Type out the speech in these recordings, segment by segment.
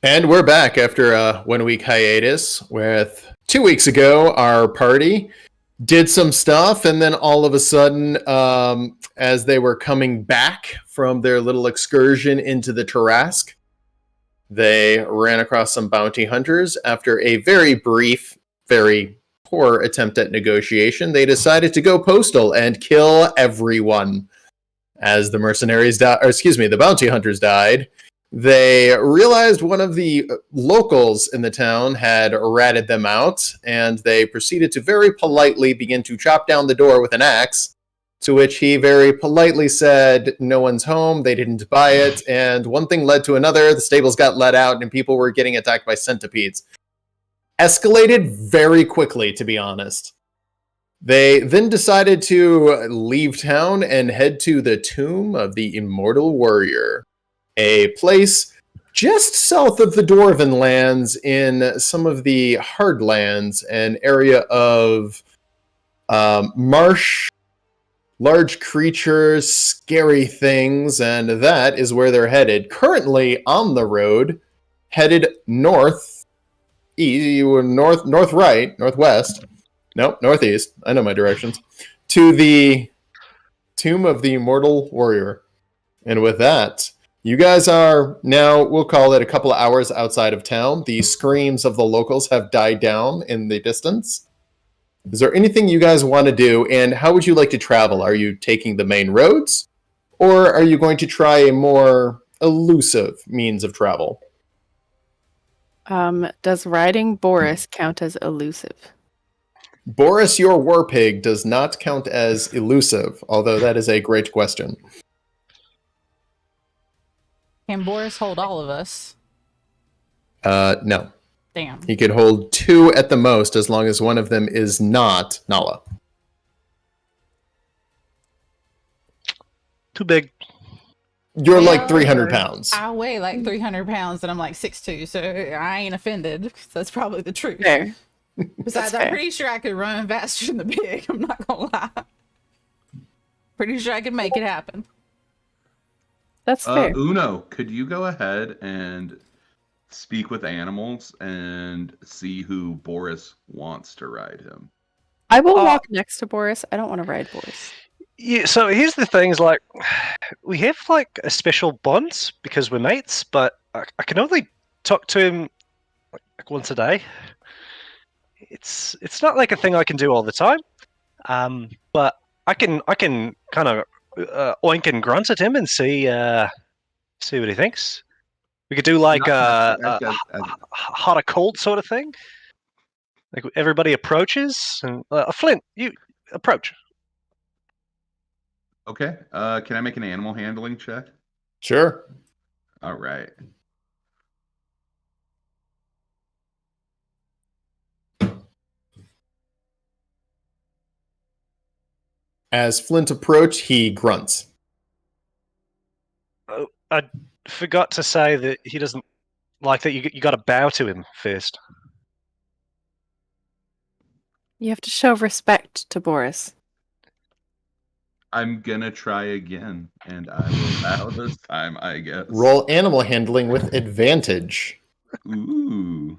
And we're back after a 1 week hiatus. With 2 weeks ago, our party did some stuff, and then all of a sudden, as they were coming back from their little excursion into the Tarrasque, they ran across some bounty hunters. After a very brief, very poor attempt at negotiation, they decided to go postal and kill everyone. As the mercenaries the bounty hunters died, they realized one of the locals in the town had ratted them out, and they proceeded to very politely begin to chop down the door with an axe, to which he very politely said, no one's home, they didn't buy it, and one thing led to another, the stables got let out, and people were getting attacked by centipedes. Escalated very quickly, to be honest. They then decided to leave town and head to the Tomb of the Immortal Warrior, a place just south of the Dwarven lands in some of the Hardlands, an area of marsh, large creatures, scary things, and that is where they're headed. Currently on the road, headed northwest. Nope, northeast. I know my directions. To the Tomb of the Immortal Warrior. And with that, you guys are now, we'll call it a couple of hours outside of town. The screams of the locals have died down in the distance. Is there anything you guys want to do, and how would you like to travel? Are you taking the main roads, or are you going to try a more elusive means of travel? Does riding Boris count as elusive? Boris, your war pig, does not count as elusive, although that is a great question. Can Boris hold all of us? No. Damn. He could hold 2 at the most, as long as one of them is not Nala. Too big. You're like 300 pounds. I weigh like 300 pounds and I'm like 6'2", so I ain't offended. That's probably the truth. Fair. Besides, I'm pretty sure I could run faster than the pig. I'm not gonna lie. Pretty sure I could make it happen. That's fair. Uno, could you go ahead and speak with animals and see who Boris wants to ride him? I will walk next to Boris. I don't want to ride Boris. Yeah, so here's the thing, is like, we have like a special bond because we're mates, but I can only talk to him like once a day. It's not like a thing I can do all the time, but I can kind of oink and grunt at him and see what he thinks. We could do like a hot or cold sort of thing. Like everybody approaches, and Flint, you approach. Okay. Can I make an animal handling check? Sure. All right. As Flint approached, he grunts. Oh, I forgot to say that he doesn't like that. You got to bow to him first. You have to show respect to Boris. I'm gonna try again, and I will bow this time, I guess. Roll animal handling with advantage. Ooh.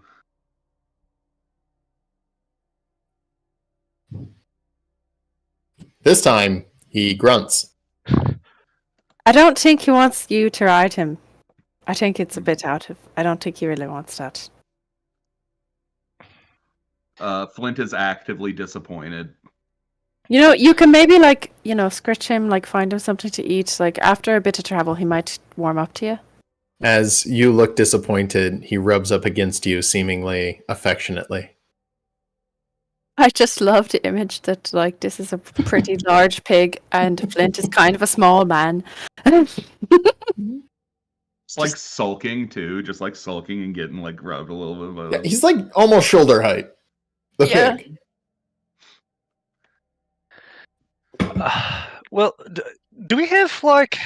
This time, he grunts. I don't think he wants you to ride him. I think it's a bit out of... I don't think he really wants that. Flint is actively disappointed. You know, you can maybe, like, you know, scratch him, like, find him something to eat. Like, after a bit of travel, he might warm up to you. As you look disappointed, he rubs up against you, seemingly affectionately. I just love the image that, like, this is a pretty large pig, and Flint is kind of a small man. Like sulking, too. Just, like, sulking and getting, like, rubbed a little bit. Yeah, he's, like, almost shoulder height. The pig. Well, do we have like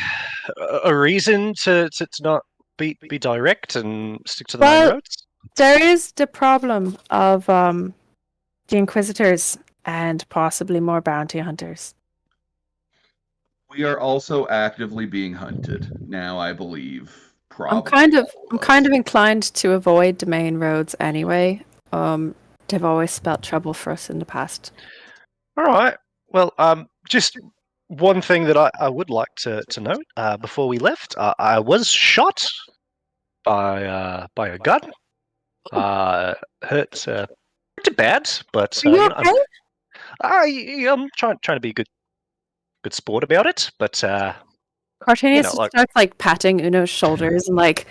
a reason to not be direct and stick to the main roads? There is the problem of the Inquisitors and possibly more bounty hunters. We are also actively being hunted now, I believe. probably. I'm kind of inclined to avoid the main roads anyway. They've always spelt trouble for us in the past. All right. Well, just one thing that I would like to note before we left. I was shot by a gun. Hurt pretty bad, but Are you okay? I'm trying to be a good sport about it. But Cartanius just starts like patting Uno's shoulders and like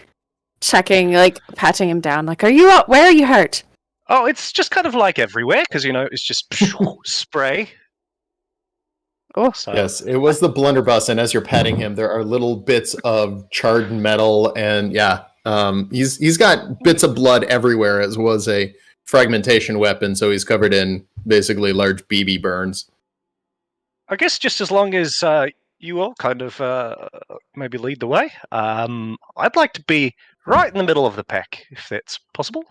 checking, like patting him down. Like, are you up? Where are you hurt? oh, it's just kind of like everywhere because it's just spray. Oh, So, Yes, it was the blunderbuss, and as you're patting him, there are little bits of charred metal, and he's got bits of blood everywhere. As was a fragmentation weapon, so he's covered in basically large BB burns. I guess just as long as you all kind of maybe lead the way, I'd like to be right in the middle of the pack, if that's possible.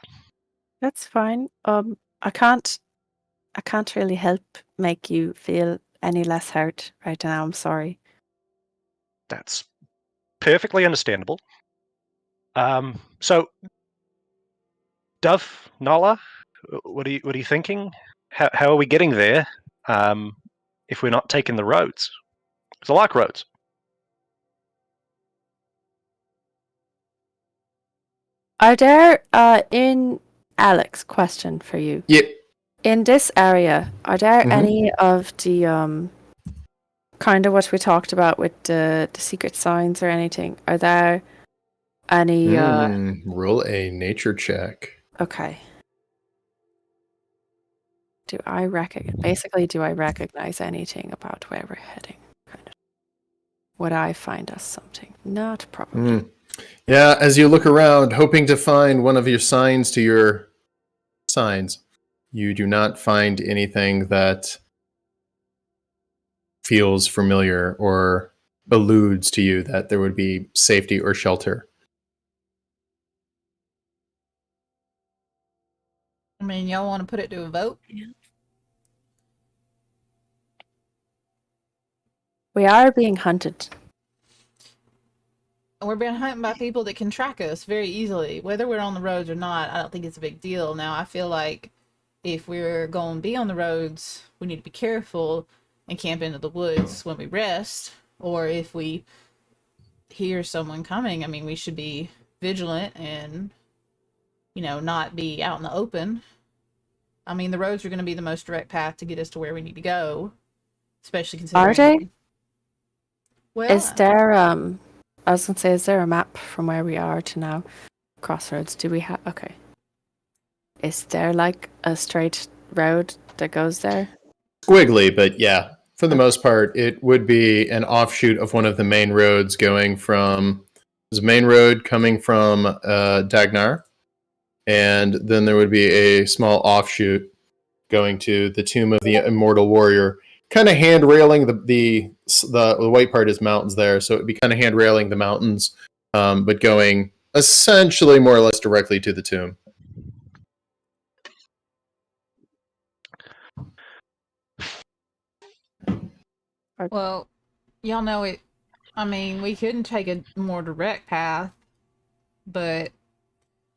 that's fine. I can't really help make you feel any less hurt right now. I'm sorry. That's perfectly understandable. So, Dove, Nala, what are you thinking? How are we getting there? If we're not taking the roads, because I like roads. Are there in Alex, question for you. Yep. In this area, are there Mhm. any of the kind of what we talked about with the secret signs or anything? Are there any Roll a nature check. okay. Do I recognize anything about where we're heading? Kind of. Would I find us something? Not probably. Yeah, as you look around, hoping to find one of your signs to your signs, you do not find anything that feels familiar or alludes to you that there would be safety or shelter. I mean, y'all want to put it to a vote? We are being hunted. We're being hunted by people that can track us very easily. Whether we're on the roads or not, I don't think it's a big deal. Now, I feel like if we're going to be on the roads, we need to be careful and camp into the woods when we rest. Or if we hear someone coming, I mean, we should be vigilant and, not be out in the open. I mean, the roads are going to be the most direct path to get us to where we need to go, especially considering... Are they? Well, Is there I was gonna say, is there a map from where we are to now? Crossroads, do we have okay. Is there like a straight road that goes there? Squiggly, but yeah, for the most part, it would be an offshoot of one of the main roads going from... There's a main road coming from Dagnar, and then there would be a small offshoot going to the Tomb of the Immortal Warrior, kind of hand railing the white part is mountains there, so it'd be kind of hand railing the mountains, but going essentially more or less directly to the tomb. Well, y'all know it. I mean, we couldn't take a more direct path, but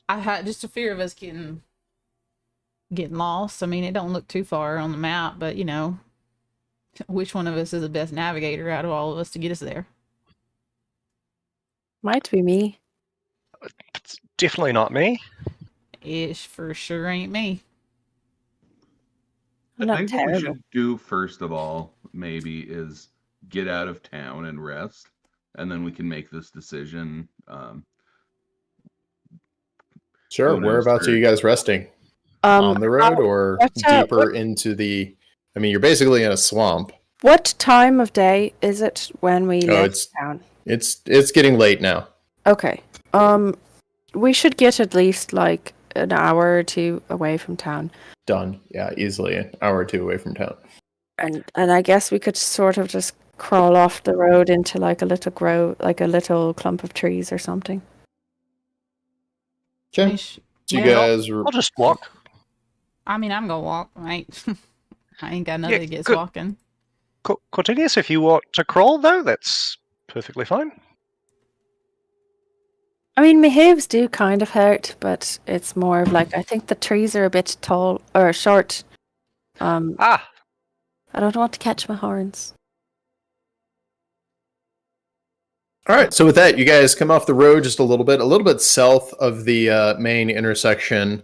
I had just a fear of us getting lost. I mean, it don't look too far on the map, but which one of us is the best navigator out of all of us to get us there? Might be me. It's definitely not me. It for sure ain't me. I'm I not think what we terrible. should do first of all, maybe, is get out of town and rest, and then we can make this decision. Sure. Who knows, Whereabouts are Kurt? you guys resting? On the road or deeper into the... I mean, you're basically in a swamp. What time of day is it when we left town? It's getting late now. Okay. We should get at least like an hour or two away from town. Done. Yeah, easily an hour or two away from town. And I guess we could sort of just crawl off the road into like a little clump of trees or something. Okay. So You guys... I'll just walk. I mean, I'm gonna walk, right? I ain't got nothing against good. walking. Cortelius, if you want to crawl, though, that's perfectly fine. I mean, my hooves do kind of hurt, but it's more of like I think the trees are a bit tall or short. I don't want to catch my horns. All right, so with that, you guys come off the road just a little bit south of the main intersection.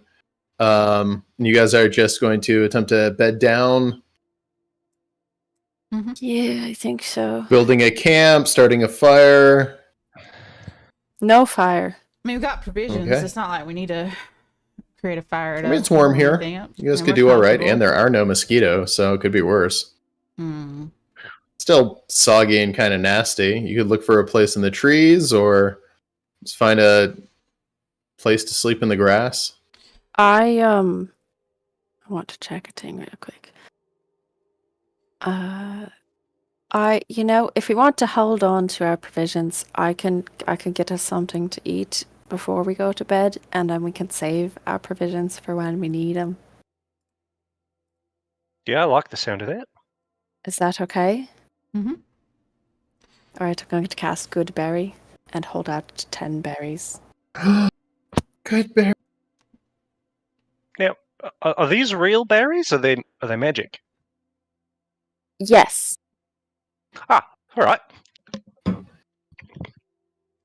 You guys are just going to attempt to bed down, Yeah, I think so. building a camp, starting a fire. No fire. I mean, we've got provisions. Okay. It's not like we need to create a fire. I mean, it's warm here. You guys could do all right, and there are no mosquitoes, so it could be worse. Hmm. Still soggy and kind of nasty. You could look for a place in the trees, or just find a place to sleep in the grass. I want to check a thing real quick. If we want to hold on to our provisions, I can get us something to eat before we go to bed, and then we can save our provisions for when we need them. Yeah, I like the sound of that. Is that okay? Mhm. All right, I'm going to cast Good Berry and hold out 10 berries. Good bear. Now, are these real berries? Or are they magic? Yes, Ah, all right.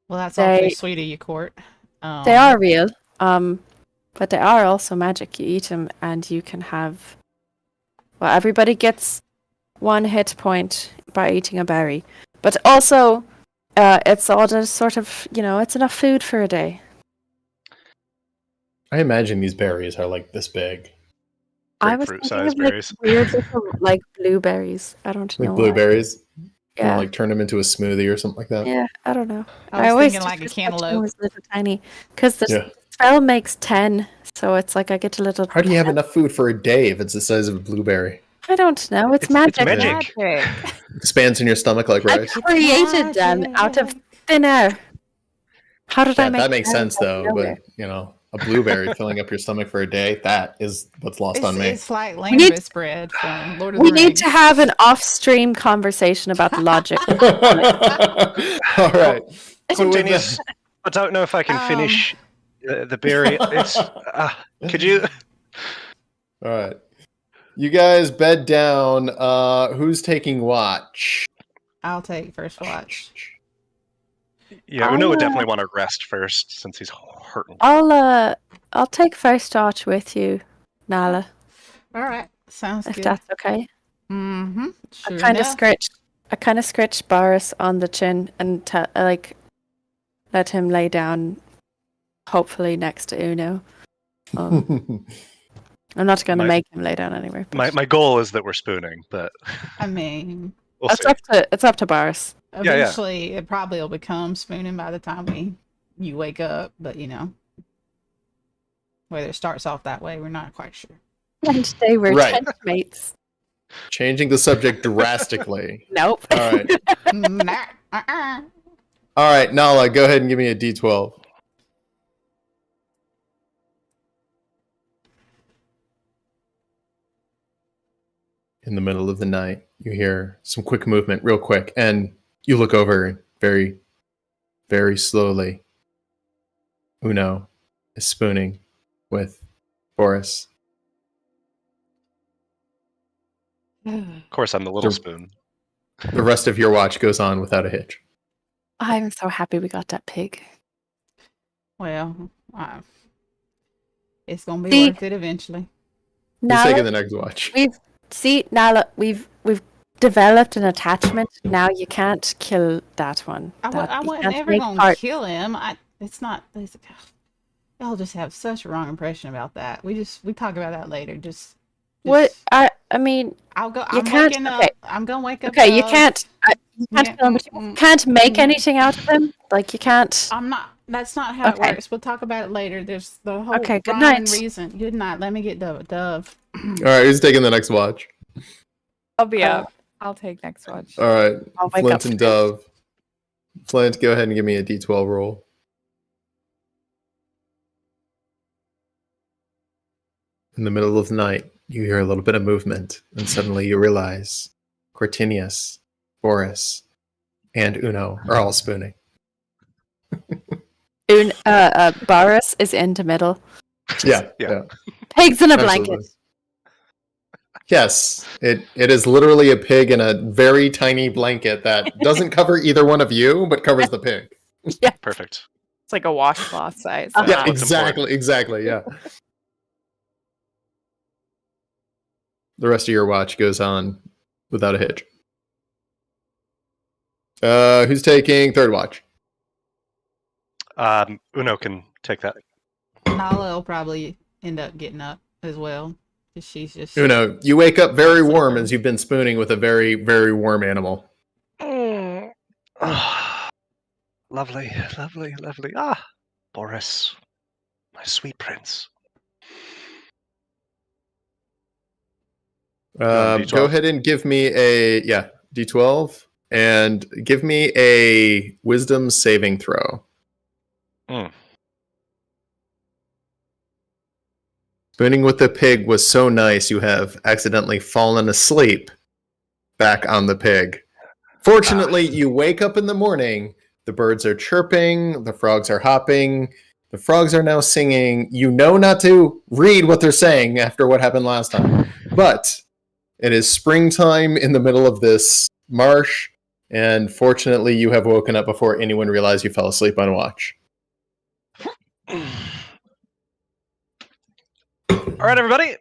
Well, that's awfully They- sweet of you, Court. they are real. But they are also magic. You eat them, and you can have. Well, everybody gets 1 hit point by eating a berry, but also, it's all just sort of it's enough food for a day. I imagine these berries are like this big, I was Grapefruit thinking sized of like berries. weird little like blueberries. I don't know. like why. blueberries. Yeah. Like turn them into a smoothie or something like that. Yeah, I don't know. I was always thinking like a just expected them cantaloupe. was little tiny because the Yeah. spell makes 10, so it's like I get a little. How do you have enough food for a day if it's the size of a blueberry? I don't know. It's It's magic. magic. Expands in your stomach like I rice. created them out of thin air. How did I Yeah, make that makes berries sense out of though. nowhere? But a blueberry filling up your stomach for a day—that is what's lost on me. It's like need- Lambus bread from Lord of the We Rings. need to have an off-stream conversation about the logic. All right. So with Continues. that- I don't know if I can finish the berry. It's could you? all right. You guys bed down. Who's taking watch? I'll take first watch. Yeah, Uno would I'll, definitely want to rest first since he's hurting. I'll take first watch with you, Nala, All right, sounds if good. that's okay. Mm-hmm. Sure I kind of enough. scratched Boris on the chin and let him lay down, hopefully next to Uno. I'm not going to My- make him lay down anywhere. but My goal is that we're spooning, but I mean, we'll see. it's up to Boris. yeah. eventually it probably will become spooning by the time you wake up, but whether it starts off that way, we're not quite sure. And they were Right. tent mates. Changing the subject drastically. Nope. All right. Nah, uh-uh. All right, Nala, go ahead and give me a D12. In the middle of the night, you hear some quick movement, real quick, and you look over very, very slowly. Uno is spooning with Boris. Of course, I'm the little Sure. spoon. The rest of your watch goes on without a hitch. I'm so happy we got that pig. Well, it's gonna be See? worth it eventually. Who's Nala, taking the next watch? we've developed an attachment. Now you can't kill that one. I You wasn't can't ever make gonna part- kill him. It's not. Y'all just have such a wrong impression about that. We talk about that later. What I mean, I'll go. you I'm can't- waking okay. up. I'm gonna wake up. okay, you can't Yeah, kill him, but you can't make anything out of him. Like you can't. I'm not. That's not how Okay. it works. We'll talk about it later. There's the whole Okay, good rhyme and night. reason. Good night. Let me get Dove. All right, who's taking the next watch? I'll be Uh, out. I'll take next watch. All right, I'll wake Flint up and first. Dove. Flint, go ahead and give me a D12 roll. In the middle of the night, you hear a little bit of movement, and suddenly you realize Cortinius, Boris, and Uno are all spooning. Boris is in the middle. Yeah. Yeah. Pigs in a Absolutely. blanket. Yes, it is literally a pig in a very tiny blanket that doesn't cover either one of you, but covers the pig. Perfect. It's like a washcloth size. Uh-huh. Yeah, what's exactly. Yeah. The rest of your watch goes on without a hitch. Who's taking third watch? Uno can take that. Nala will probably end up getting up as well. 'Cause she's just. Uno, you wake up very warm as you've been spooning with a very, very warm animal. Ah, lovely, lovely, lovely. Ah, Boris, my sweet prince. D12? Go ahead and give me a D12 and give me a wisdom saving throw. Mm. Spooning with the pig was so nice you have accidentally fallen asleep back on the pig. Fortunately, you wake up in the morning, the birds are chirping, the frogs are hopping, the frogs are now singing. You know not to read what they're saying after what happened last time. But it is springtime in the middle of this marsh, and fortunately you have woken up before anyone realized you fell asleep on watch. All right, everybody.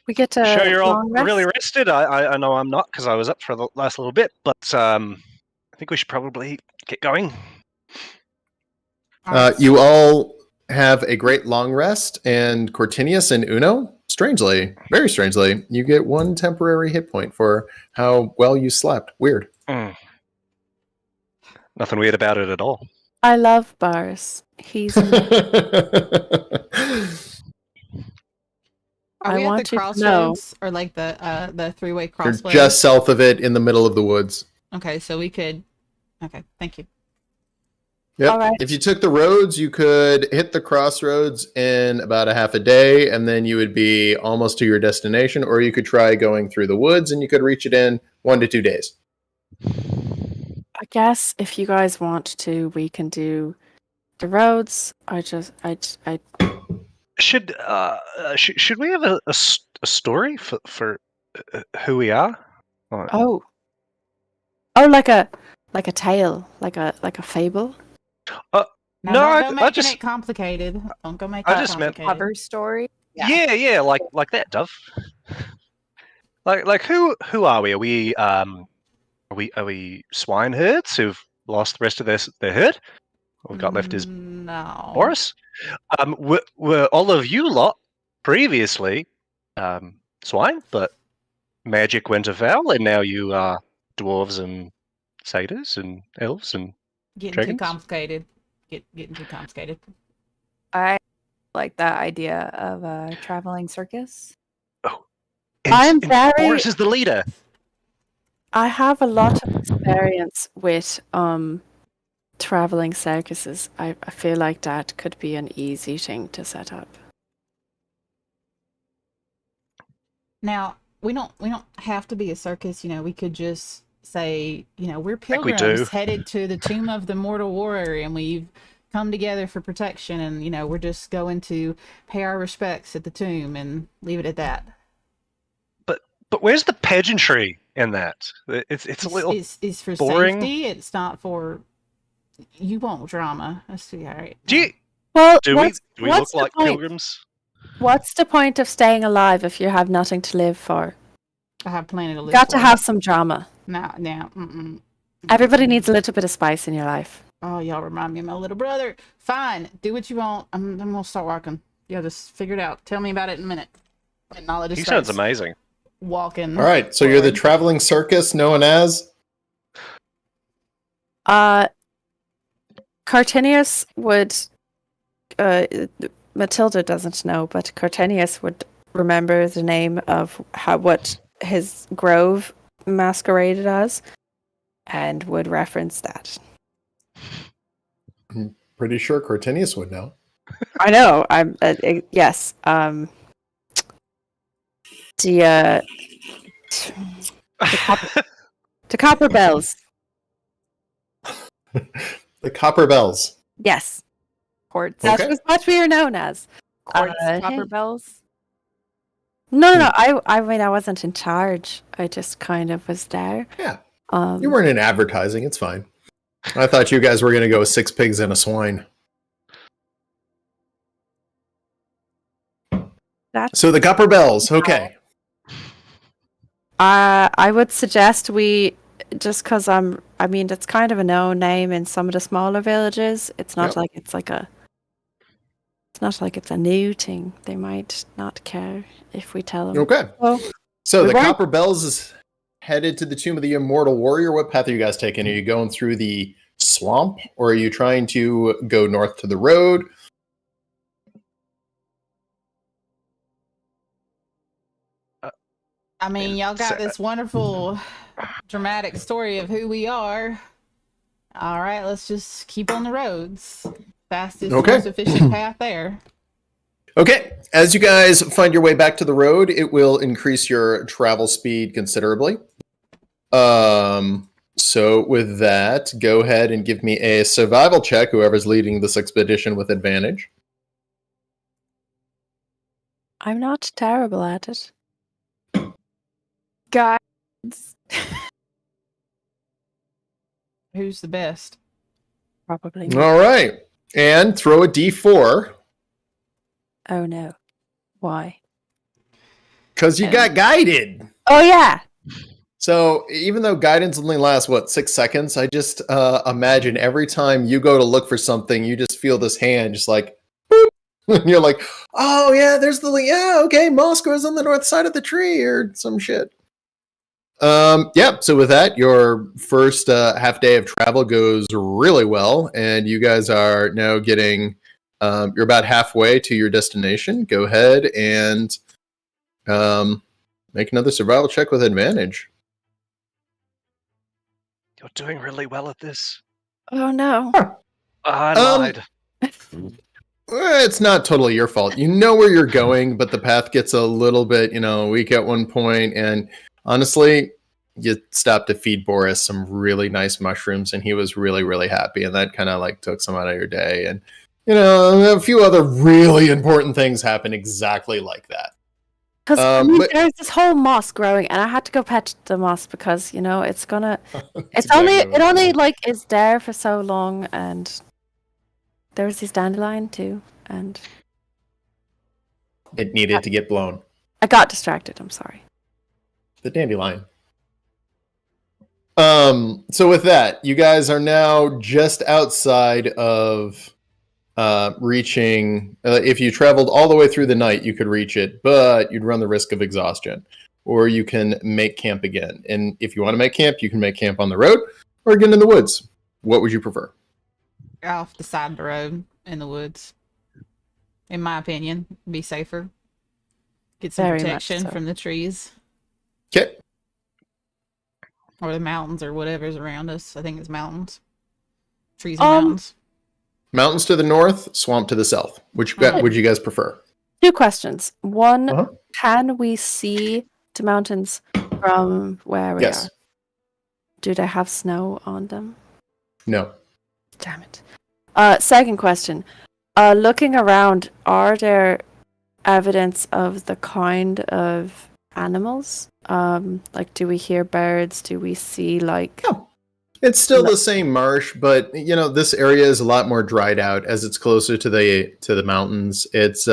We get to Sure, you're all long rest? really rested. I know I'm not because I was up for the last little bit, but I think we should probably get going. You all have a great long rest, and Cortinius and Uno, strangely, very strangely, you get one temporary hit point for how well you slept. Weird. Mm. Nothing weird about it at all. I love Boris. He's Are I we at want the you to know. crossroads or like the three-way You're crossway? just south of it in the middle of the woods. Okay, so we could. Okay, thank you. Yep. All right. If you took the roads, you could hit the crossroads in about a half a day, and then you would be almost to your destination, or you could try going through the woods, and you could reach it in 1 to 2 days. I guess if you guys want to, we can do the roads. I Should we have a story for who we are? oh like a tale, like a fable. Now, No, don't I go making just- it complicated. Don't go make I it just meant- complicated. Cover story. Yeah, like that, Dove. Like who are we? Are we swineherds who've lost the rest of their herd? All we've got left is No. Boris. Were all of you lot previously swine, but magic went afoul, and now you are dwarves and satyrs and elves and Getting dragons? too complicated. Getting too complicated. I like that idea of a traveling circus. I'm very- Boris is the leader. I have a lot of experience with traveling circuses. I feel like that could be an easy thing to set up. Now we don't have to be a circus. You know, we could just say, you know, we're think we pilgrims do. headed to the tomb of the mortal warrior, and we've come together for protection, and you know, we're just going to pay our respects at the tomb and leave it at that. But where's the pageantry in that? It's a little. It's for boring. safety. It's not for. You want drama. That's all right. Do Well, we what's look the like point? pilgrims? What's the point of staying alive if you have nothing to live for? I have plenty to live Got to for. have some drama. Now. Mm-mm. Everybody needs a little bit of spice in your life. Oh, y'all remind me of my little brother. Fine, do what you want. I'm gonna start walking. Yeah, just figure it out. Tell me about it in a minute. And Nala just He sounds starts amazing. walking. All right, so you're the forward. traveling circus known as? Cartinius would. Matilda doesn't know, but Cartinius would remember the name of what his grove masqueraded as, and would reference that. Pretty sure Cortinius would know. I know. I'm yes. The copper bells. The Copper Bells. Yes. Quartz. That Okay. was what we are known as. Quartz hey. copper bells. No. I mean, I wasn't in charge. I just kind of was there. Yeah. Um, You weren't in advertising. It's fine. I thought you guys were going to go with 6 pigs and a swine. So the copper bells. Okay. I would suggest we, just because I mean, it's kind of a known name in some of the smaller villages. It's not Yep. like it's not like it's a new thing. They might not care if we tell them. Okay. Oh, So We the weren't- Copper Bells is headed to the Tomb of the Immortal Warrior. What path are you guys taking? Are you going through the swamp, or are you trying to go north to the road? I mean, y'all got So- this wonderful dramatic story of who we are. All right, let's just keep on the roads. Fastest, Okay. most efficient path there. Okay. As you guys find your way back to the road, it will increase your travel speed considerably. So with that, go ahead and give me a survival check, whoever's leading this expedition with advantage. I'm not terrible at it. Guys. Who's the best? Probably. Not. All right. And throw a d4, Oh no. Why? because you got guided. Oh yeah. So even though guidance only lasts, 6 seconds, I just imagine every time you go to look for something, you just feel this hand just like, boop. And you're like, oh yeah, there's okay, Moscow's on the north side of the tree or some shit. So with that, your first half day of travel goes really well, and you guys are now getting, you're about halfway to your destination. Go ahead and make another survival check with advantage. You're doing really well at this. Oh no. I Um, lied. It's not totally your fault. You know where you're going, but the path gets a little bit, weak at one point, and honestly, you stopped to feed Boris some really nice mushrooms, and he was really, really happy, and that kind of like took some out of your day. And a few other really important things happen exactly like that. Because but- there's this whole moss growing, and I had to go pet the moss because it's gonna. That's It only exactly what is there for so long, and there was this dandelion too, and it needed to get blown. I got distracted. I'm sorry. The dandelion. So with that, you guys are now just outside of reaching. If you traveled all the way through the night, you could reach it, but you'd run the risk of exhaustion. Or you can make camp again. And if you want to make camp, you can make camp on the road or again in the woods. What would you prefer? Off the side of the road in the woods. In my opinion, be safer. Get some Very much protection so. from the trees Okay. or the mountains or whatever's around us. I think it's mountains. Trees and Um, mountains. Mountains to the north, swamp to the south. Which would you guys prefer? 2 questions. One, Uh-huh. can we see the mountains from where we Yes. are? Do they have snow on them? No. Damn it. Second question. Looking around, are there evidence of the kind of animals? Like, do we hear birds? Do we see, like... No. It's still the same marsh, but this area is a lot more dried out as it's closer to the mountains. It's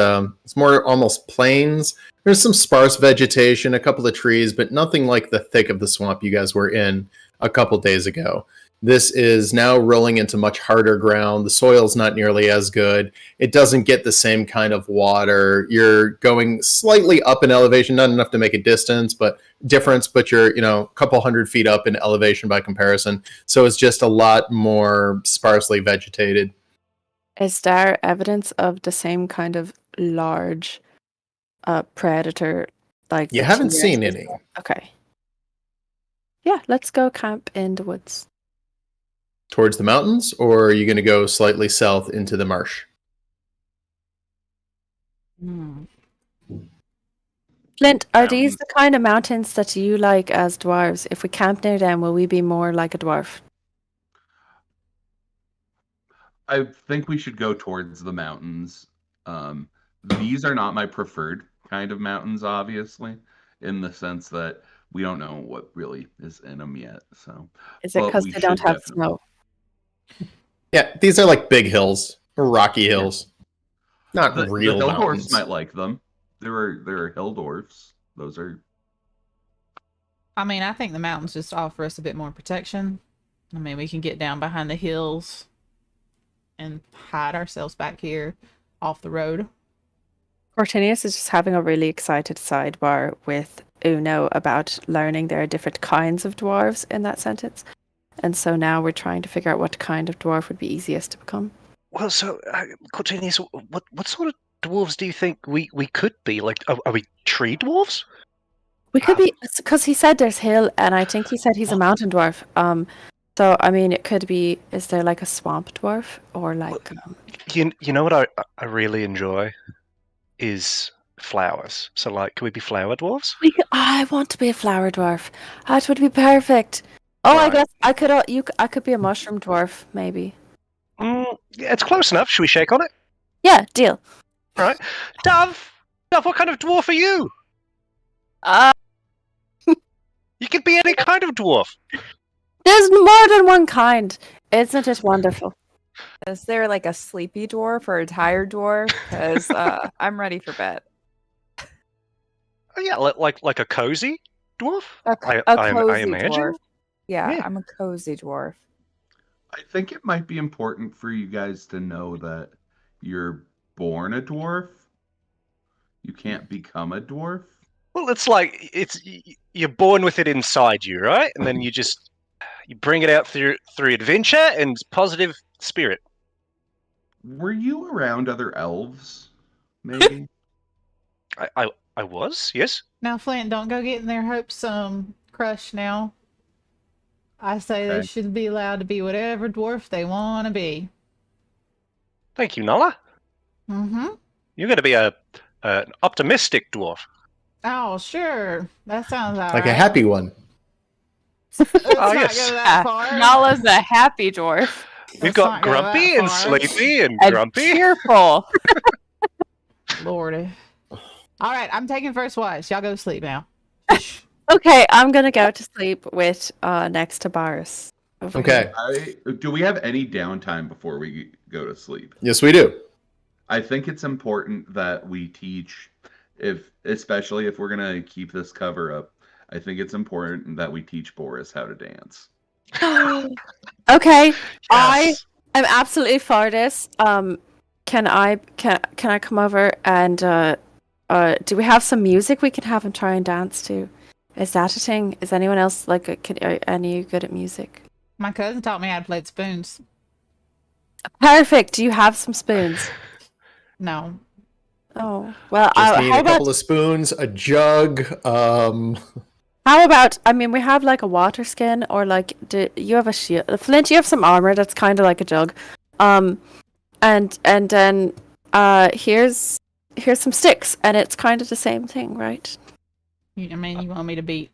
more almost plains. There's some sparse vegetation, a couple of trees, but nothing like the thick of the swamp you guys were in a couple days ago. This is now rolling into much harder ground. The soil's not nearly as good. It doesn't get the same kind of water. You're going slightly up in elevation, not enough to make a difference, but you're, a couple hundred feet up in elevation by comparison. So it's just a lot more sparsely vegetated. Is there evidence of the same kind of large predator? Like You the haven't T-Rex seen is? any. Okay. Yeah, let's go camp in the woods. Towards the mountains, or are you going to go slightly south into the marsh? Hmm. Flint, are these the kind of mountains that you like as dwarves? If we camp near them, will we be more like a dwarf? I think we should go towards the mountains. These are not my preferred kind of mountains, obviously, in the sense that we don't know what really is in them yet. So, Is it but because we they don't should have definitely- snow? Yeah, these are like big hills or rocky hills. Not The real hill mountains. dwarfs might like them. There are hill dwarfs. Those are I mean, I think the mountains just offer us a bit more protection. I mean, we can get down behind the hills and hide ourselves back here off the road. Cortinius is just having a really excited sidebar with Uno about learning there are different kinds of dwarves in that sentence. And so now we're trying to figure out what kind of dwarf would be easiest to become. Well, so, Cortinius, what sort of dwarves do you think we could be? Like, are we tree dwarves? We could be, because he said there's hill, and I think he said he's a mountain dwarf. So I mean, it could be. Is there like a swamp dwarf or like? You know what I really enjoy is flowers. So, like, could we be flower dwarves? I want to be a flower dwarf. That would be perfect. Oh, I Right. guess I could. I could be a mushroom dwarf, maybe. Yeah, it's close enough. Should we shake on it? Yeah, deal. Right, Dove, what kind of dwarf are you? You could be any kind of dwarf. There's more than one kind. Isn't it wonderful? Is there like a sleepy dwarf or a tired dwarf? Because I'm ready for bed. Oh, yeah, like a cozy dwarf. A I cozy imagine. dwarf. Yeah, Yeah. I'm a cozy dwarf. I think it might be important for you guys to know that you're born a dwarf. You can't become a dwarf. Well, it's like you're born with it inside you, right? And then you bring it out through adventure and positive spirit. Were you around other elves? Maybe. I was, yes. Now, Flint, don't go getting their hopes crushed now. I say they Okay. should be allowed to be whatever dwarf they want to be. Thank you, Nala. Mm-hmm. You're going to be an optimistic dwarf. Oh, sure. That sounds all Like a right. happy one. Let's not yes. go that far. Nala's a happy dwarf. We've Let's got not go that grumpy and far. sleepy and And grumpy. cheerful. Lordy. All right, I'm taking first watch. Y'all go to sleep now. Okay, I'm gonna go to sleep with next to Boris. over Okay. Do we have any downtime before we go to sleep? Yes, we do. I think it's important that we teach, especially if we're gonna keep this cover up. I think it's important that we teach Boris how to dance. here. Okay, Yes. I'm absolutely for this. Can I come over and do we have some music we can have him try and dance to? Is that a thing? Is anyone else like are any of you good at music? My cousin taught me how to play the spoons. Perfect. Do you have some spoons? No. Oh well. Just need how a about couple of spoons, a jug. how about? I mean, we have like a water skin, or like do you have a shield? Flint, you have some armor that's kind of like a jug. And then here's some sticks, and it's kind of the same thing, right? I mean, you want me to beat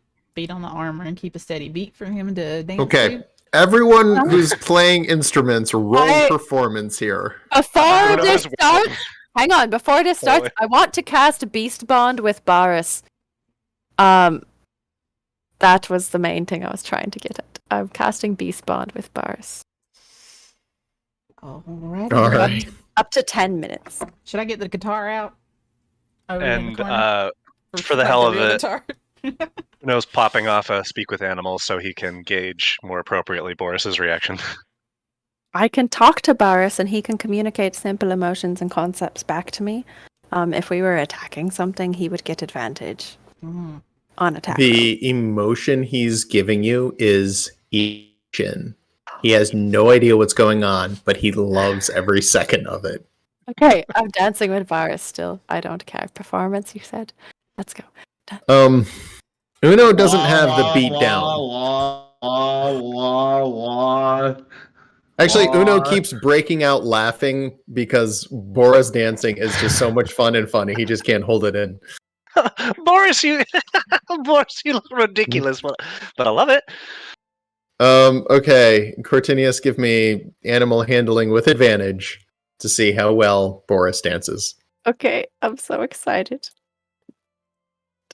on the armor and keep a steady beat for him to dance Okay. to? Everyone who's playing instruments, roll I- performance here. Before Who this knows? starts, hang on. Before this starts, Boy. I want to cast a Beast Bond with Boris. That was the main thing I was trying to get at. I'm casting Beast Bond with Boris. Alright. All right. Up to 10 minutes. Should I get the guitar out? Over in the And corner? for the hell of real it- guitar? Uno's popping off a speak with animals so he can gauge more appropriately Boris's reaction. I can talk to Boris and he can communicate simple emotions and concepts back to me. If we were attacking something, he would get advantage Mm. on attack. The emotion he's giving you is emotion. He has no idea what's going on, but he loves every second of it. Okay, I'm dancing with Boris still. I don't care. Performance, you said. Let's go. Uno doesn't have the beat down. Actually, Uno keeps breaking out laughing because Boris dancing is just so much fun and funny. He just can't hold it in. Boris, you look ridiculous, but I love it. Okay, Cortinius, give me animal handling with advantage to see how well Boris dances. Okay, I'm so excited.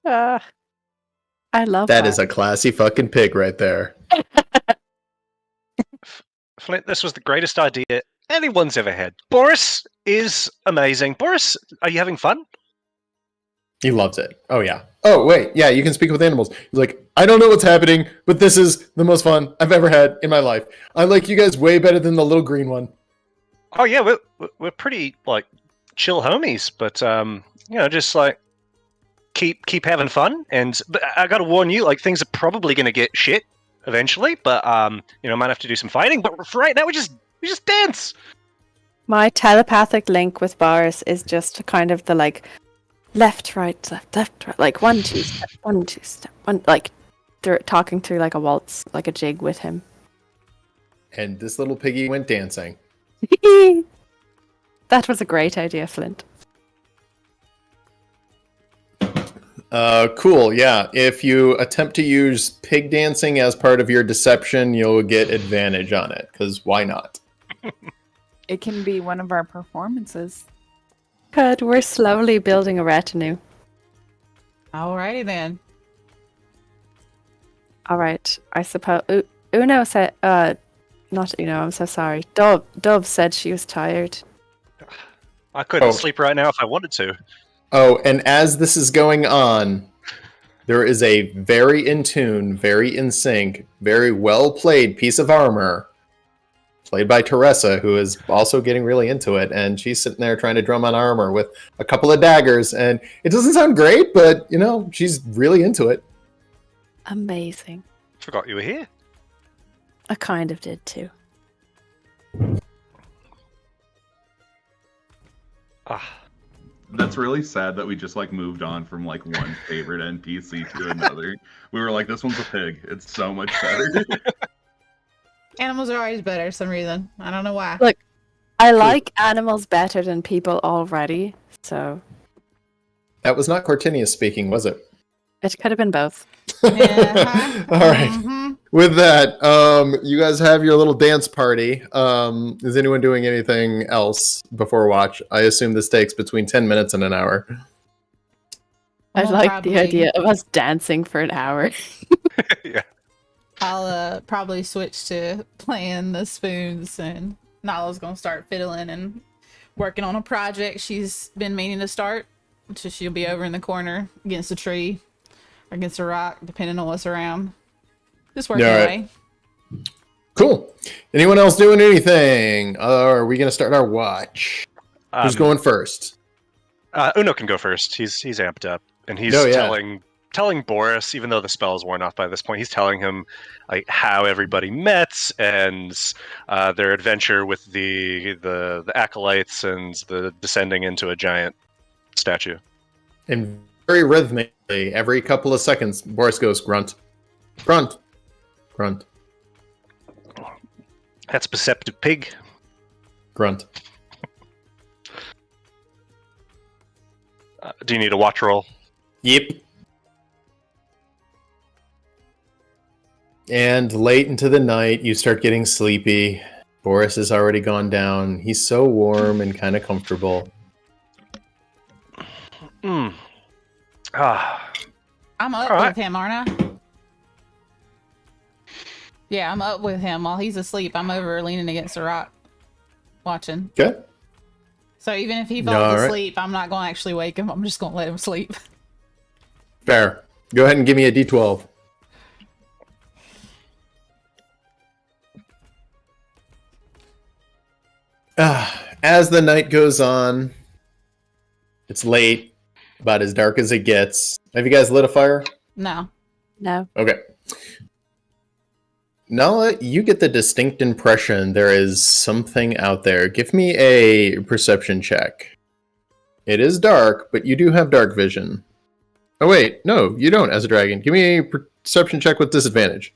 I love That is a classy fucking pig right there. Flint, this was the greatest idea anyone's ever had. Boris is amazing. Boris, are you having fun? He loves it. Oh, yeah. Oh, wait. Yeah, you can speak with animals. He's like, I don't know what's happening, but this is the most fun I've ever had in my life. I like you guys way better than the little green one. Oh yeah, we're pretty like chill homies, but just like keep having fun. But I gotta warn you, like things are probably gonna get shit eventually. But might have to do some fighting. But for right now, we just dance. My telepathic link with Boris is just kind of the like left, right, like 1, 2 step, 1, 2 step, one, like they're talking through like a waltz, like a jig with him. And this little piggy went dancing. That was a great idea, Flint. Cool, yeah. If you attempt to use pig dancing as part of your deception, you'll get advantage on it, because why not? It can be one of our performances. Good, we're slowly building a retinue. Alrighty then. Alright, I suppose... Uno said... not Uno, I'm so sorry. Dove said she was tired. I couldn't sleep right now if I wanted to. Oh, and as this is going on, there is a very in tune, very in sync, very well played piece of armor played by Teresa, who is also getting really into it, and she's sitting there trying to drum on armor with a couple of daggers, and it doesn't sound great, but, she's really into it. Amazing. Forgot you were here. I kind of did too. That's really sad that we just moved on from one favorite NPC to another. We were like, this one's a pig. It's so much better. Animals are always better for some reason. I don't know why. Look, I like animals better than people already, so... That was not Cortinius speaking, was it? It could have been both. Yeah. All right. Mhm. With that, you guys have your little dance party. Is anyone doing anything else before watch? I assume this takes between 10 minutes and an hour. I I'll like probably- the idea of us dancing for an hour. Yeah. I'll probably switch to playing the spoons, and Nala's gonna start fiddling and working on a project she's been meaning to start. So she'll be over in the corner against a tree or against a rock, depending on what's around. Just working Yeah, away. Cool. Anyone else doing anything? Are we going to start our watch? Who's going first? Uno can go first. He's amped up, and he's Oh, yeah. telling Boris, even though the spell is worn off by this point, he's telling him how everybody met and their adventure with the acolytes and the descending into a giant statue. And very rhythmically, every couple of seconds, Boris goes grunt, grunt, grunt, That's perceptive pig. grunt. Do you need a watch roll? Yep. And late into the night, you start getting sleepy. Boris has already gone down. He's so warm and kind of comfortable. Mm. I'm up Alright. with him, aren't I? Yeah, I'm up with him while he's asleep. I'm over leaning against a rock, watching. Okay. So even if he falls Alright. asleep, I'm not going to actually wake him. I'm just going to let him sleep. Fair. Go ahead and give me a d12. As the night goes on, it's late, about as dark as it gets. Have you guys lit a fire? No. No. Okay. Nala, you get the distinct impression there is something out there. Give me a perception check. It is dark, but you do have dark vision. Oh wait, no, you don't as a dragon. Give me a perception check with disadvantage.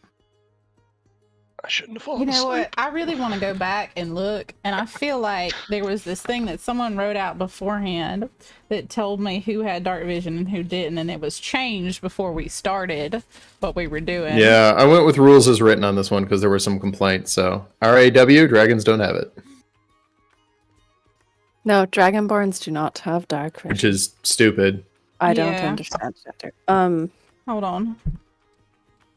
I shouldn't have fallen You know asleep. what? I really want to go back and look, and I feel like there was this thing that someone wrote out beforehand that told me who had dark vision and who didn't, and it was changed before we started what we were doing. Yeah, I went with rules as written on this one because there were some complaints. So RAW, dragons don't have it, No, Dragonborns do not have dark vision. which is stupid. I don't Yeah. understand it either. Hold on.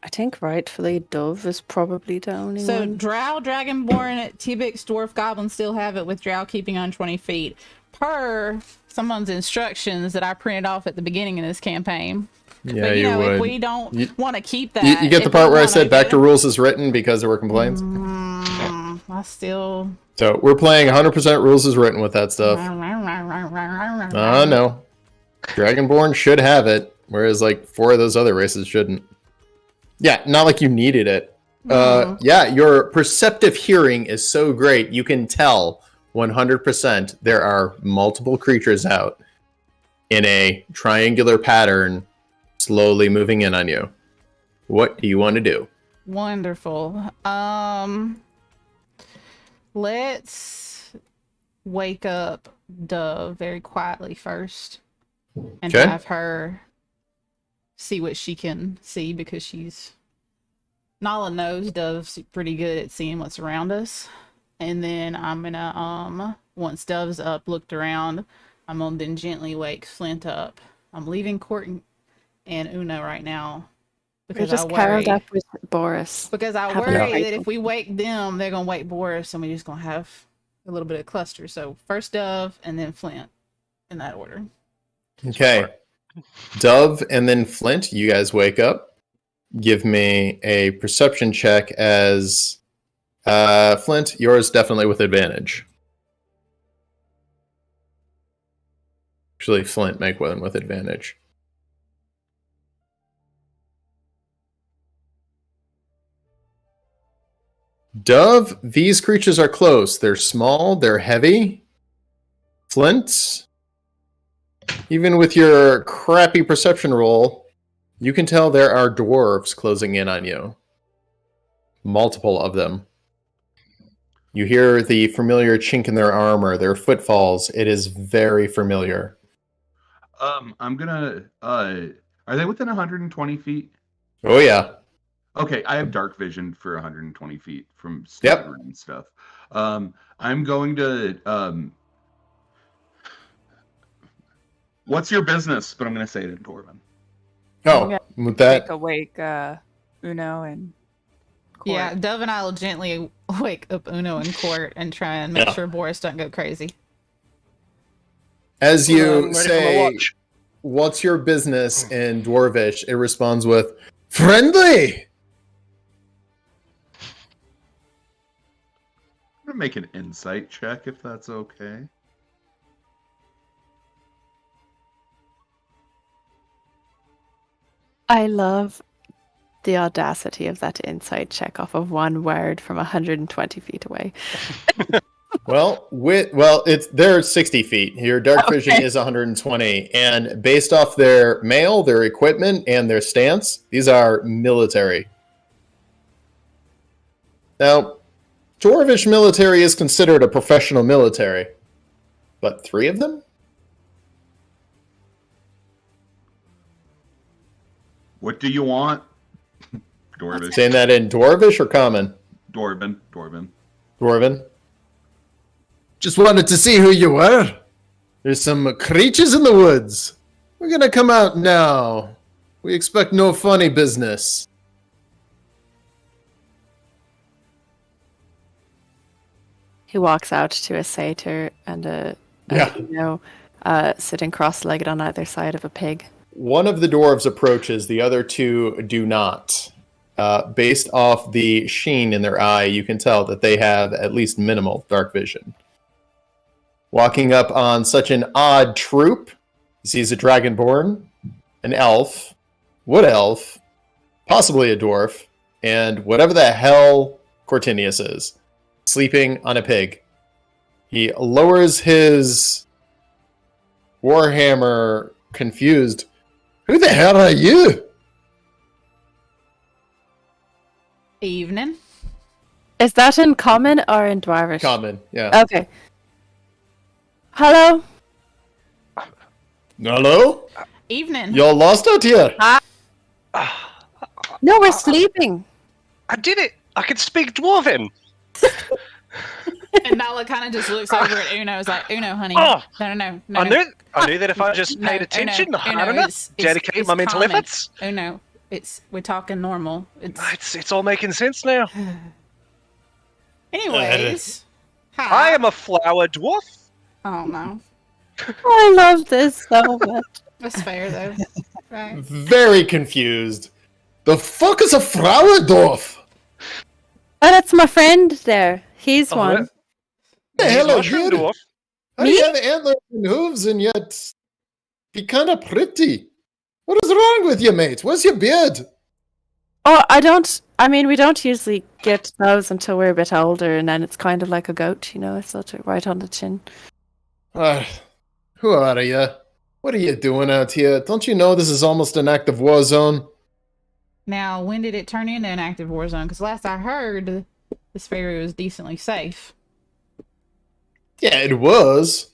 I think rightfully Dove is probably the only So one. Drow, Dragonborn, T-Bix, Dwarf, Goblin still have it with Drow keeping on 20 feet. Per someone's instructions that I printed off at the beginning of this campaign. Yeah, But, you if would. we don't You- want to keep that... You get the if part we where I wanna said back to go- rules as written because there were complaints. I still... So we're playing 100% rules as written with that stuff. No. Dragonborn should have it, whereas like 4 of those other races shouldn't. Yeah, not like you needed it. Yeah, your perceptive hearing is so great. You can tell 100% there are multiple creatures out in a triangular pattern slowly moving in on you. What do you want to do? Wonderful. Let's wake up Dove very quietly first and Okay. have her see what she can see, because Nala knows Dove's pretty good at seeing what's around us. And then I'm gonna once Dove's up, looked around, I'm gonna then gently wake Flint up. I'm leaving Court and Uno right now We're because just I carried worry up with Boris. because I Have a worry fight. that if we wake them, they're gonna wake Boris, and we're just gonna have a little bit of cluster. So first Dove, and then Flint, in that order. Okay. Dove and then Flint, you guys wake up. Give me a perception check as Flint, yours definitely with advantage. Actually, Flint, make one with advantage. Dove, these creatures are close. They're small, they're heavy. Flint, even with your crappy perception roll, you can tell there are dwarves closing in on you. Multiple of them. You hear the familiar chink in their armor, their footfalls. It is very familiar. I'm gonna. Are they within 120 feet? Oh, yeah. Okay, I have dark vision for 120 feet from Yep. Stagger and stuff. I'm going to. What's your business? But I'm going to say it in Dwarven. Oh, Yeah. with that, Take awake Uno and Court. Yeah, Dove and I will gently wake up Uno in Court and try and make Yeah. sure Boris doesn't go crazy. as I'm you ready for my say, watch. what's your business in Dwarvish? It responds with, friendly! I'm going to make an insight check if that's okay. I love the audacity of that inside check off of one word from 120 feet away. Well, they're 60 feet. Your dark vision is 120, and based off their mail, their equipment, and their stance, these are military. Now, Dwarvish military is considered a professional military, but 3 of them? What do you want? Dwarven. Saying that in Dwarvish or common? Dwarven. Dwarven. Just wanted to see who you were. There's some creatures in the woods. We're gonna come out now. We expect no funny business. He walks out to a satyr and a sitting cross-legged on either side of a pig. One of the dwarves approaches, the other 2 do not. Based off the sheen in their eye, you can tell that they have at least minimal dark vision. Walking up on such an odd troop, he sees a dragonborn, an elf, wood elf, possibly a dwarf, and whatever the hell Cortinius is, sleeping on a pig. He lowers his warhammer, confused. Who the hell are you? Evening. Is that in common or in Dwarvish? Common, yeah. Okay. Hello? Hello? Evening. Y'all lost out here? No, we're sleeping. I did it! I can speak Dwarven! And Nala kind of just looks over at Uno. Is like, Uno, honey. Oh. No. I knew that if I just No, paid attention Uno, hard enough, dedicate my mental common. efforts, Uno, we're talking normal. it's all making sense now. Anyways. Hi. I am a flower dwarf. Oh, no. I love this so much. That's fair, though. Right. Very confused. The fuck is a Frauendorf? Oh, that's my friend there. He's Oh, one. The He's hell are mushroom you? dwarf. How do you have antlers and hooves and yet be kind of pretty? What is wrong with you, mate? Where's your beard? Oh, we don't usually get those until we're a bit older, and then it's kind of like a goat, it's sort of right on the chin. Who are you? What are you doing out here? Don't you know this is almost an active war zone? Now, when did it turn into an active war zone? Because last I heard, this ferry was decently safe. Yeah, it was.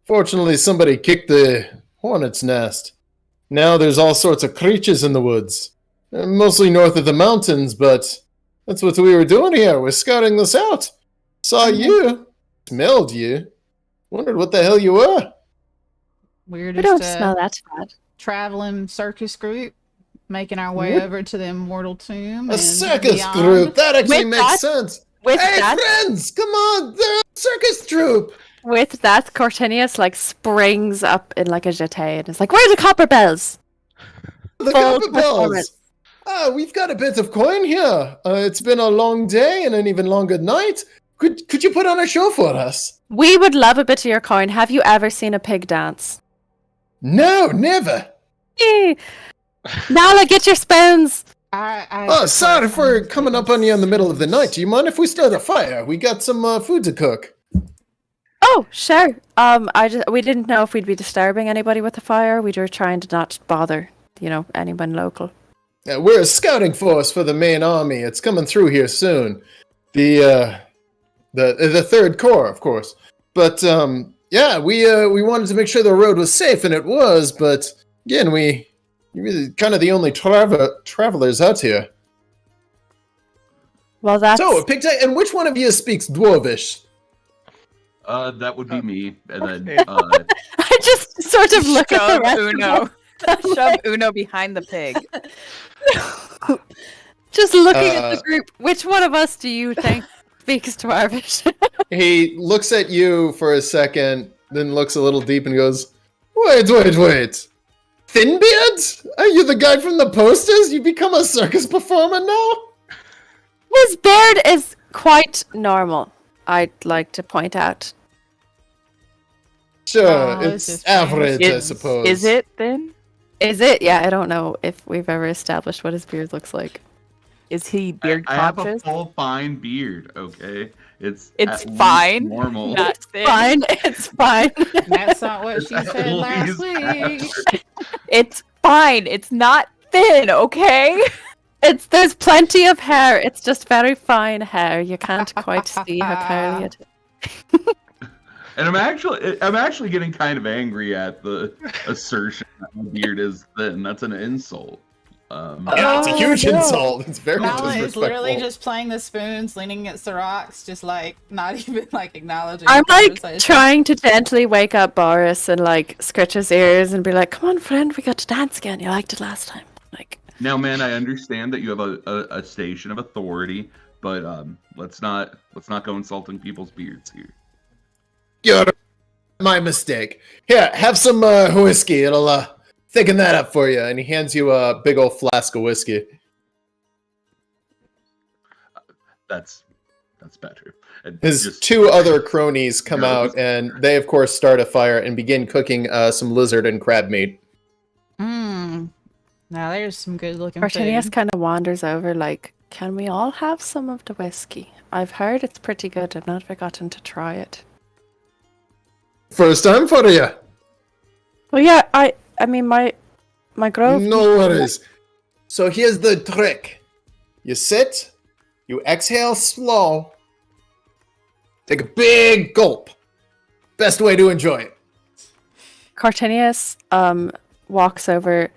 Fortunately, somebody kicked the hornet's nest. Now there's all sorts of creatures in the woods. Mostly north of the mountains, but that's what we were doing here. We're scouting this out. Saw you. Smelled you. Wondered what the hell you were. We're We don't just smell a that bad. traveling circus group making our way over to the Immortal Tomb. A and circus beyond. group. That actually With makes that- sense. With Hey, that, friends, come on. They're a circus troupe. Cortinius springs up in like a jeté and is like, "Where are the copper bells?" The Full copper bells. performance. We've got a bit of coin here. It's been a long day and an even longer night. Could you put on a show for us? We would love a bit of your coin. Have you ever seen a pig dance? No, never. Nala, get your spoons. Oh, sorry for coming up on you in the middle of the night. Do you mind if we start a fire? We got some food to cook. Oh, sure. We didn't know if we'd be disturbing anybody with the fire. We were trying to not bother, anyone local. We're a scouting force for the main army. It's coming through here soon. The Third Corps, of course. But we wanted to make sure the road was safe, and it was. But again, you're really kind of the only travelers out here. Well, that's So, Pigtail, and which one of you speaks Dwarvish? That would be me, and then I just sort of look at the Shove rest Uno. Shove Uno behind the pig. Just looking at the group. Which one of us do you think speaks Dwarvish? He looks at you for a second, then looks a little deep and goes, Wait. Thinbeard? Are you the guy from the posters? You become a circus performer now? His beard is quite normal, I'd like to point out. Sure, Oh, it's this is average, I Is- suppose. Is it then? Is it? Yeah, I don't know if we've ever established what his beard looks like. Is he beard I have a conscious? full fine beard. Okay, it's It's at least fine, normal. Not thin. Fine, it's fine. That's not what she At said last least week. It's fine. It's not thin, okay? There's plenty of hair. It's just very fine hair. You can't quite see how curly it is. And I'm actually getting kind of angry at the assertion that my beard is thin. That's an insult. Yeah, it's a huge insult. It's very Nala disrespectful. is literally just playing the spoons, leaning against the rocks, just not even acknowledging. I'm the conversation. trying to gently wake up Boris and scratch his ears and be like, "Come on, friend, we got to dance again. You liked it last time." Now, man, I understand that you have a station of authority, but let's not go insulting people's beards here. You're my mistake. Here, have some whiskey. It'll thicken that up for you. And he hands you a big old flask of whiskey. That's better. And His just- two other cronies come No, out, and they, of course, start a fire and begin cooking some lizard and crab meat. Now there's some good looking Cortinius food. kind of wanders over, "Can we all have some of the whiskey? I've heard it's pretty good. I've not forgotten to try it." First time for you. Well, yeah, I mean, my grove. No worries. So here's the trick. You sit, You exhale slow. Take a big gulp. Best way to enjoy it. Cartinius walks over.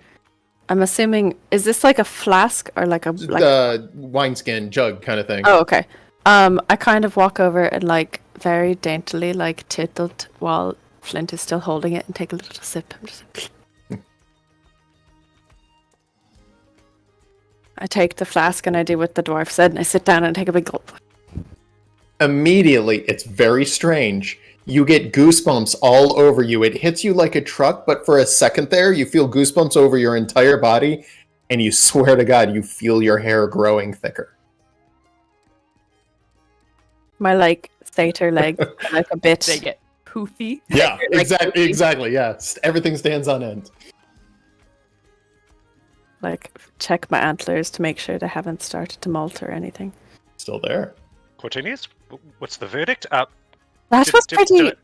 I'm assuming, is this like a flask or like a The wineskin jug kind of thing. Oh, okay. I kind of walk over and like very daintily like tittled while Flint is still holding it and take a little sip. I'm just like, I take the flask and I do what the dwarf said and I sit down and take a big gulp. Immediately, it's very strange. You get goosebumps all over you. It hits you like a truck, but for a second there, you feel goosebumps over your entire body, and you swear to God, you feel your hair growing thicker. My like satyr leg like a bit. They get poofy. Yeah, Like exactly. poofy. Exactly. Yeah, everything stands on end. Like check my antlers to make sure they haven't started to molt or anything. Still there. Cortinius, what's the verdict? That Did- was did- pretty. did it-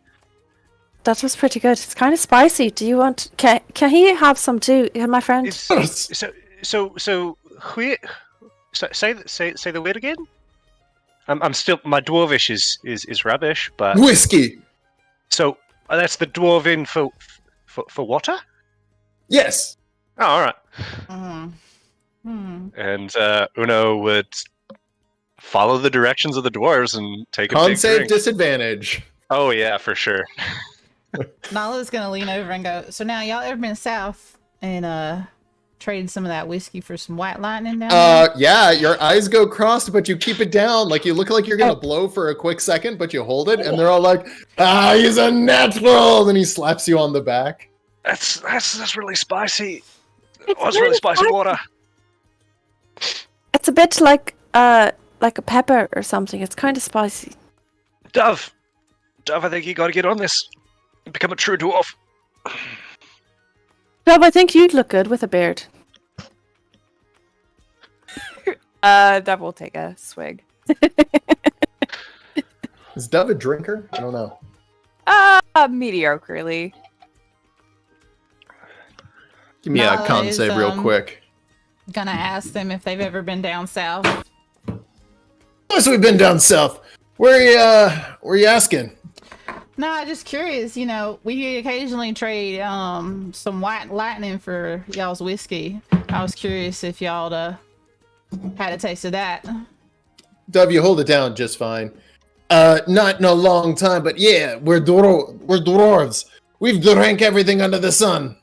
That was pretty good. It's kind of spicy. Do you want? Can he have some too, my friend? So where? Say the word again. I'm still, my dwarvish is rubbish, but Whiskey. so that's the dwarven for water. Yes. Oh, all right. And Uno would follow the directions of the dwarves and take a Con big save drink. disadvantage. Oh yeah, for sure. Nala's gonna lean over and go, so now y'all ever been south and traded some of that whiskey for some white lightning down there? Yeah, your eyes go crossed, but you keep it down. Like you look like you're gonna blow for a quick second, but you hold it, and they're all like, he's a natural. Then he slaps you on the back. That's really spicy. It's Oh, it's really spicy water. It's a bit like a pepper or something. It's kind of spicy. Dove, I think you got to get on this and become a true dwarf. Rob, I think you'd look good with a beard. That will take a swig. Is Dove a drinker? I don't know. Mediocrely. Give me a Nala con is, save real quick. Gonna ask them if they've ever been down south. Of course, we've been down south. Where you asking? No, I'm just curious. You know, we occasionally trade some white lightning for y'all's whiskey. I was curious if y'all had a taste of that. Dove, you hold it down just fine. Not in a long time, but yeah, we're dwarves. We've drank everything under the sun.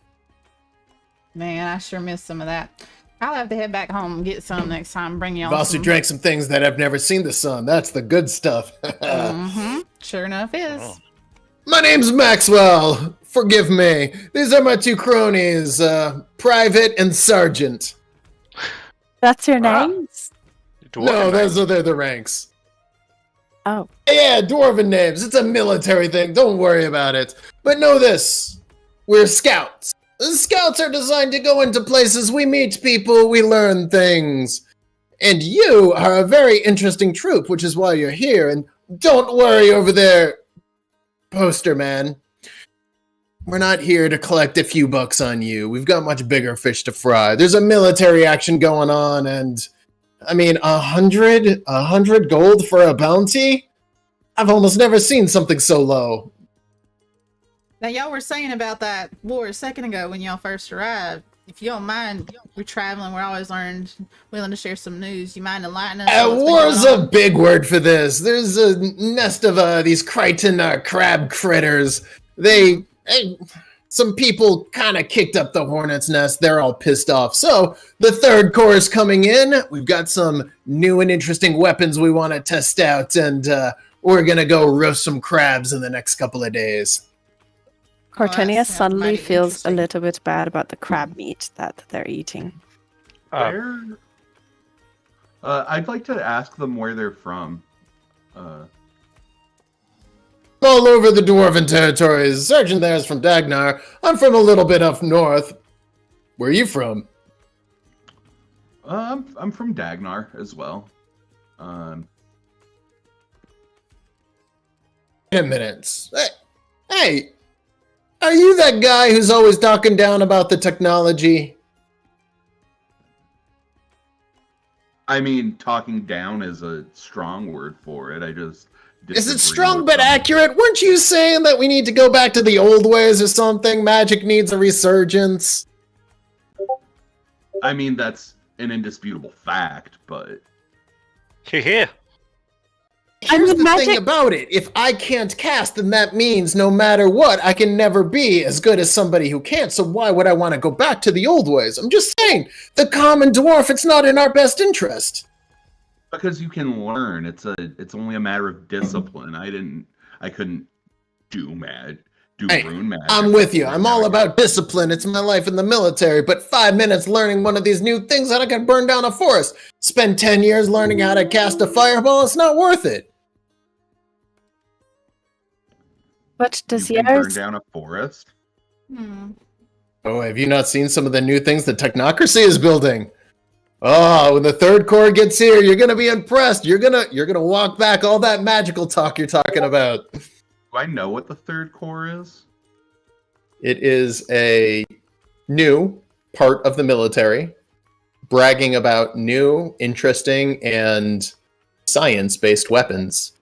Man, I sure missed some of that. I'll have to head back home and get some next time. Bring y'all I've also some. drank some things that have never seen the sun. That's the good stuff. Sure enough is. Oh. My name's Maxwell. Forgive me. These are my two cronies, Private and Sergeant. That's your Ah. names? No, they're the ranks. Oh. Yeah, dwarven names. It's a military thing. Don't worry about it. But know this. We're scouts. The scouts are designed to go into places. We meet people. We learn things. And you are a very interesting troop, which is why you're here. And don't worry over there, poster man. We're not here to collect a few bucks on you. We've got much bigger fish to fry. There's a military action going on, and I mean, 100 gold for a bounty? I've almost never seen something so low. Now, y'all were saying about that war a second ago when y'all first arrived. If you don't mind, we're traveling. We're always willing to share some news. You mind enlightening us? on what's been War's going a on? big word for this. There's a nest of these Crichton crab critters. Some people kind of kicked up the hornet's nest. They're all pissed off. So the third corps is coming in. We've got some new and interesting weapons we want to test out, and we're gonna go roast some crabs in the next couple of days. Cortinius sounds suddenly mighty feels a interesting. little bit bad about the crab meat that they're eating. Where? I'd like to ask them where they're from. All over the dwarven territories. Sergeant there is from Dagnar. I'm from a little bit up north. Where are you from? I'm from Dagnar as well. 10 minutes. Hey, are you that guy who's always talking down about the technology? I mean, talking down is a strong word for it. I just Is it disagree strong with but some- accurate? Weren't you saying that we need to go back to the old ways or something? Magic needs a resurgence. I mean, that's an indisputable fact, but Here. Here's mean, the thing magic- about it. If I can't cast, then that means no matter what, I can never be as good as somebody who can't. So why would I want to go back to the old ways? I'm just saying, the common dwarf, it's not in our best interest. because you can learn, it's only a matter of discipline. I couldn't do Hey, rune magic. I'm with you. I'm all Now I about discipline. It's my life in the military. But 5 minutes learning one of these new things that I can burn down a forest. Spend 10 years learning how to cast a fireball. It's not worth it. What can- does you can burn yours? down a forest. Oh, have you not seen some of the new things that Technocracy is building? Oh, when the third core gets here, you're gonna be impressed. You're gonna walk back all that magical talk you're talking about. Do I know what the third core is? It is a new part of the military, bragging about new, interesting, and science-based weapons.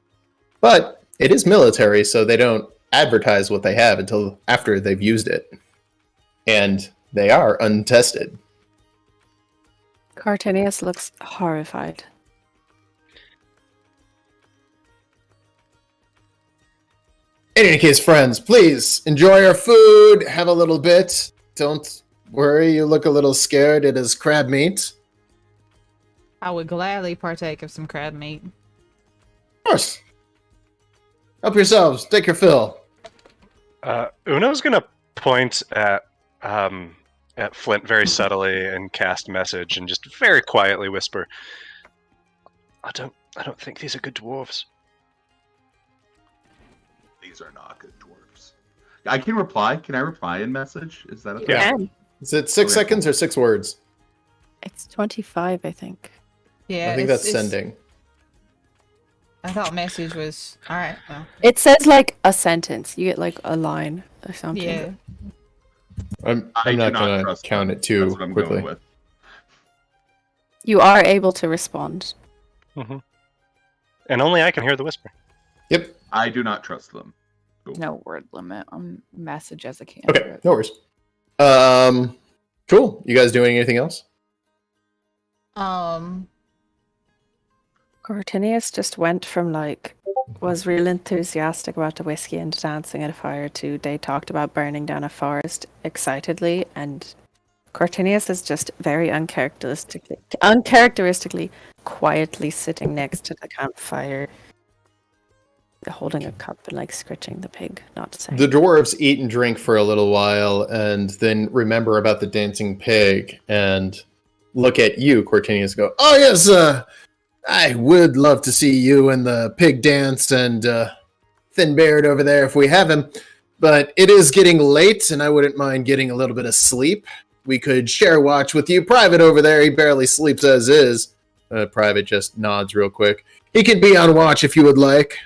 But it is military, so they don't advertise what they have until after they've used it. And they are untested. Cartinius looks horrified. In any case, friends, please enjoy our food, have a little bit. Don't worry, you look a little scared. It is crab meat. I would gladly partake of some crab meat. Of course. Help yourselves. Take your fill. Uno's gonna point at Flint very subtly and cast message and just very quietly whisper, I don't think these are good dwarves. These are not good dwarves. I can reply. Can I reply in message? Is that a thing? Yeah. Again, Is it 6 Okay. seconds or 6 words? it's 25, I think. Yeah, I think that's sending. I thought message was all right. Well, It says like a sentence. You get like a line or something. yeah. I'm I do not not going to trust count them. it too That's what I'm quickly. going with. You are able to respond. And only I can hear the whisper. Yep. I do not trust them. No word limit on message as a Okay, candidate. no worries. Cool. You guys doing anything else? Cartinius just went from like was real enthusiastic about the whiskey and dancing at a fire to they talked about burning down a forest excitedly, and Cartinius is just very uncharacteristically quietly sitting next to the campfire, holding a cup and like scritching the pig, not saying. The dwarves eat and drink for a little while and then remember about the dancing pig and look at you, Cortinius, go, oh yes, I would love to see you and the pig dance and Thin Beard over there if we have him. But it is getting late and I wouldn't mind getting a little bit of sleep. We could share watch with you. Private over there, he barely sleeps as is. Private just nods real quick. He can be on watch if you would like.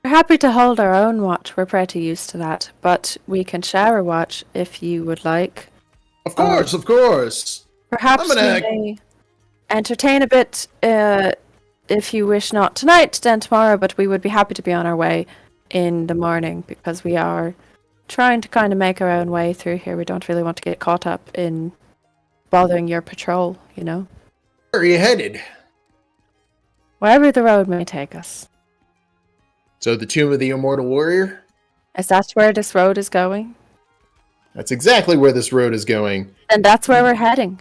We're happy to hold our own watch. We're pretty used to that, but we can share a watch if you would like. Of course, of course. Perhaps I'm we gonna- may entertain a bit if you wish, not tonight, then tomorrow, but we would be happy to be on our way in the morning because we are trying to kind of make our own way through here. We don't really want to get caught up in bothering your patrol, you know? Where are you headed? Wherever the road may take us. So the Tomb of the Immortal Warrior? Is that where this road is going? That's exactly where this road is going. Then that's where we're heading.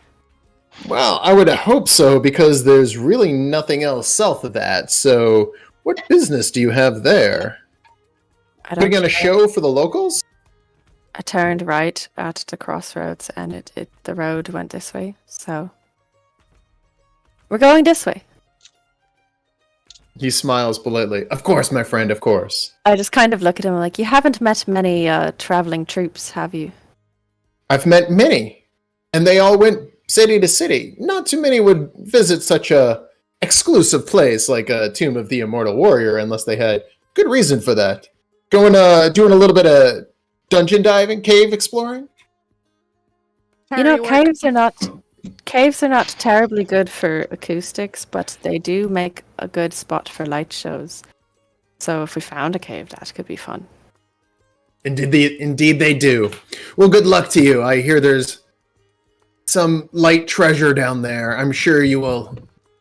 Well, I would hope so, because there's really nothing else south of that. So, what business do you have there? I Putting on a know. show for the locals? I turned right at the crossroads and the road went this way, so we're going this way. He smiles politely. Of course, my friend, of course. I just kind of look at him like, you haven't met many traveling troops, have you? I've met many, and they all went city to city. Not too many would visit such a exclusive place like a Tomb of the Immortal Warrior unless they had good reason for that. Doing a little bit of dungeon diving, cave exploring? You know, caves are not Caves are not terribly good for acoustics, but they do make a good spot for light shows. So if we found a cave, that could be fun. Indeed they do. Well, good luck to you. I hear there's some light treasure down there. I'm sure you will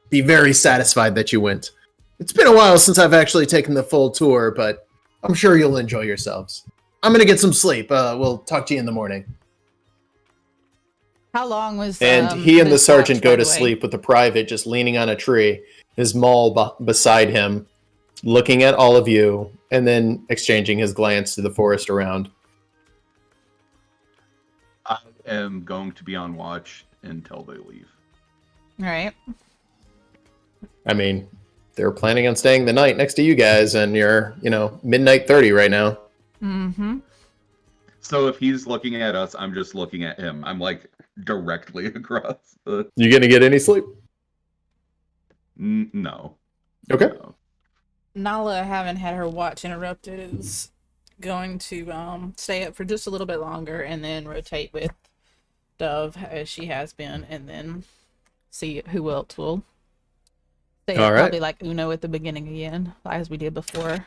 be very satisfied that you went. It's been a while since I've actually taken the full tour, but I'm sure you'll enjoy yourselves. I'm gonna get some sleep. We'll talk to you in the morning. How long was And he and the this sergeant watch, go by to the way? sleep with the private just leaning on a tree, his maul beside him, looking at all of you, and then exchanging his glance to the forest around. I am going to be on watch until they leave. All right. I mean, they're planning on staying the night next to you guys, and you're, midnight 30 right now. Mm-hmm. So if he's looking at us, I'm just looking at him. I'm like directly across the. You gonna get any sleep? No. Okay. No. Nala, having had her watch interrupted, is going to stay up for just a little bit longer and then rotate with Dove as she has been, and then see who else will stay All up. right. Probably like Uno at the beginning again, as we did before.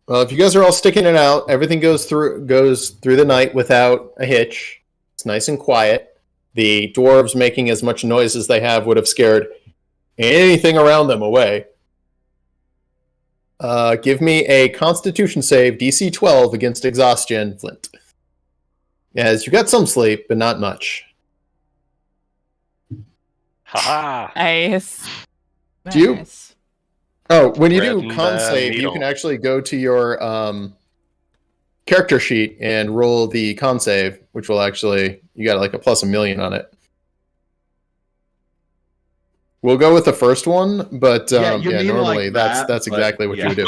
Well, if you guys are all sticking it out, everything goes through the night without a hitch. It's nice and quiet. The dwarves making as much noise as they have would have scared anything around them away. Give me a Constitution save, DC 12 against exhaustion, Flint. Yes, you got some sleep, but not much. Haha. Nice. Do you- Nice. Oh, when you do Thread con and, save, you needle. can actually go to your character sheet and roll the con save, which will actually, you got like a plus a million on it. We'll go with the first one, but Yeah, you mean normally like that's that, that's but exactly what you would do.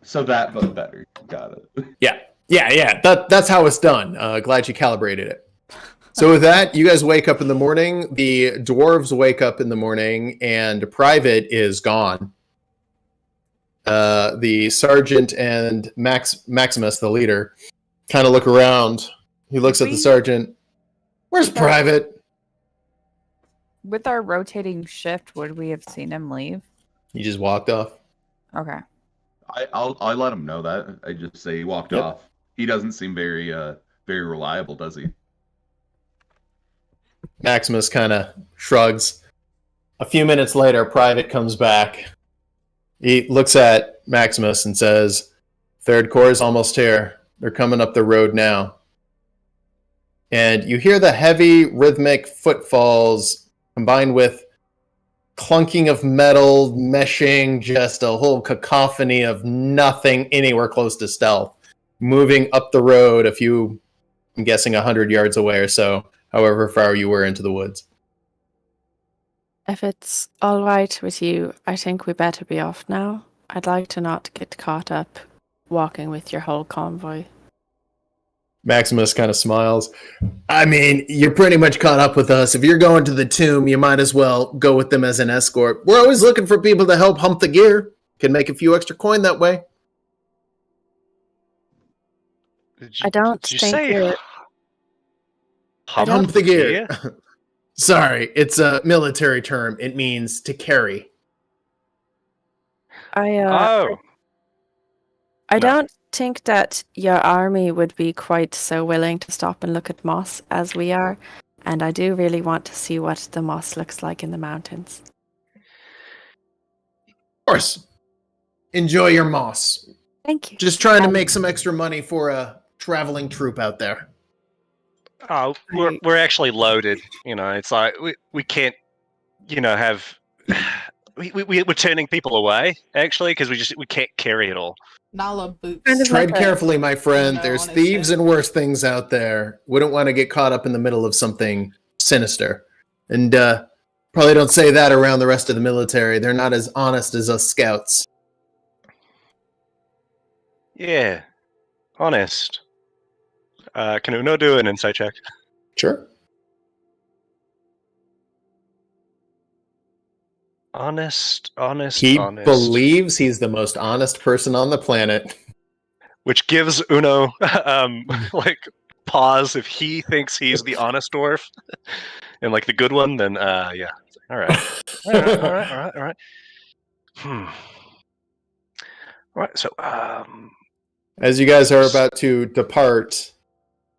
So that, but better. Got it. Yeah. That's how it's done. Glad you calibrated it. So with that, you guys wake up in the morning. The dwarves wake up in the morning, and Private is gone. The sergeant and Maximus, the leader, kind of look around. He looks at the sergeant. Where's Private? With our rotating shift, would we have seen him leave? He just walked off. Okay. I'll let him know that. I just say he walked Yep. off. He doesn't seem very reliable, does he? Maximus kind of shrugs. A few minutes later, Private comes back. He looks at Maximus and says, "Third Corps is almost here. They're coming up the road now." And you hear the heavy, rhythmic footfalls combined with clunking of metal, meshing, just a whole cacophony of nothing anywhere close to stealth, moving up the road a few, I'm guessing 100 yards away or so, however far you were into the woods. If it's all right with you, I think we better be off now. I'd like to not get caught up walking with your whole convoy. Maximus kind of smiles. I mean, you're pretty much caught up with us. If you're going to the tomb, you might as well go with them as an escort. We're always looking for people to help hump the gear. Can make a few extra coin that way. I don't Did you think say we're- Hump the gear. Sorry, it's a military term. It means to carry. I Oh, no. don't think that your army would be quite so willing to stop and look at moss as we are, and I do really want to see what the moss looks like in the mountains. Of course. Enjoy your moss. Thank you. Just trying to make some extra money for a traveling troop out there. Oh, we're actually loaded. It's like we can't, have. We're turning people away actually because we can't carry it all. Nala boots. Kind of Tread like a- carefully, my friend. No, There's on his thieves ship. and worse things out there. Wouldn't want to get caught up in the middle of something sinister. And probably don't say that around the rest of the military. They're not as honest as us scouts. Yeah, honest. Can Uno do an insight check? Sure. Honest. He believes he's the most honest person on the planet. Which gives Uno like pause. If he thinks he's the honest dwarf and like the good one, then yeah. All right. All right. All right. So As you guys are about to depart,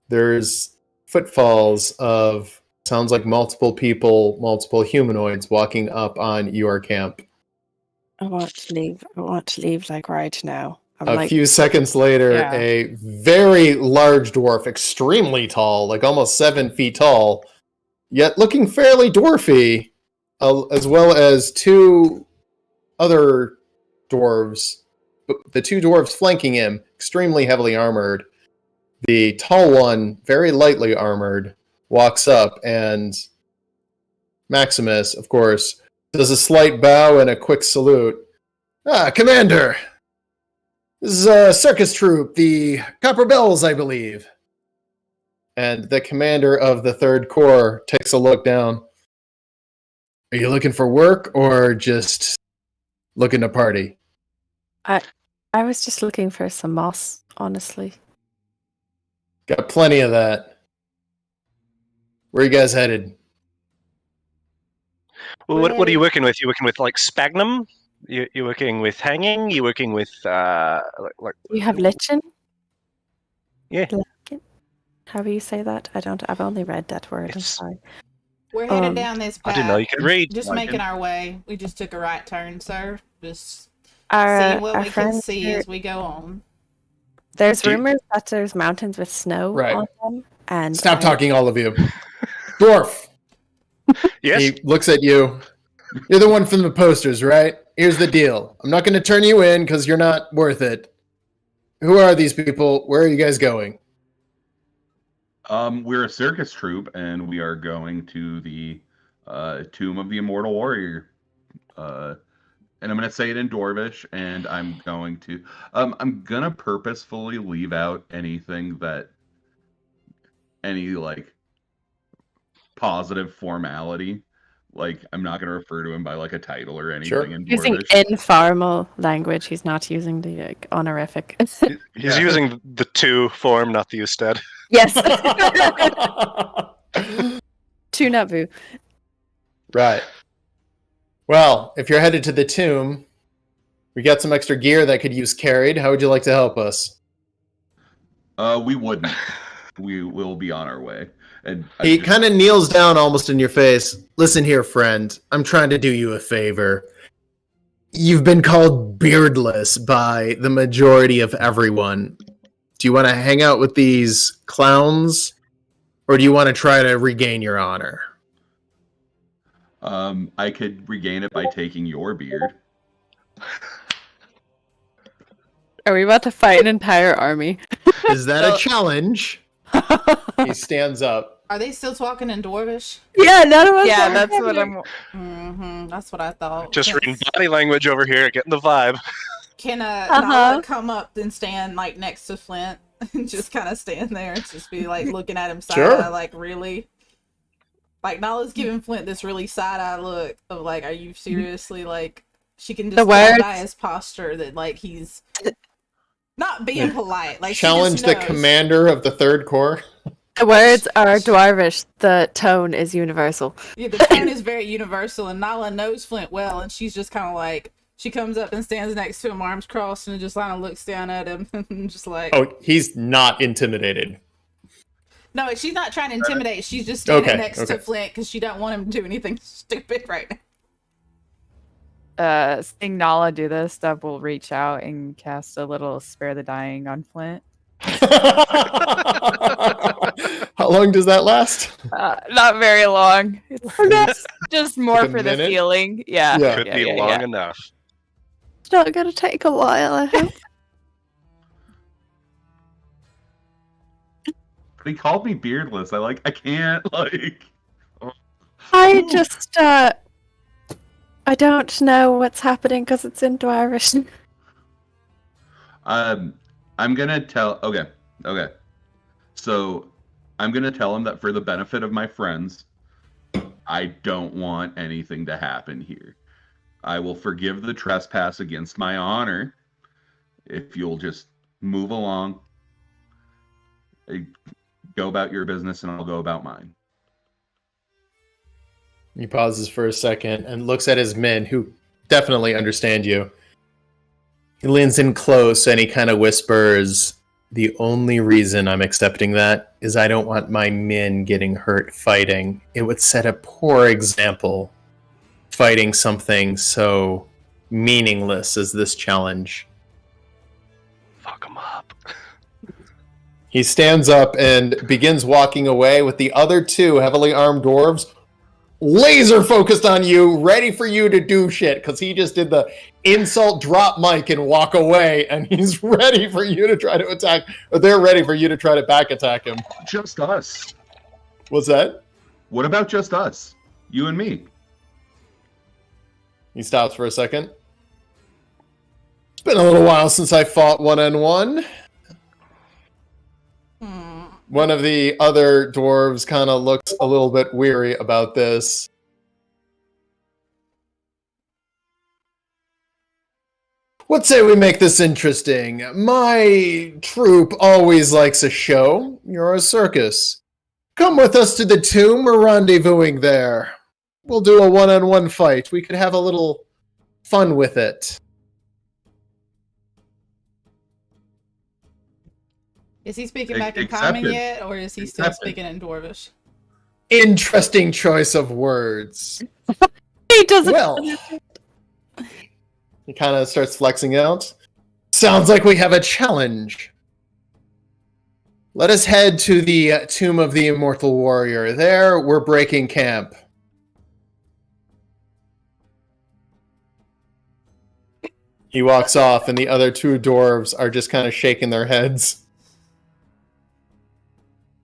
there's footfalls of sounds like multiple people, multiple humanoids walking up on your camp. I want to leave. I want to leave like right now. I'm A like, few seconds later, Yeah. a very large dwarf, extremely tall, like almost 7 feet tall, yet looking fairly dwarfy, as well as 2 other dwarves. The 2 dwarves flanking him, extremely heavily armored. The tall one, very lightly armored, walks up, and Maximus, of course, does a slight bow and a quick salute. Ah, Commander! This is a circus troupe, the Copper Bells, I believe. And the commander of the 3rd Corps takes a look down. Are you looking for work or just looking to party? I was just looking for some moss, honestly. Got plenty of that. Where are you guys headed? well, what are you working with? You working with like sphagnum? You working with hanging? You working with like You have lichen? Yeah. Lichen? How do you say that? I've only read that word. I'm It's- sorry. We're headed Um, down this I path. didn't know you could read. Just Like, making our way. We just took a right turn, sir. Just Our, seeing what our we can friends see here- as we go on. There's Do you- rumors that there's mountains with snow Right. on them. And Stop I- talking, all of you. Dwarf! yes. He looks at you. You're the one from the posters, right? Here's the deal. I'm not going to turn you in because you're not worth it. Who are these people? Where are you guys going? We're a circus troupe, and we are going to the Tomb of the Immortal Warrior. And I'm gonna say it in Dwarvish, and I'm gonna purposefully leave out anything that any like positive formality. Like I'm not gonna refer to him by like a title or anything Sure. in using Dwarvish. informal language. He's not using the honorific. He's Yeah. using the to form, not the usted. Yes. Tunabu. Right. Well, if you're headed to the tomb, we got some extra gear that could use carried. How would you like to help us? We wouldn't. We will be on our way. And I He just- kind of kneels down almost in your face. Listen here, friend. I'm trying to do you a favor. You've been called beardless by the majority of everyone. Do you want to hang out with these clowns? Or do you want to try to regain your honor? I could regain it by taking your beard. Are we about to fight an entire army? Is that So- a challenge? He stands up. Are they still talking in Dwarvish? Yeah, none of us. Yeah, are that's what together. I'm. That's what I thought. Just Can- reading body language over here, getting the vibe. Can Uh-huh. Nala come up and stand like next to Flint and just kind of stand there and just be like looking at him side Sure. eye, like really? Like Nala's giving Flint this really side eye look of like, are you seriously like? She can just The tell words- by his posture that like he's not being polite. Like she Challenge just the knows. commander of the 3rd Corps. The words are Dwarvish. The tone is universal. Yeah, the tone is very universal, and Nala knows Flint well, and she's just kind of like, she comes up and stands next to him, arms crossed, and just kind of looks down at him, and just like, Oh, he's not intimidated. no, she's not trying to intimidate. She's just standing Okay, next okay. to Flint because she don't want him to do anything stupid right now. Seeing Nala do this, Dub will reach out and cast a little Spare the Dying on Flint. How long does that last? Not very long. It's just more Like a for the minute? feeling. Yeah. Yeah. Could be long enough. It's not going to take a while, I hope. But he called me beardless. I can't like. I just, I don't know what's happening because it's in Dwarvish. I'm gonna tell. Okay. So I'm gonna tell him that for the benefit of my friends, I don't want anything to happen here. I will forgive the trespass against my honor if you'll just move along. Go about your business, and I'll go about mine. He pauses for a second and looks at his men, who definitely understand you. He leans in close and he kind of whispers, "The only reason I'm accepting that is I don't want my men getting hurt fighting. It would set a poor example fighting something so meaningless as this challenge." Fuck him up. He stands up and begins walking away with the other two heavily armed dwarves laser focused on you, ready for you to do shit, because he just did the insult drop mic and walk away, and he's ready for you to try to attack, or they're ready for you to try to back attack him. Just us. What's that? What about just us? You and me. He stops for a second. It's been a little while since I fought one-on-one. One of the other dwarves kind of looks a little bit weary about this. What say we make this interesting? My troop always likes a show. You're a circus. Come with us to the tomb. We're rendezvousing there. We'll do a one-on-one fight. We could have a little fun with it. Is he speaking back in Accepted. common yet, or is he still Accepted. speaking in Dwarvish? Interesting choice of words. He doesn't. Well, he kind of starts flexing out. Sounds like we have a challenge. Let us head to the Tomb of the Immortal Warrior. There, we're breaking camp. He walks off, and the other two dwarves are just kind of shaking their heads.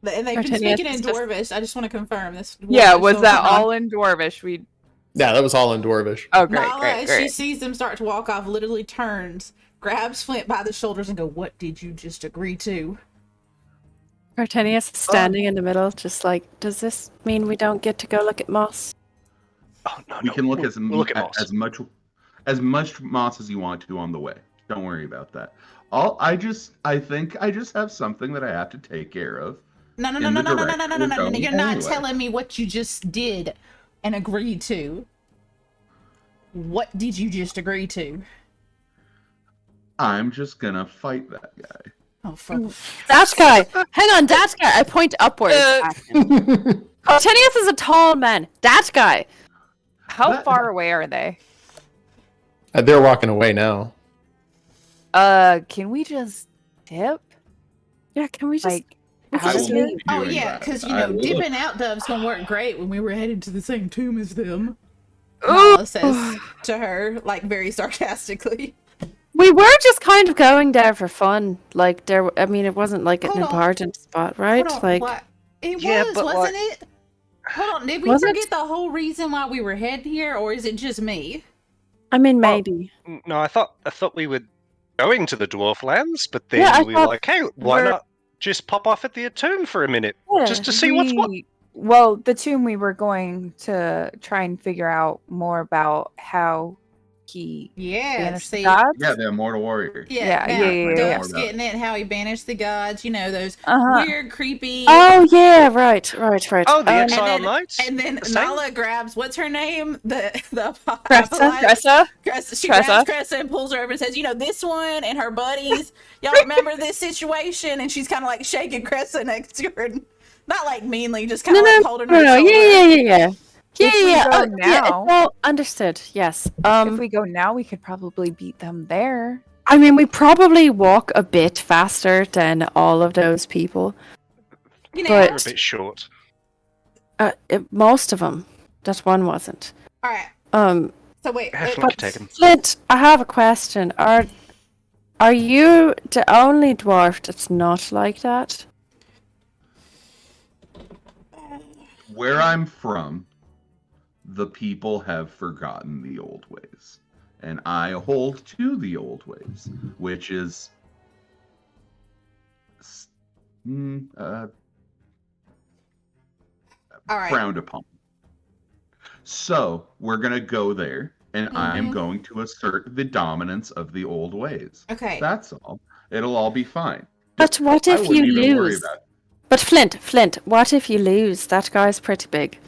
And they've been Artenius speaking in is just- Dwarvish. I just want to confirm this. Yeah, Dwarvish was will that come on. all in Dwarvish? Yeah, that was all in Dwarvish. Oh, great, Nala, great, as she great. sees them start to walk off, literally turns, grabs Flint by the shoulders, and go, "What did you just agree to?" Artenius is standing in the middle, just like, does this mean we don't get to go look at Moss? Oh, no, We no. can look we'll look at Moss. as much moss as you want to on the way. Don't worry about that. I think I just have something that I have to take care of. No, In the direction we're going You're not anyway. telling me what you just did and agreed to. What did you just agree to? I'm just gonna fight that guy. Oh, fuck. That guy! Hang on, that guy! I point upwards. at him. Artenius is a tall man. That guy! How That- far away are they? They're walking away now. Can we just dip? Yeah, can we just... Like, we how can do just we- leave. Oh, doing yeah, that. because, I will. dipping out dove's gonna work great when we were headed to the same tomb as them. Ooh. Nala says to her, like, very sarcastically. We were just kind of going there for fun. Like, I mean, it wasn't like an Hold on. important spot, right? Hold on, Like, what? It Yeah, was, but, wasn't it? Hold on, did we Was it? forget the whole reason why we were heading here, or is it just me? I mean, maybe. No, I thought we were going to the dwarf lands, but then Yeah, I we were thought like, hey, why we're- not just pop off at the tomb for a minute Yeah. just to see what's what? Well, the tomb, we were going to try and figure out more about how he Yeah, banished see, gods. Yeah, the Immortal Warrior. yeah, Yeah, now, yeah. Dove's getting it, how he banished the gods, you know, those Uh-huh. weird, creepy... Oh, yeah, right. Oh, the Um, Exile then- Knights? And then The same? Nala grabs, what's her name? The Cressa? Cressa. She Tressa. grabs Cressa and pulls her over and says, "You know, this one and her buddies, y'all remember this situation?" And she's kind of like shaking Cressa next to her. Not like meanly, just kind No, of no, like holding no, her no, shoulder. yeah. If we go Oh, yeah, now- it's all understood, yes. If we go now, we could probably beat them there. I mean, we probably walk a bit faster than all of those people. You know, But- They're a bit short. Most of them. That one wasn't. all right. So wait, Halfling could take him. Flint, I have a question. Are you the only dwarf that's not like that? Where I'm from, the people have forgotten the old ways. And I hold to the old ways, which is all right. frowned upon. So we're gonna go there, and I'm Mhm. going to assert the dominance of the old ways. Okay. That's all. It'll all be fine. But what I if you wouldn't even worry lose? about it. But Flint, what if you lose? That guy's pretty big.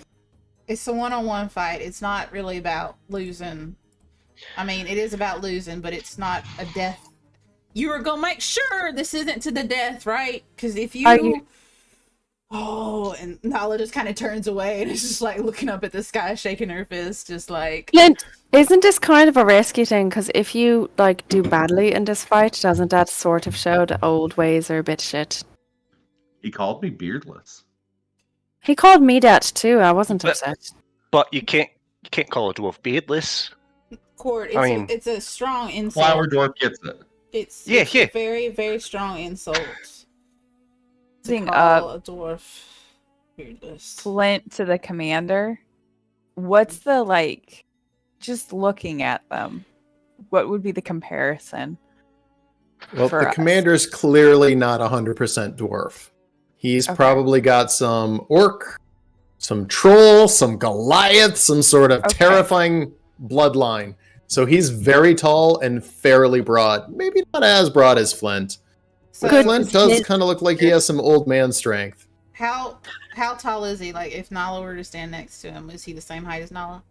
It's a one-on-one fight. It's not really about losing. I mean, it is about losing, but it's not a death. You are gonna make sure this isn't to the death, right? Because if you... Oh, and Nala just kind of turns away and is just like looking up at the sky, shaking her fist, just like... Flint, isn't this kind of a risky thing? Because if you like do badly in this fight, doesn't that sort of show the old ways are a bit shit? He called me beardless. He called me that too. I wasn't But- upset. But you can't call a dwarf beardless. Court, it's, I mean- it's a strong insult. Flower dwarf gets it. It's Yeah, it's yeah. a very, very strong insult to Thing call a dwarf beardless. Flint to the commander. What's the like? Just looking at them, what would be the comparison? Well, For the us. commander's clearly not 100% dwarf. He's Okay. probably got some orc, some troll, some Goliath, some sort of Okay. terrifying bloodline. So he's very tall and fairly broad. Maybe not as broad as Flint. So But Flint does His- kind of look like he has some old man strength. how tall is he? Like, if Nala were to stand next to him, is he the same height as Nala?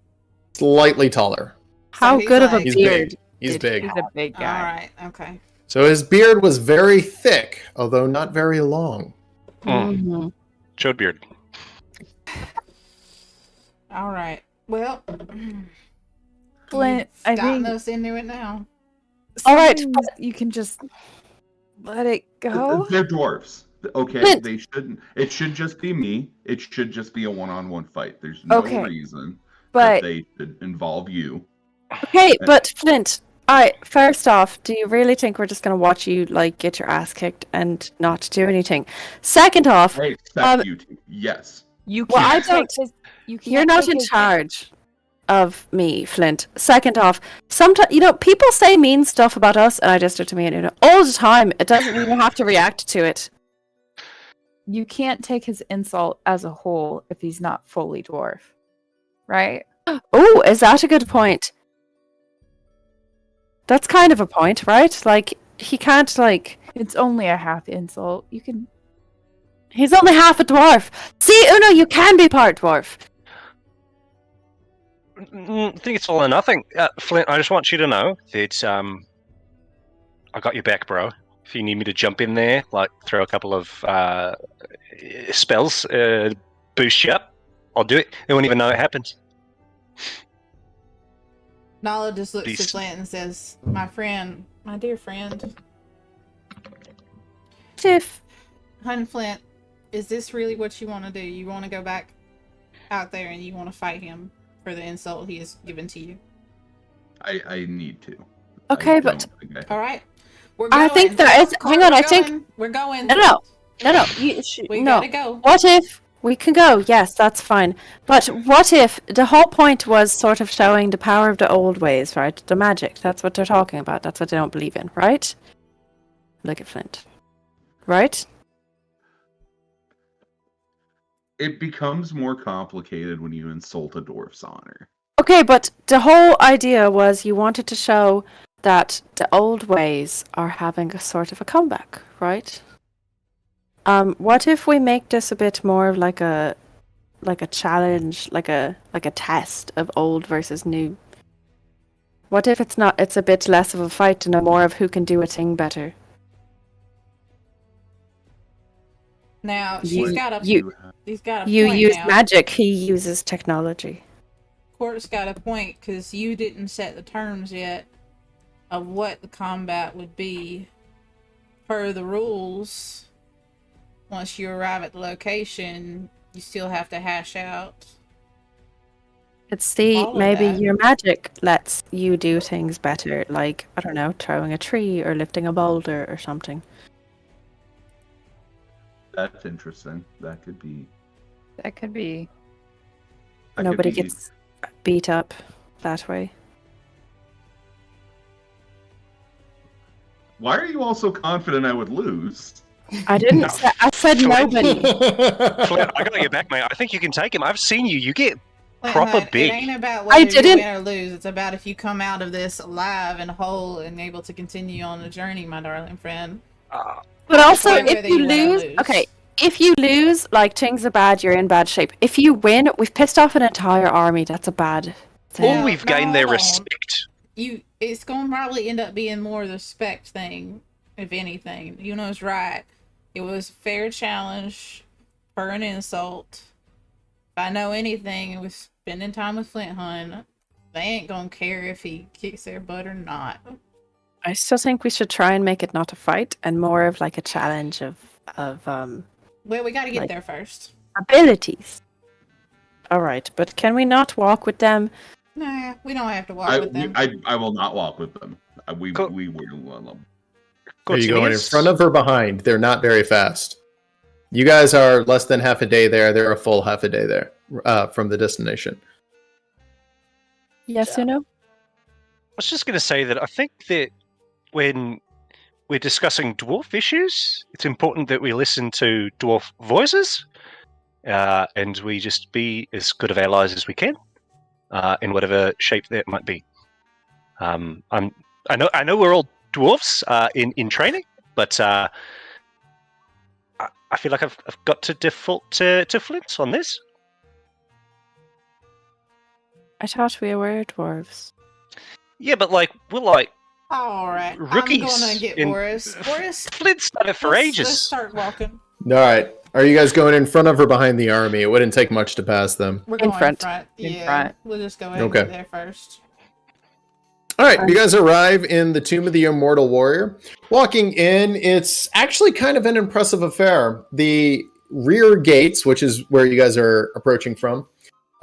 Slightly taller. How he's good of a like- He's beard? big. He's Did- big. He's a big All guy. right, okay. So his beard was very thick, although not very long. Mhm. Chode beard. All right. Well, Flint, I you've gotten think us into it now. All right, sometimes you can just let it go. They're dwarves. Okay, Flint. they shouldn't. It should just be me. It should just be a one-on-one fight. There's no Okay. reason that But they should involve you. Okay, but Flint, alright, first off, do you really think we're just gonna watch you like get your ass kicked and not do anything? Second off, I expect Um, you to. Yes. you Well, I can't don't- take his. You can't you're not take in his- charge of me, Flint. Second off, sometimes people say mean stuff about us and I just do it to me and all the time. It doesn't even have to react to it. You can't take his insult as a whole if he's not fully dwarf, right? Oh, is that a good point? That's kind of a point, right? Like he can't like It's only a half insult. You can. he's only half a dwarf. See, Uno, you can be part dwarf. I think it's all or nothing. Flint, I just want you to know that I got your back, bro. If you need me to jump in there, like throw a couple of spells, boost you up, I'll do it. They won't even know it happens. Nala just looks to Beast. Flint and says, "My friend, my dear friend, If Hun Flint, is this really what you want to do? You want to go back out there and you want to fight him for the insult he has given to you? I need to. Okay, I but- don't think I- All right, we're I going. think there is- hang on, We're I think- going. We're going. no, We no. gotta go. What if we can go? Yes, that's fine. But what if the whole point was sort of showing the power of the old ways, right? The magic. That's what they're talking about. That's what they don't believe in, right? Look at Flint. Right? It becomes more complicated when you insult a dwarf's honor. Okay, but the whole idea was you wanted to show that the old ways are having a sort of a comeback, right? What if we make this a bit more of like a challenge, like a test of old versus new? What if it's a bit less of a fight and a more of who can do a thing better? Now You- she's got a you- he's got a You point use now. magic, he uses technology. Court's got a point because you didn't set the terms yet of what the combat would be. Per the rules, once you arrive at the location, you still have to hash out. But see, All of maybe that. your magic lets you do things better, like, I don't know, throwing a tree or lifting a boulder or something. That's interesting. That could be. That could be. that could Nobody be- gets beat up that way. Why are you all so confident I would lose? I didn't No. say, I said Flint. nobody. Flint, I got your back, mate. I think you can take him. I've seen you. You get Wait, Proper hon, big. It ain't about I whether you didn't- win or lose. It's about if you come out of this alive and whole and able to continue on the journey, my darling friend. uh, But also, Whether if you win or lose, okay, if you lose, like things are bad, you're in bad shape. If you win, we've pissed off an entire army. That's a bad thing. Or we've gained their hold on. respect. It's gonna probably end up being more the respect thing, if anything. Yuno's right. It was a fair challenge for an insult. If I know anything, it was spending time with Flint Hunt. They ain't gonna care if he kicks their butt or not. I still think we should try and make it not a fight and more of like a challenge of Well, we gotta get Like- there first. abilities. All right, but can we not walk with them? Nah, we don't have to walk with them. I will not walk with them. We Cool. we will. Are you going in Cortinius? front of or behind? They're not very fast. You guys are less than half a day there. They're a full half a day there from the destination. Yes or no? I was just going to say that I think that when we're discussing dwarf issues, it's important that we listen to dwarf voices, and we just be as good of allies as we can, in whatever shape that might be. I know we're all dwarfs in training, but I feel like I've got to default to Flint on this. I thought we were dwarves. Yeah, but like we're like All right, rookies I'm gonna get in- Boris. Boris, Flint's done it for ages. Let's start walking. All right. Are you guys going in front of or behind the army? It wouldn't take much to pass them. We're In going front. In Yeah, front. we'll just go ahead Okay. and get there first. All right, you guys arrive in the Tomb of the Immortal Warrior. Walking in, it's actually kind of an impressive affair. The rear gates, which is where you guys are approaching from,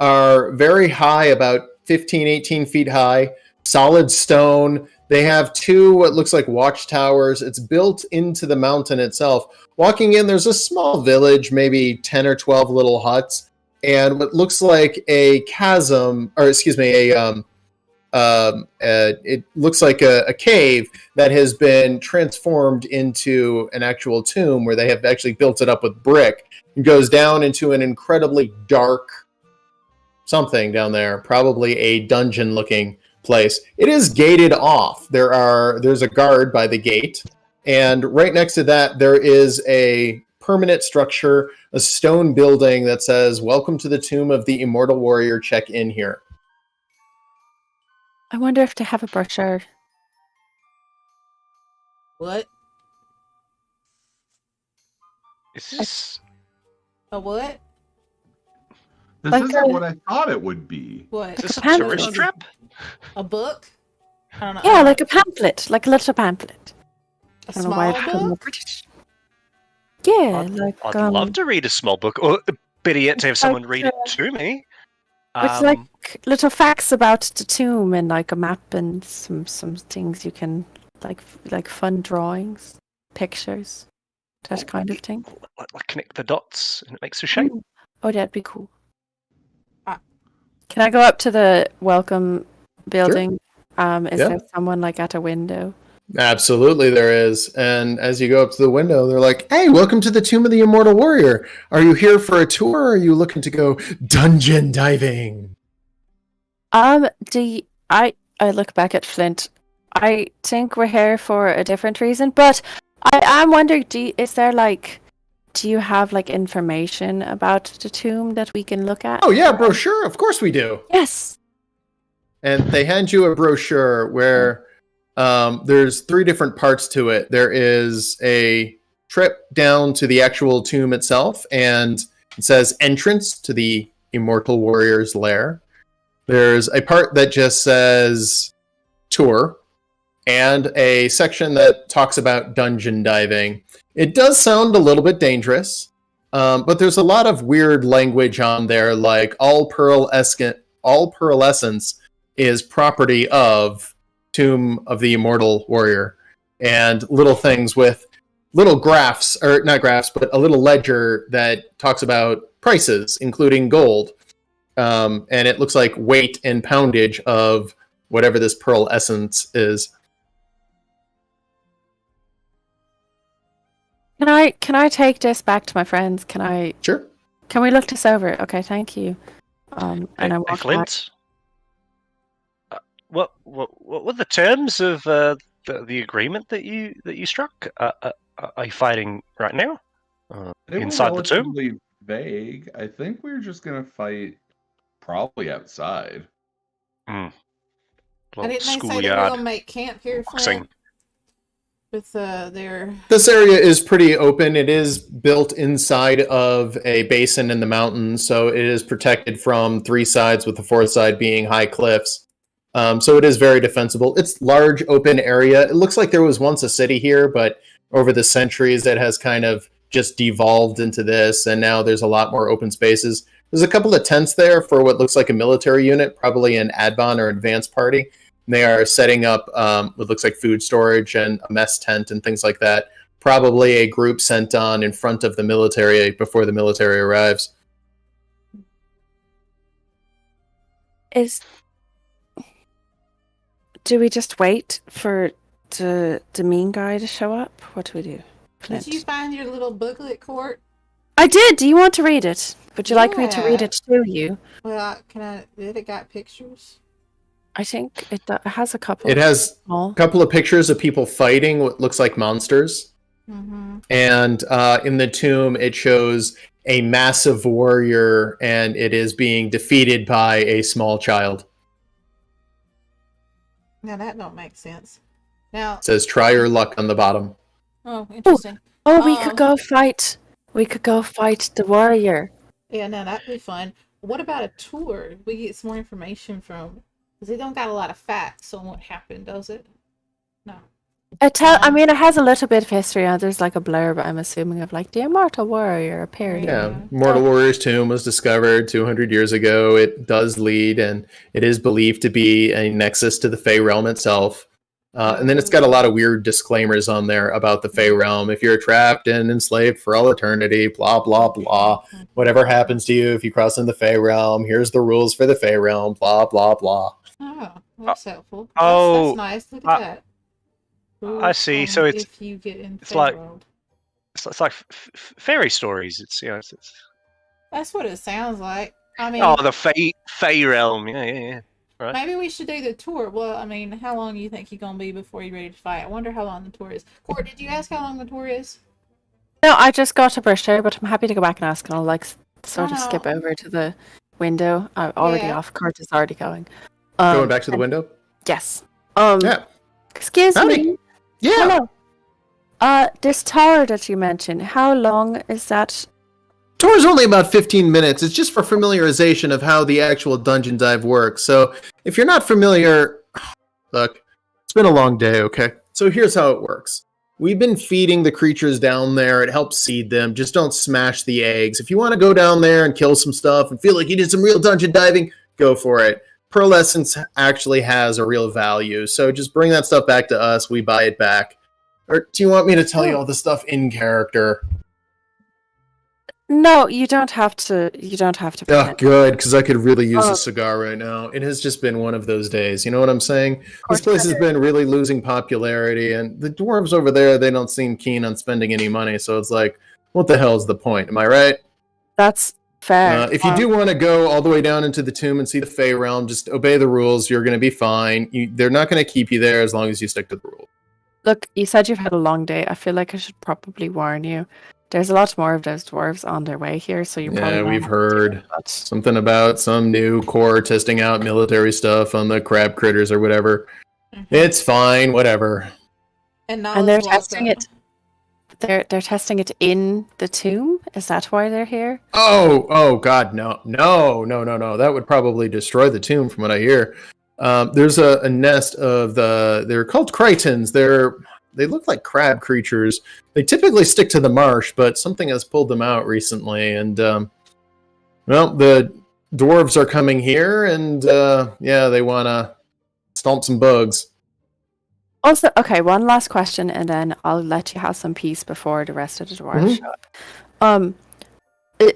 are very high, about 15, 18 feet high, solid stone. They have two, what looks like watchtowers. It's built into the mountain itself. Walking in, there's a small village, maybe 10 or 12 little huts, and what looks like a chasm, or excuse me, it looks like a cave that has been transformed into an actual tomb where they have actually built it up with brick. It goes down into an incredibly dark something down there, probably a dungeon looking place. It is gated off. There's a guard by the gate, and right next to that there is a permanent structure, a stone building that says, "Welcome to the Tomb of the Immortal Warrior. Check in here." I wonder if they have a brochure. What? Is this... A what? This Like isn't a- what I thought it would be. What? Is this a Pamphlet. tourist trap? A book? I don't know. Yeah, like a pamphlet, like a little pamphlet. a I don't know small why it's called more book. British. Yeah, like I'd love to read a small book, or better yet, to have it's someone like, read it to me. it's like little facts about the tomb and like a map and some things you can like fun drawings, pictures, that kind of thing. like connect the dots, and it makes a shape. Oh, that'd be cool. Ah. Can I go up to the welcome building? Is Yeah. there someone like at a window? Absolutely, there is. And as you go up to the window, they're like, "Hey, welcome to the Tomb of the Immortal Warrior. Are you here for a tour, or are you looking to go dungeon diving?" I look back at Flint. I think we're here for a different reason, but I am wondering, do you have like information about the tomb that we can look at? Oh yeah, brochure. Of course we do. Yes. And they hand you a brochure where there's 3 different parts to it. There is a trip down to the actual tomb itself, and it says entrance to the Immortal Warrior's lair. There's a part that just says tour, and a section that talks about dungeon diving. It does sound a little bit dangerous, but there's a lot of weird language on there, like all pearlescence is property of Tomb of the Immortal Warrior, and little things with little graphs, or not graphs, but a little ledger that talks about prices, including gold. And it looks like weight and poundage of whatever this pearl essence is. Can I take this back to my friends? Sure. Can we look this over? Okay, thank you. And I Hey, walk back. Flint, what were the terms of the agreement that you struck? Are you fighting right now? They were Inside the tomb? relatively vague. I think we're just gonna fight probably outside. And Well, didn't they say they were schoolyard gonna make camp here, boxing. Flint? With their This area is pretty open. It is built inside of a basin in the mountains, so it is protected from three sides, with the fourth side being high cliffs. So it is very defensible. It's large, open area. It looks like there was once a city here, but over the centuries, it has kind of just devolved into this, and now there's a lot more open spaces. There's a couple of tents there for what looks like a military unit, probably an Advon or advanced party. They are setting up what looks like food storage and a mess tent and things like that. Probably a group sent on in front of the military before the military arrives. Do we just wait for the mean guy to show up? What do we do, Flint? Did you find your little booklet, Court? I did. Do you want to read it? Would you like me to read Yeah. it to you? Well, did it got pictures? I think it has a couple. It has Small. a couple of pictures of people fighting what looks like monsters. Mm-hmm. And in the tomb, it shows a massive warrior, and it is being defeated by a small child. Now that don't make sense. Now, It says, try your luck on the bottom. oh, interesting. Oh, we could Um, go fight. We could go fight the warrior. Yeah, no, that'd be fun. What about a tour? We get some more information from, because it don't got a lot of facts on what happened, does it? No. I mean, it has a little bit of history. There's like a blurb, I'm assuming, of like the immortal warrior appeared. Yeah, Yeah. Mortal Warrior's tomb was discovered 200 years ago. It does lead, and it is believed to be a nexus to the Fey realm itself. And then it's got a lot of weird disclaimers on there about the Fey realm. If you're trapped and enslaved for all eternity, blah, blah, blah. Whatever happens to you if you cross in the Fey realm, here's the rules for the Fey realm, blah, blah, blah. Oh, that's helpful. oh, That's nice. Look at that. I see. So it's- if you get in it's like- Feyworld. It's like fairy stories. It's it's That's what it sounds like. I mean, oh, the Fey realm. Yeah. Right. maybe we should do the tour. Well, I mean, how long do you think you're gonna be before you're ready to fight? I wonder how long the tour is. Court, did you ask how long the tour is? No, I just got a brochure, but I'm happy to go back and ask, and I'll like sort of Oh. skip over to the window. I'm already Yeah. off. Kurt is already going. Going back to the window? Yes. Yeah. Excuse Howdy. me. Yeah. Hello. This tower that you mentioned, how long is that? Tour's only about 15 minutes. It's just for familiarization of how the actual dungeon dive works. So if you're not familiar, look, it's been a long day, okay? So here's how it works. We've been feeding the creatures down there. It helps seed them. Just don't smash the eggs. If you want to go down there and kill some stuff and feel like you did some real dungeon diving, go for it. Pearl Essence actually has a real value. So just bring that stuff back to us. We buy it back. Or do you want me to tell you all the stuff in character? No, you don't have to. You don't have to. Oh, pretend. good, because I could really use Oh. a cigar right now. It has just been one of those days. You know what I'm saying? This course. place has been really losing popularity, and the dwarves over there, they don't seem keen on spending any money. So it's like, what the hell is the point? Am I right? That's fair. If you do want to go all the way down into the tomb and see the Fey realm, just obey the rules. You're going to be fine. They're not going to keep you there as long as you stick to the rules. Look, you said you've had a long day. I feel like I should probably warn you. There's a lot more of those dwarves on their way here, so you're probably. Yeah, not we've having to heard do that. something about some new corps testing out military stuff on the crab critters or whatever. It's fine, whatever. And And they're testing it. They're testing it in the tomb. Is that why they're here? Oh, God, no. That would probably destroy the tomb, from what I hear. There's a nest of they're called Critons. They look like crab creatures. They typically stick to the marsh, but something has pulled them out recently. And, well, the dwarves are coming here, and, they want to stomp some bugs. Also, okay, one last question, and then I'll let you have some peace before the rest of the dwarves show up.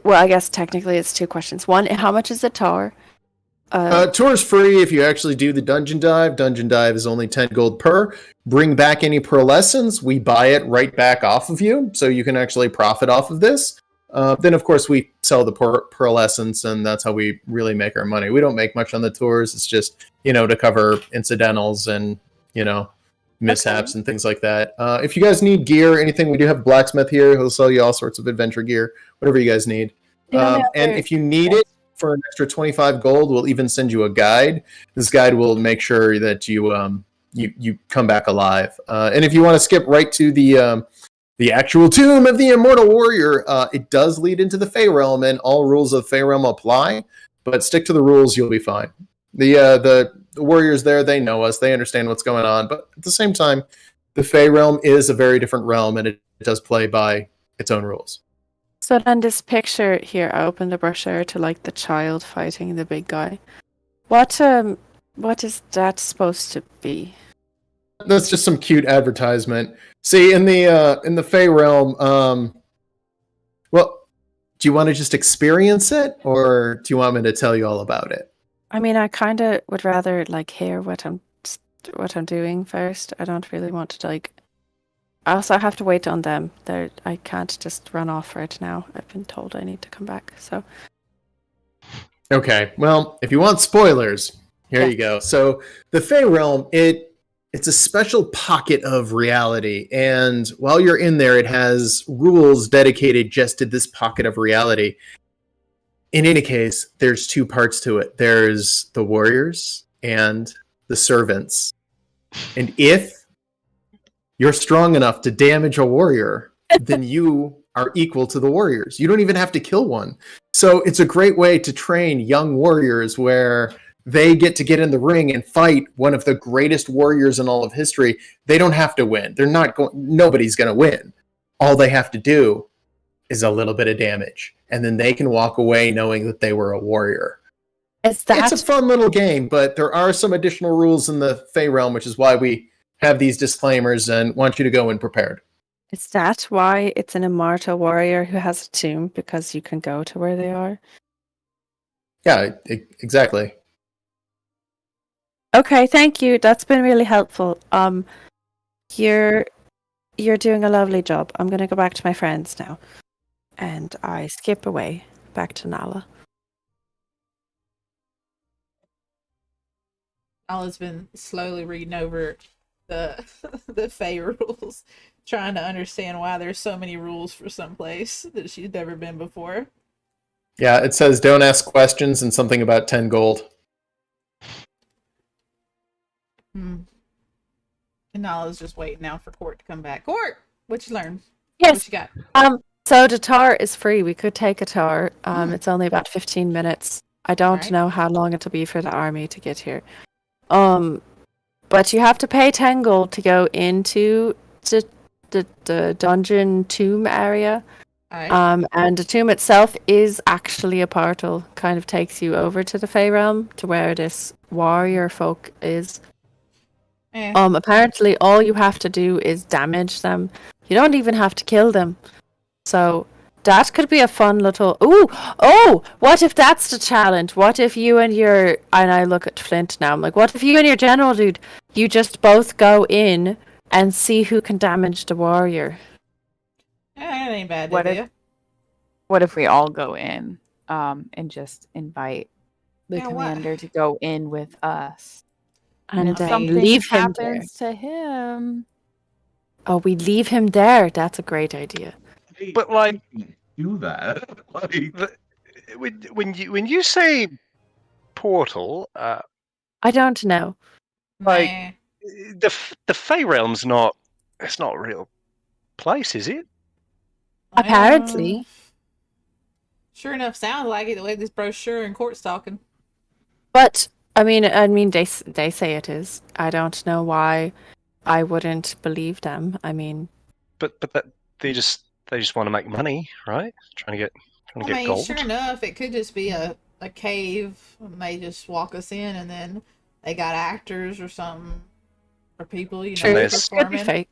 Well, I guess technically it's two questions. One, how much is the tower? Tour's free if you actually do the dungeon dive. Dungeon dive is only 10 gold per. Bring back any pearlescence. We buy it right back off of you, so you can actually profit off of this. Then, of course, we sell the pearlescence, and that's how we really make our money. We don't make much on the tours. It's just, to cover incidentals and, mishaps and things like that. If you guys need gear, anything, we do have a blacksmith here. He'll sell you all sorts of adventure gear, whatever you guys need. The only And other- if you need it for an extra 25 gold, we'll even send you a guide. This guide will make sure that you come back alive. And if you want to skip right to the actual tomb of the immortal warrior, it does lead into the Fey realm, and all rules of Fey realm apply. But stick to the rules, you'll be fine. The warriors there, they know us, they understand what's going on. But at the same time, the Fey realm is a very different realm, and it does play by its own rules. So then this picture here, I opened the brochure to like the child fighting the big guy. What is that supposed to be? That's just some cute advertisement. See, in the Fey realm, well, do you want to just experience it, or do you want me to tell you all about it? I mean, I kind of would rather like hear what I'm doing first. I don't really want to like. I also have to wait on them. I can't just run off right now. I've been told I need to come back. So Okay, well, if you want spoilers, here Yeah. you go. So the Fey realm, it's a special pocket of reality, and while you're in there, it has rules dedicated just to this pocket of reality. In any case, there's two parts to it. There's the warriors and the servants. And if you're strong enough to damage a warrior, then you are equal to the warriors. You don't even have to kill one. So it's a great way to train young warriors where they get to get in the ring and fight one of the greatest warriors in all of history. They don't have to win. Nobody's going to win. All they have to do is a little bit of damage, and then they can walk away knowing that they were a warrior. is that It's a fun little game, but there are some additional rules in the Fey realm, which is why we have these disclaimers and want you to go in prepared. is that why it's an immortal warrior who has a tomb, because you can go to where they are? Yeah, exactly. Okay, thank you. That's been really helpful. You're doing a lovely job. I'm gonna go back to my friends now, and I skip away back to Nala. Nala's been slowly reading over the the Fey rules, trying to understand why there's so many rules for some place that she's never been before. Yeah, it says don't ask questions and something about 10 gold. And Nala's just waiting now for Court to come back. Court, what you learn? Yes. What you got? So the tour is free. We could take a tour. It's only about 15 minutes. I don't Alright. know how long it'll be for the army to get here. But you have to pay 10 gold to go into the dungeon tomb area. Alright. And the tomb itself is actually a portal. Kind of takes you over to the Fey realm, to where this warrior folk is. Apparently all you have to do is damage them. You don't even have to kill them. So that could be a fun little what if that's the challenge? What if you and I look at Flint now, I'm like, what if you and your general dude, you just both go in and see who can damage the warrior? That ain't bad, What idea. What if we all go in and just invite the Yeah, what? commander to go in with us? And if then something leave him there. happens to him, Oh, we leave him there. That's a great idea. But like, Do that. Like, when you say portal, I don't know. like- Nah. the Fey realm's not. It's not a real place, is it? Apparently. Well, sure enough, sounds like it the way this brochure and Court's talking. But I mean, they say it is. I don't know why I wouldn't believe them. I mean, But that they just want to make money, right? Trying to I get mean, gold. sure enough, it could just be a cave, and they just walk us in, and then they got actors or something, or people, you know, true. there's- Could be performing. fake.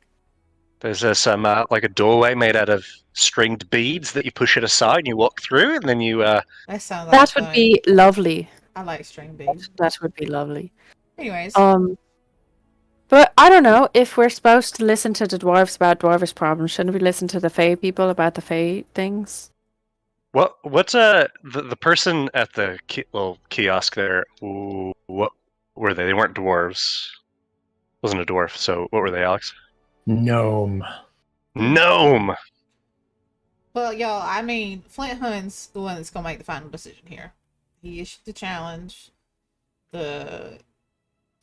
There's some like a doorway made out of stringed beads that you push it aside and you walk through, and then you That sounds like That would fun. be lovely. I like string beads. That would be lovely. Anyways, But I don't know if we're supposed to listen to the dwarves about dwarves' problems. Shouldn't we listen to the Fey people about the Fey things? what's the person at the little kiosk there? What were they? They weren't dwarves. Wasn't a dwarf, so what were they, Alex? Gnome. Gnome! Well, y'all, I mean, Flint Hunt's the one that's gonna make the final decision here. He issued the challenge. The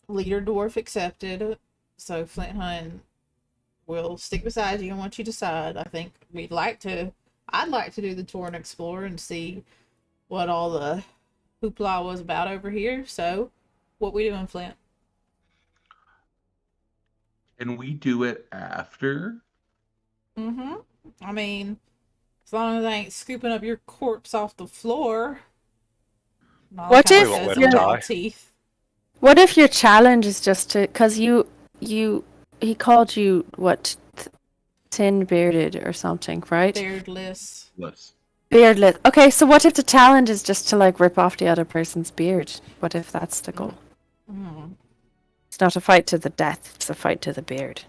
leader dwarf accepted, so Flint Hunt will stick beside you and once you decide. I think I'd like to do the tour and explore and see what all the hoopla was about over here. So, what we doing, Flint? And we do it after. Mm-hmm. I mean, as long as I ain't scooping up your corpse off the floor. Not What like I if said, you're- some raw teeth? What if your challenge is just to, because he called you what, thin bearded or something, right? Beardless. Yes. Beardless. Okay, so what if the challenge is just to like rip off the other person's beard? What if that's the goal? Mm. It's not a fight to the death; it's a fight to the beard.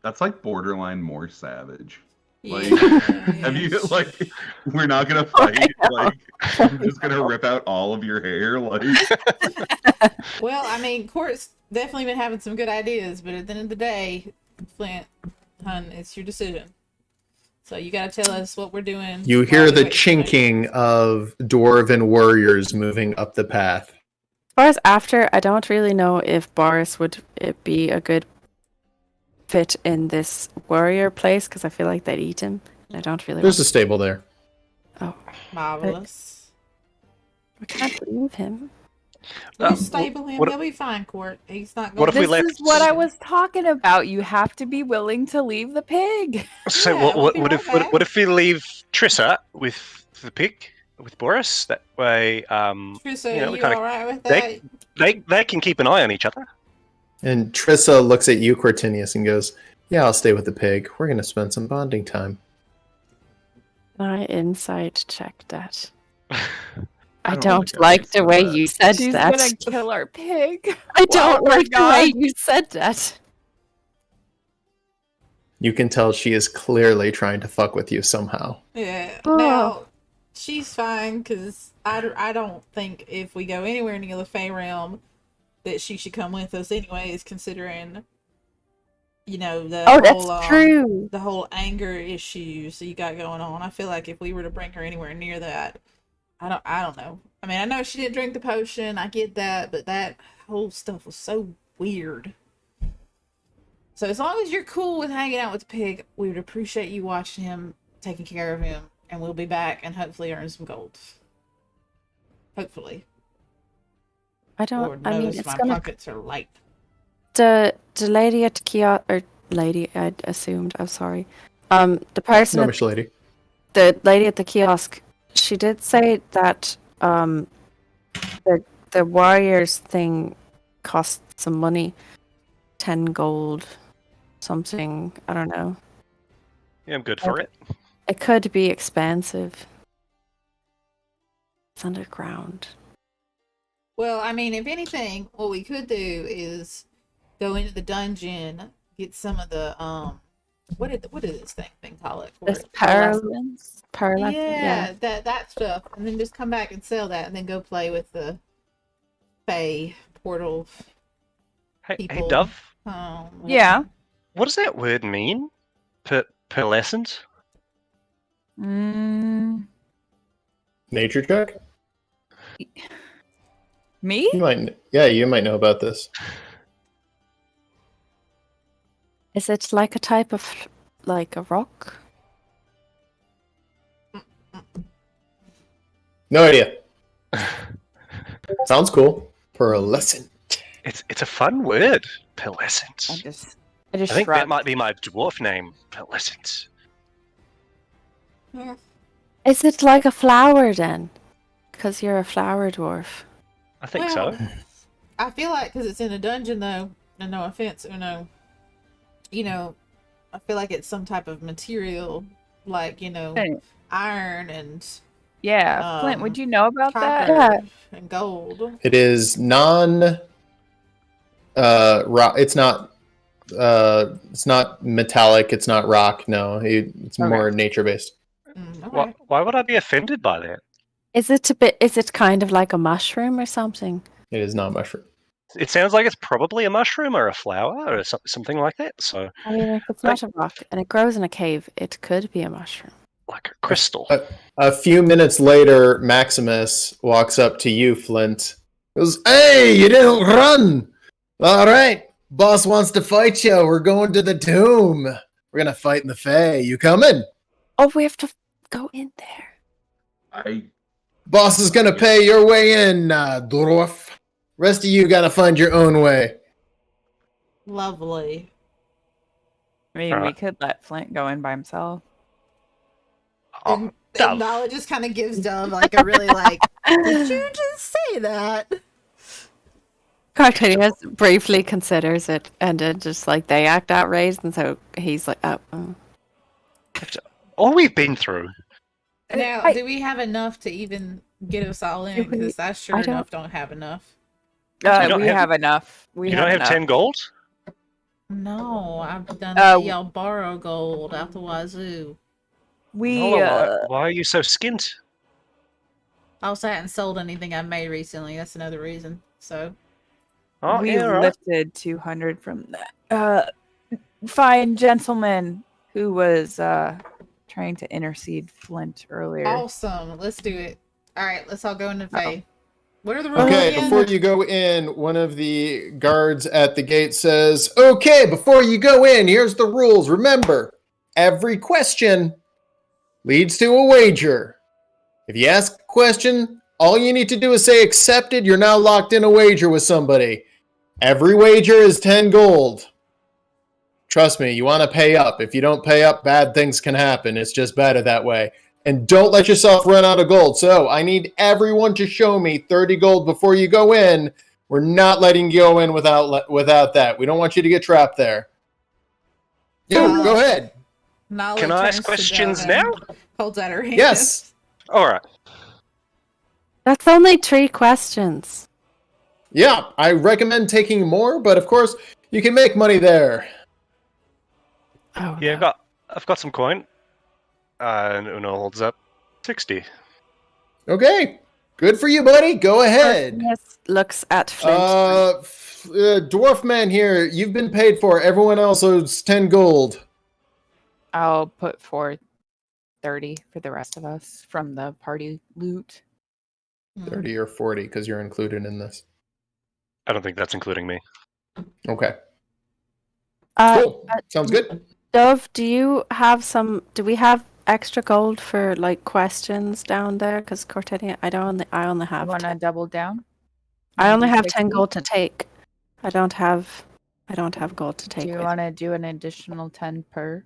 That's like borderline more savage. Like, Yeah. have you like? We're not gonna fight. Like, I'm just gonna rip out all of your hair. Like, Well, I mean, Court's definitely been having some good ideas, but at the end of the day, Flint, hun, it's your decision. So you gotta tell us what we're doing. You while hear we the wait for Nick. chinking of dwarven warriors moving up the path. As far as after, I don't really know if Boris would be a good fit in this warrior place because I feel like they'd eat him. I don't really. There's a stable there. Marvelous. I can't leave him. You stable him, what- he'll be fine, Court. He's not going. What if we This left- is what I was talking about. You have to be willing to leave the pig. So Yeah, what, we'll what, be what right if what, back. what if we leave Trissa with the pig, with Boris? That way, Trissa, you know, we you kinda- all right with they- that? they can keep an eye on each other. And Trissa looks at you, Cortinius, and goes, "Yeah, I'll stay with the pig. We're gonna spend some bonding time." Can I insight check that? I don't don't think I like the said way that. you said She's that. gonna kill our pig. I don't we're like the way gone. you said that. You can tell she is clearly trying to fuck with you somehow. Yeah. Oh. Now she's fine because I don't think if we go anywhere near the Fey realm that she should come with us anyways, considering you know the Oh, that's whole true. the whole anger issues that you got going on. I feel like if we were to bring her anywhere near that, I don't know. I mean, I know she didn't drink the potion. I get that, but that whole stuff was so weird. So as long as you're cool with hanging out with the pig, we would appreciate you watching him, taking care of him, and we'll be back and hopefully earn some gold. Hopefully. I Or don't. I mean, notice it's my gonna. pockets are light. The lady at the kiosk, or lady, I assumed. I'm sorry. The person, Gnomish lady. the lady at the kiosk, she did say that the warriors thing cost some money, 10 gold, something. I don't know. Yeah, I'm good for it. It could be expensive. It's underground. Well, I mean, if anything, what we could do is go into the dungeon, get some of the what did this thing call it? This Pearlescence? Perla. Yeah, that stuff, and then just come back and sell that, and then go play with the Fey portal. Hey, People- Dove, Yeah. what does that word mean? Pearlescent? Mm, Nature check. me? You might. Yeah, you might know about this. Is it like a type of like a rock? No idea. Sounds cool. Pearlescent. It's a fun word. Pearlescent. I just I think that shrugged. might be my dwarf name. Pearlescent. Yeah. Is it like a flower then? Because you're a flower dwarf. I think Well, so. I feel like because it's in a dungeon, though, and no offense, you know, I feel like it's some type of material, like Hey. iron and Yeah, Flint, would um, you know about that? copper and gold. It is non. Rock. It's not. It's not metallic. It's not rock. No, it's Okay. more nature based. Okay. Why would I be offended by that? Is it a bit? Is it kind of like a mushroom or something? It is not mushroom. It sounds like it's probably a mushroom or a flower or something like that. So, I mean, if it's not a rock and it grows in a cave, it could be a mushroom. like a crystal. A few minutes later, Maximus walks up to you, Flint. Goes, "Hey, you didn't run! All right, boss wants to fight you. We're going to the tomb. We're gonna fight in the Fae. You coming? Oh, we have to go in there. Boss is gonna pay your way in, dwarf. Rest of you gotta find your own way." Lovely. I mean, we Alright. could let Flint go in by himself. Oh, And Dove. Nala just kind of gives Dove like a really like, did you just say that? Cartinius briefly considers it, and then just like they act outraged, and so he's like, "Oh, All we've been through. Now, do we have enough to even get us all in? Do we- Because I sure I don't- enough don't have enough. You don't We have- have enough. We You don't have enough. 10 gold? No, I've done Uh, y'all borrow gold out the wazoo. We Oh, why are you so skint? I also hadn't sold anything I made recently. That's another reason. So Oh, we yeah, right. lifted 200 from that fine gentleman who was trying to intercede Flint earlier. awesome. Let's do it. All right, let's all go into Faye. What are the rules Okay, again? before you go in, one of the guards at the gate says, "Okay, before you go in, here's the rules. Remember, every question leads to a wager. If you ask a question, all you need to do is say accepted. You're now locked in a wager with somebody. Every wager is 10 gold. Trust me, you want to pay up. If you don't pay up, bad things can happen. It's just better that way. And don't let yourself run out of gold. So I need everyone to show me 30 gold before you go in. We're not letting you go in without that. We don't want you to get trapped there. Yeah, go ahead. Nala Can I ask turns to questions Dove now? and holds out her hand. Yes. All right. that's only 3 questions." Yeah, I recommend taking more, but of course, you can make money there. Oh, Yeah, no. I've got some coin. And Uno holds up 60. Okay, good for you, buddy. Go ahead. Cartinius looks at Flint. Dwarf man here, you've been paid for. Everyone else owes 10 gold. I'll put forth 30 for the rest of us from the party loot. 30 or 40, because you're included in this. I don't think that's including me. Okay, Uh, cool. Sounds good. Dove, do we have extra gold for like questions down there? Because Cortenia, I only I have want to double down. I only have 10 60? gold to take. I don't have gold to Do take. you with want to do an additional 10 per?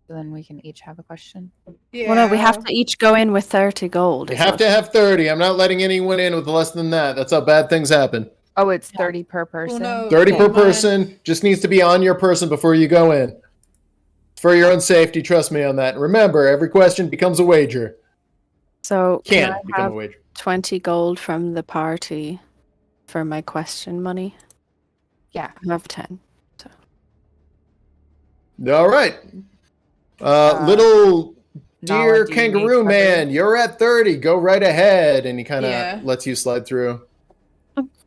So then we can each have a question. Yeah. Well, no, we have to each go in with 30 gold. You is have what- to have 30. I'm not letting anyone in with less than that. That's how bad things happen. Oh, it's 30 per person. no. 30 per Never mind. person. Just needs to be on your person before you go in. For your own safety, trust me on that. Remember, every question becomes a wager. So Can I become have a wager. 20 gold from the party for my question money? Yeah. I have 10. All right. Little Nala, dear do you kangaroo need man, cover? you're at 30. Go right ahead. And he kind of Yeah. lets you slide through.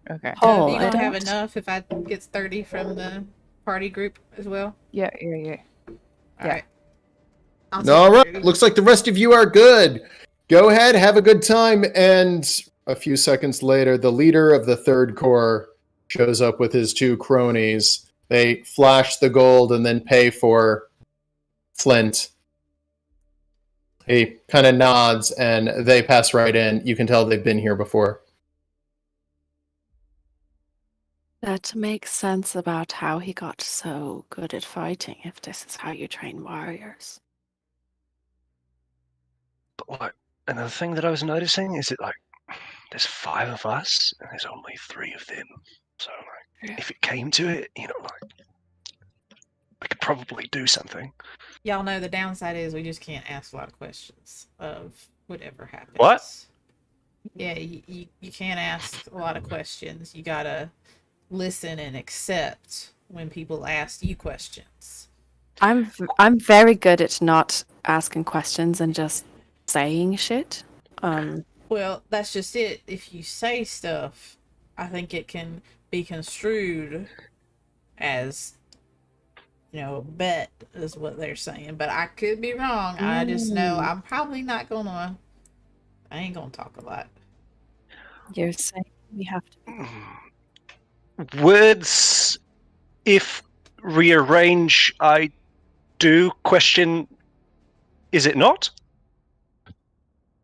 Okay. Oh, you I don't have don't. enough if I gets 30 from the party group as well. Yeah. All Yeah. right. I'll take All right. 30. Looks like the rest of you are good. Go ahead, have a good time. And a few seconds later, the leader of the Third Corps shows up with his 2 cronies. They flash the gold and then pay for Flint. He kind of nods and they pass right in. You can tell they've been here before. That makes sense about how he got so good at fighting, if this is how you train warriors. But like, another thing that I was noticing is that like, there's 5 of us and there's only 3 of them. So like, Yeah. if it came to it, like, I could probably do something. Y'all know the downside is we just can't ask a lot of questions of whatever happens. What? Yeah, you can't ask a lot of questions. You gotta listen and accept when people ask you questions. I'm very good at not asking questions and just saying shit. Well, that's just it. If you say stuff, I think it can be construed as, bet is what they're saying. But I could be wrong. I just know I'm probably not gonna. I ain't gonna talk a lot. You're saying we have to. Words, if rearrange, I do question, is it not?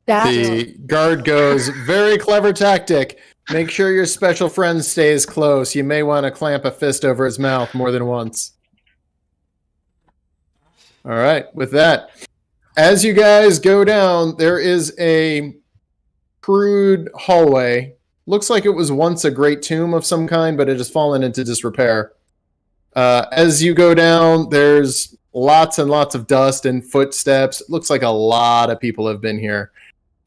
The guard goes, very clever tactic. Make sure your special friend stays close. You may want to clamp a fist over his mouth more than once. All right, with that, as you guys go down, there is a crude hallway. Looks like it was once a great tomb of some kind, but it has fallen into disrepair. As you go down, there's lots and lots of dust and footsteps. It looks like a lot of people have been here.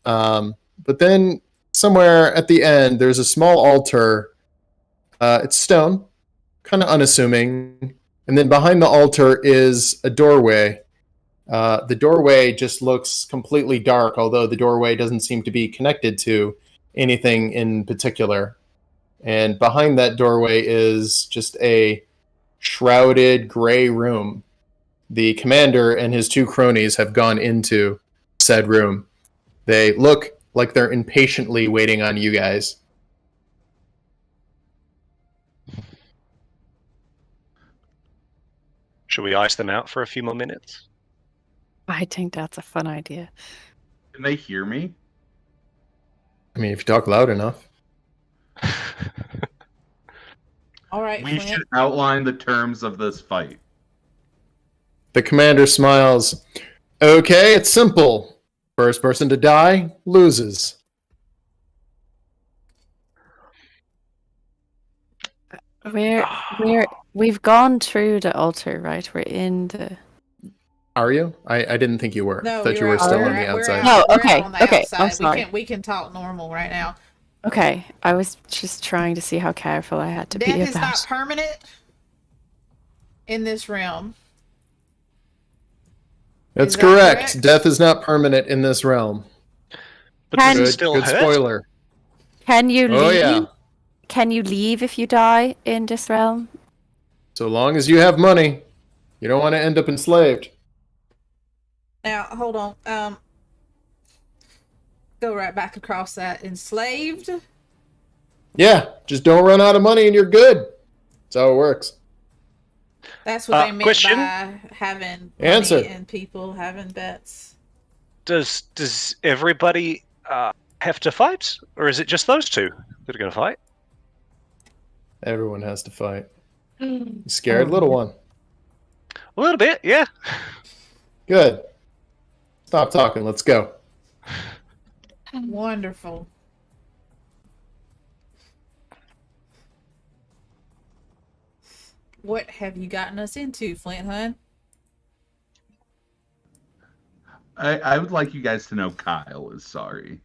But then somewhere at the end, there's a small altar. It's stone, kind of unassuming. And then behind the altar is a doorway. The doorway just looks completely dark, although the doorway doesn't seem to be connected to anything in particular. And behind that doorway is just a shrouded gray room. The commander and his two cronies have gone into said room. They look like they're impatiently waiting on you guys. Should we ice them out for a few more minutes? I think that's a fun idea. Can they hear me? I mean, if you talk loud enough. All right, We Flint. should outline the terms of this fight. The commander smiles. Okay, it's simple. First person to die loses. We've gone through the altar, right? We're in the. Are you? I didn't think you were. No, I thought you were out still there. on the We're outside. out- Oh, we're okay, out on the okay, I'm outside. sorry. We can talk normal right now. Okay, I was just trying to see how careful I had to Death be is not about. permanent in this realm. That's Is that correct. correct? Death is not permanent in this realm. But Can- does it Good, still good hurt? spoiler. Can you leave? Oh, yeah. Can you leave if you die in this realm? So long as you have money, you don't want to end up enslaved. Now, hold on. Go right back across that. Enslaved? Yeah, just don't run out of money and you're good. That's how it works. That's what they meant question? by having Answer. money and people having bets. Does everybody have to fight, or is it just those two that are going to fight? Everyone has to fight. You scared, little one? A little bit, yeah. Good. Stop talking. Let's go. Wonderful. What have you gotten us into, Flint Hun? I would like you guys to know Kyle is sorry.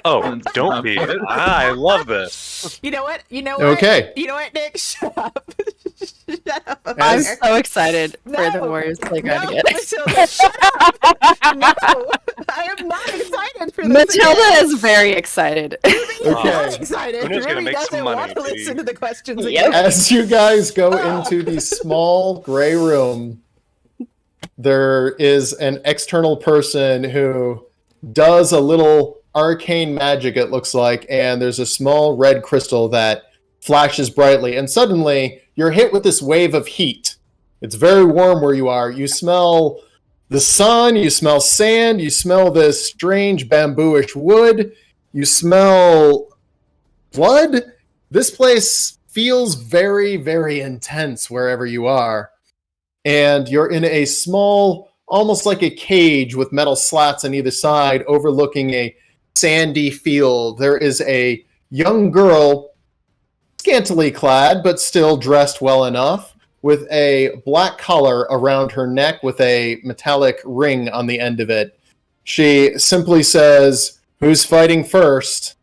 Oh, don't be. I love this. You know what? Okay. You know what, Nick? Shut up. Shut up. I'm As- so excited for the No, Warriors playground No, again. Matilda, shut up. No, I am not excited for this. Matilda again. is very excited. I'm Okay. excited. Bruno's gonna Ruby make some doesn't money, want to see. listen to the questions Yep. again. As you guys go into the small gray room, there is an external person who does a little arcane magic, it looks like, and there's a small red crystal that flashes brightly, and suddenly you're hit with this wave of heat. It's very warm where you are. You smell the sun, you smell sand, you smell this strange bambooish wood, you smell blood. This place feels very, very intense wherever you are. And you're in a small, almost like a cage with metal slats on either side overlooking a sandy field. There is a young girl, scantily clad, but still dressed well enough, with a black collar around her neck with a metallic ring on the end of it. She simply says, "Who's fighting first?"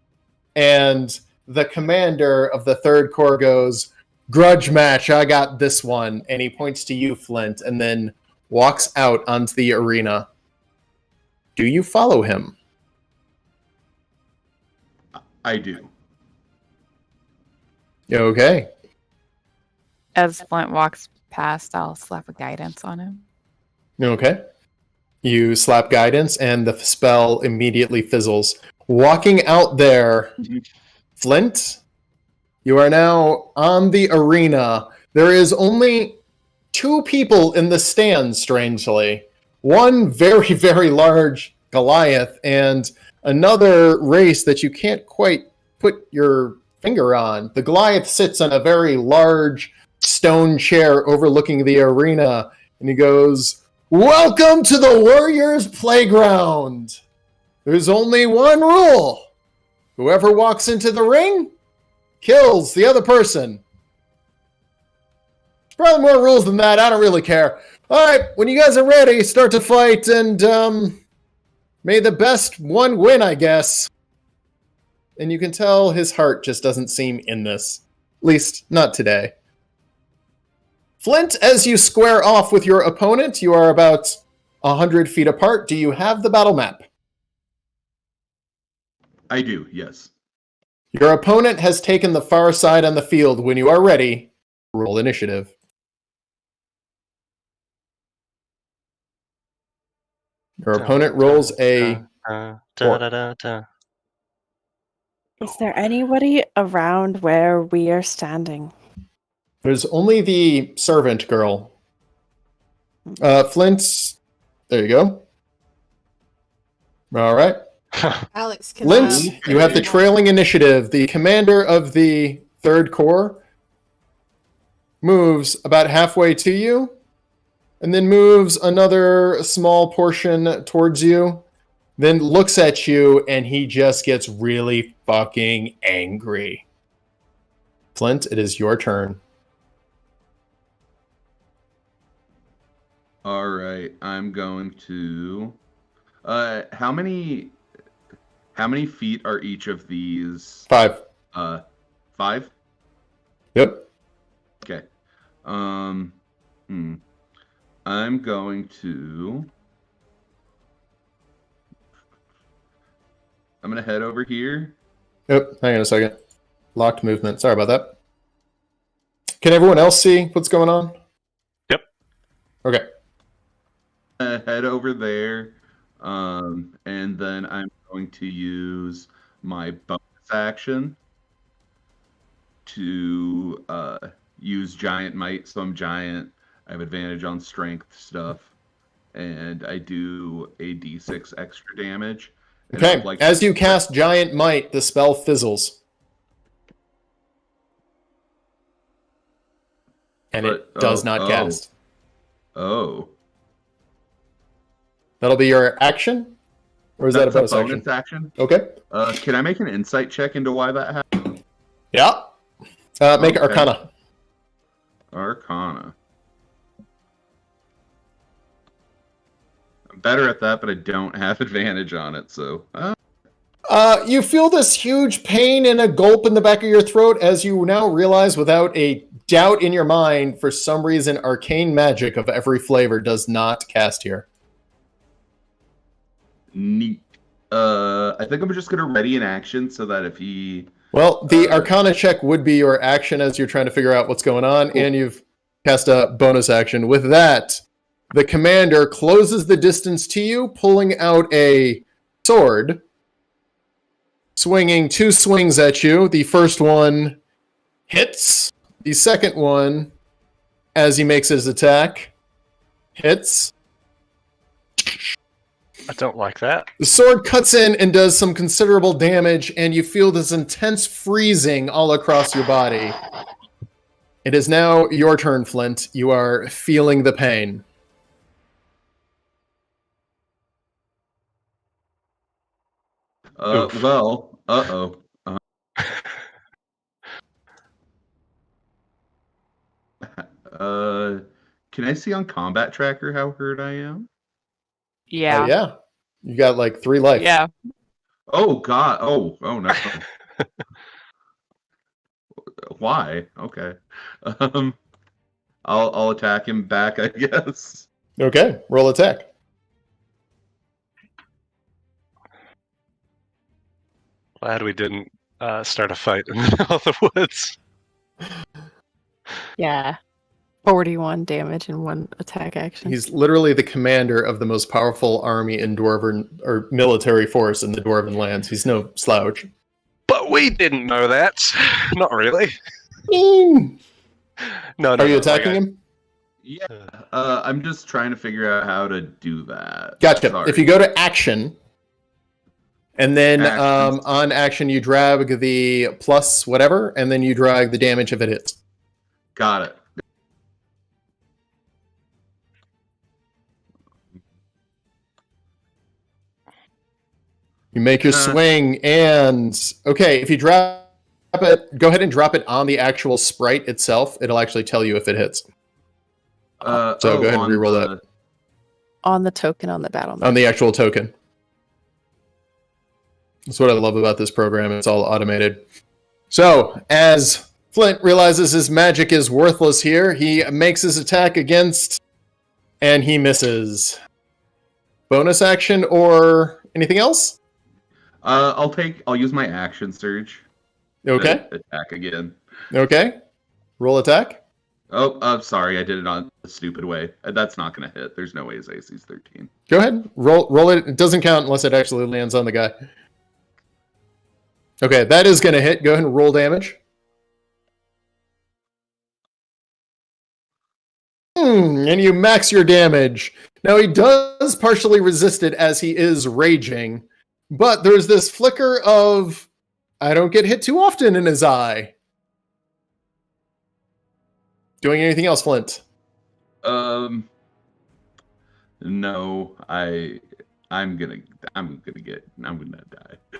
And the commander of the Third Corps goes, "Grudge match, I got this one." And he points to you, Flint, and then walks out onto the arena. Do you follow him? I do. Okay. As Flint walks past, I'll slap a guidance on him. Okay. You slap guidance, and the spell immediately fizzles. Walking out there, Flint, you are now on the arena. There is only 2 people in the stands, strangely. One very, very large Goliath, and another race that you can't quite put your finger on. The Goliath sits on a very large stone chair overlooking the arena, and he goes, "Welcome to the Warriors Playground. There's only one rule. Whoever walks into the ring kills the other person." Probably more rules than that. I don't really care. All right, when you guys are ready, start to fight, and may the best one win, I guess. And you can tell his heart just doesn't seem in this. At least, not today. Flint, as you square off with your opponent, you are about 100 feet apart. Do you have the battle map? I do, yes. Your opponent has taken the far side on the field. When you are ready, roll initiative. Your opponent rolls a... Is there anybody around where we are standing? There's only the servant girl. Flint, there you go. All right. Alex, can Flint, I... you have the trailing initiative. The commander of the 3rd Corps moves about halfway to you, and then moves another small portion towards you, then looks at you, and he just gets really fucking angry. Flint, it is your turn. All right, I'm going to. How many feet are each of these? 5. 5. Yep. Okay. I'm going to. I'm gonna head over here. Yep. Hang on a second. Locked movement. Sorry about that. Can everyone else see what's going on? Yep. Okay. Head over there, and then I'm going to use my bonus action to use giant might. So I'm giant. I have advantage on strength stuff, and I do a d6 extra damage. And Okay. I'd like As to- you cast Giant Might, the spell fizzles. And it But- does not oh. cast. Oh, That'll be your action? Or is that a that's bonus action? action. Okay. Can I make an insight check into why that happened? Yeah. Make Okay. Arcana. Arcana. I'm better at that, but I don't have advantage on it, so. You feel this huge pain and a gulp in the back of your throat as you now realize, without a doubt in your mind, for some reason, arcane magic of every flavor does not cast here. Neat. I think I'm just gonna ready an action so that if he. Well, the Arcana check would be your action as you're trying to figure out what's going on, Cool. and you've cast a bonus action. With that, the commander closes the distance to you, pulling out a sword, swinging 2 swings at you. The first one hits. The second one, as he makes his attack, hits. I don't like that. The sword cuts in and does some considerable damage, and you feel this intense freezing all across your body. It is now your turn, Flint. You are feeling the pain. Oof. Well, uh-oh. Can I see on Combat Tracker how hurt I am? Yeah. Yeah. You got like 3 life. Yeah. Oh God! Oh no! Why? Okay. I'll attack him back, I guess. Okay. Roll attack. Glad we didn't start a fight in the middle of the woods. Yeah. 41 damage in one attack action. He's literally the commander of the most powerful army in Dwarven or military force in the Dwarven lands. He's no slouch. But we didn't know that. Not really. Mm. No. Are you attacking him? Yeah. I'm just trying to figure out how to do that. Gotcha. Sorry. If you go to action, and then Actions. on action you drag the plus whatever, and then you drag the damage if it hits. Got it. You make your swing, and okay, if you drop it, go ahead and drop it on the actual sprite itself. It'll actually tell you if it hits. So go ahead and on reroll the- that On the token on the battle map. on the actual token. That's what I love about this program. It's all automated. So, as Flint realizes his magic is worthless here, he makes his attack against, and he misses. Bonus action or anything else? I'll use my action surge. to Okay. Attack again. Okay. Roll attack. Oh, I'm sorry. I did it on a stupid way. That's not going to hit. There's no way his AC's 13. Go ahead. Roll it. It doesn't count unless it actually lands on the guy. Okay, that is going to hit. Go ahead and roll damage. And you max your damage. Now, he does partially resist it as he is raging, but there's this flicker of, I don't get hit too often in his eye. Doing anything else, Flint? No, I'm gonna die.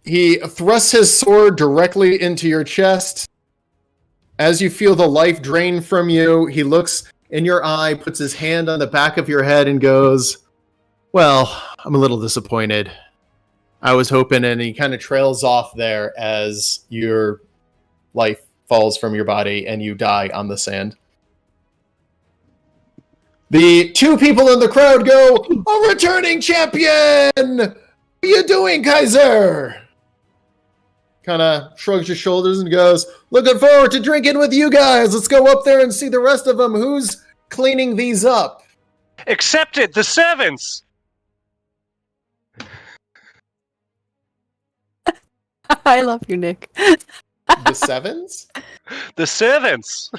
He thrusts his sword directly into your chest. As you feel the life drain from you, he looks in your eye, puts his hand on the back of your head, and goes, "Well, I'm a little disappointed. I was hoping," and he kind of trails off there as your life falls from your body and you die on the sand. The two people in the crowd go, "A returning champion! What are you doing, Kaiser?" Kind of shrugs his shoulders and goes, "Looking forward to drinking with you guys. Let's go up there and see the rest of them. Who's cleaning these up?" Accepted! The servants! I love you, Nick. The sevens? The servants!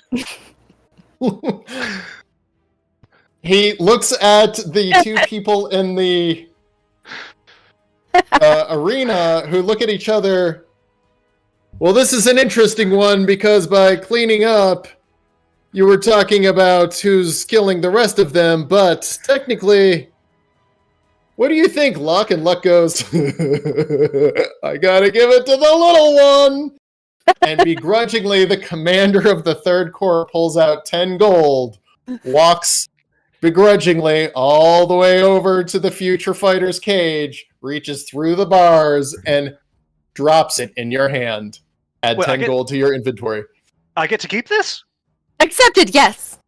He looks at the two people in the arena who look at each other. "Well, this is an interesting one because by cleaning up, you were talking about who's killing the rest of them, but technically, what do you think, Luck?" And Luck goes, "I gotta give it to the little one." And begrudgingly, the commander of the Third Corps pulls out 10 gold, walks begrudgingly all the way over to the future fighter's cage, reaches through the bars, and drops it in your hand. Add Wait, 10 gold to your inventory. I get to keep this? Accepted, yes.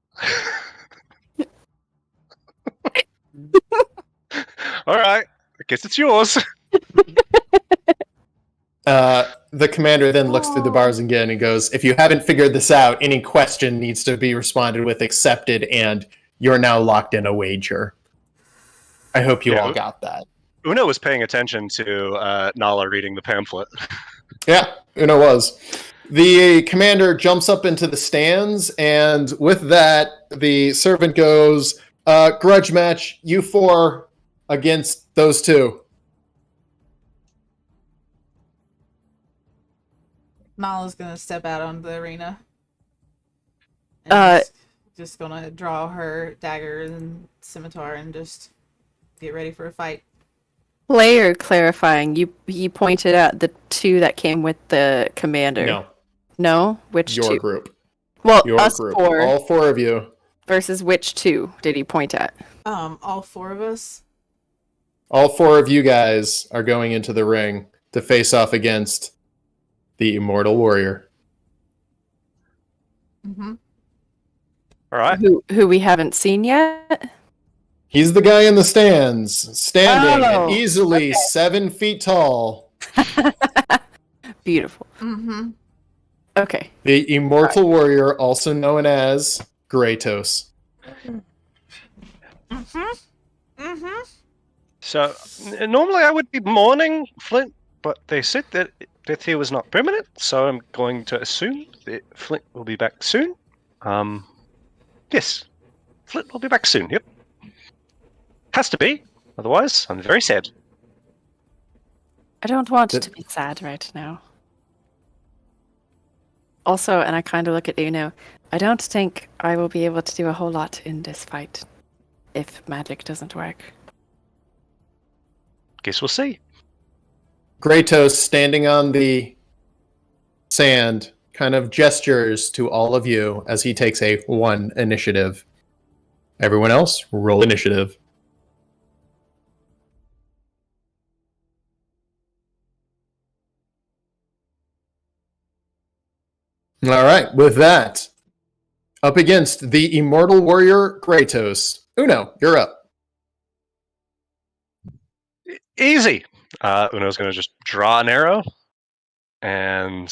Alright, I guess it's yours. The commander then looks through the bars again and goes, "If you haven't figured this out, any question needs to be responded with accepted, and you're now locked in a wager." I hope you all got that. Una was paying attention to Nala reading the pamphlet. Yeah, Una was. The commander jumps up into the stands, and with that, the servant goes, "Grudge match, you four against those two." Nala's gonna step out onto the arena. And just gonna draw her dagger and scimitar and just get ready for a fight. Player clarifying, you pointed out the two that came with the commander. No, No? Which your two? group. Well, Your us group. four All four of you. versus which two did he point at? All four of us. All four of you guys are going into the ring to face off against the Immortal Warrior. Mm-hmm. Alright. Who we haven't seen yet? He's the guy in the stands, standing Oh, and easily 7 feet tall. Beautiful. Mm-hmm. Okay. The immortal warrior, also known as Kratos. So normally I would be mourning Flint, but they said that death here was not permanent, so I'm going to assume that Flint will be back soon. Yes, Flint will be back soon. Yep, has to be. Otherwise, I'm very sad. I don't want Th- to be sad right now. Also, and I kind of look at Uno, I don't think I will be able to do a whole lot in this fight if magic doesn't work. Guess we'll see. Kratos, standing on the sand, kind of gestures to all of you as he takes a 1 initiative. Everyone else, roll initiative. All right, with that, up against the immortal warrior Kratos. Uno, you're up. Easy. Uno's going to just draw an arrow and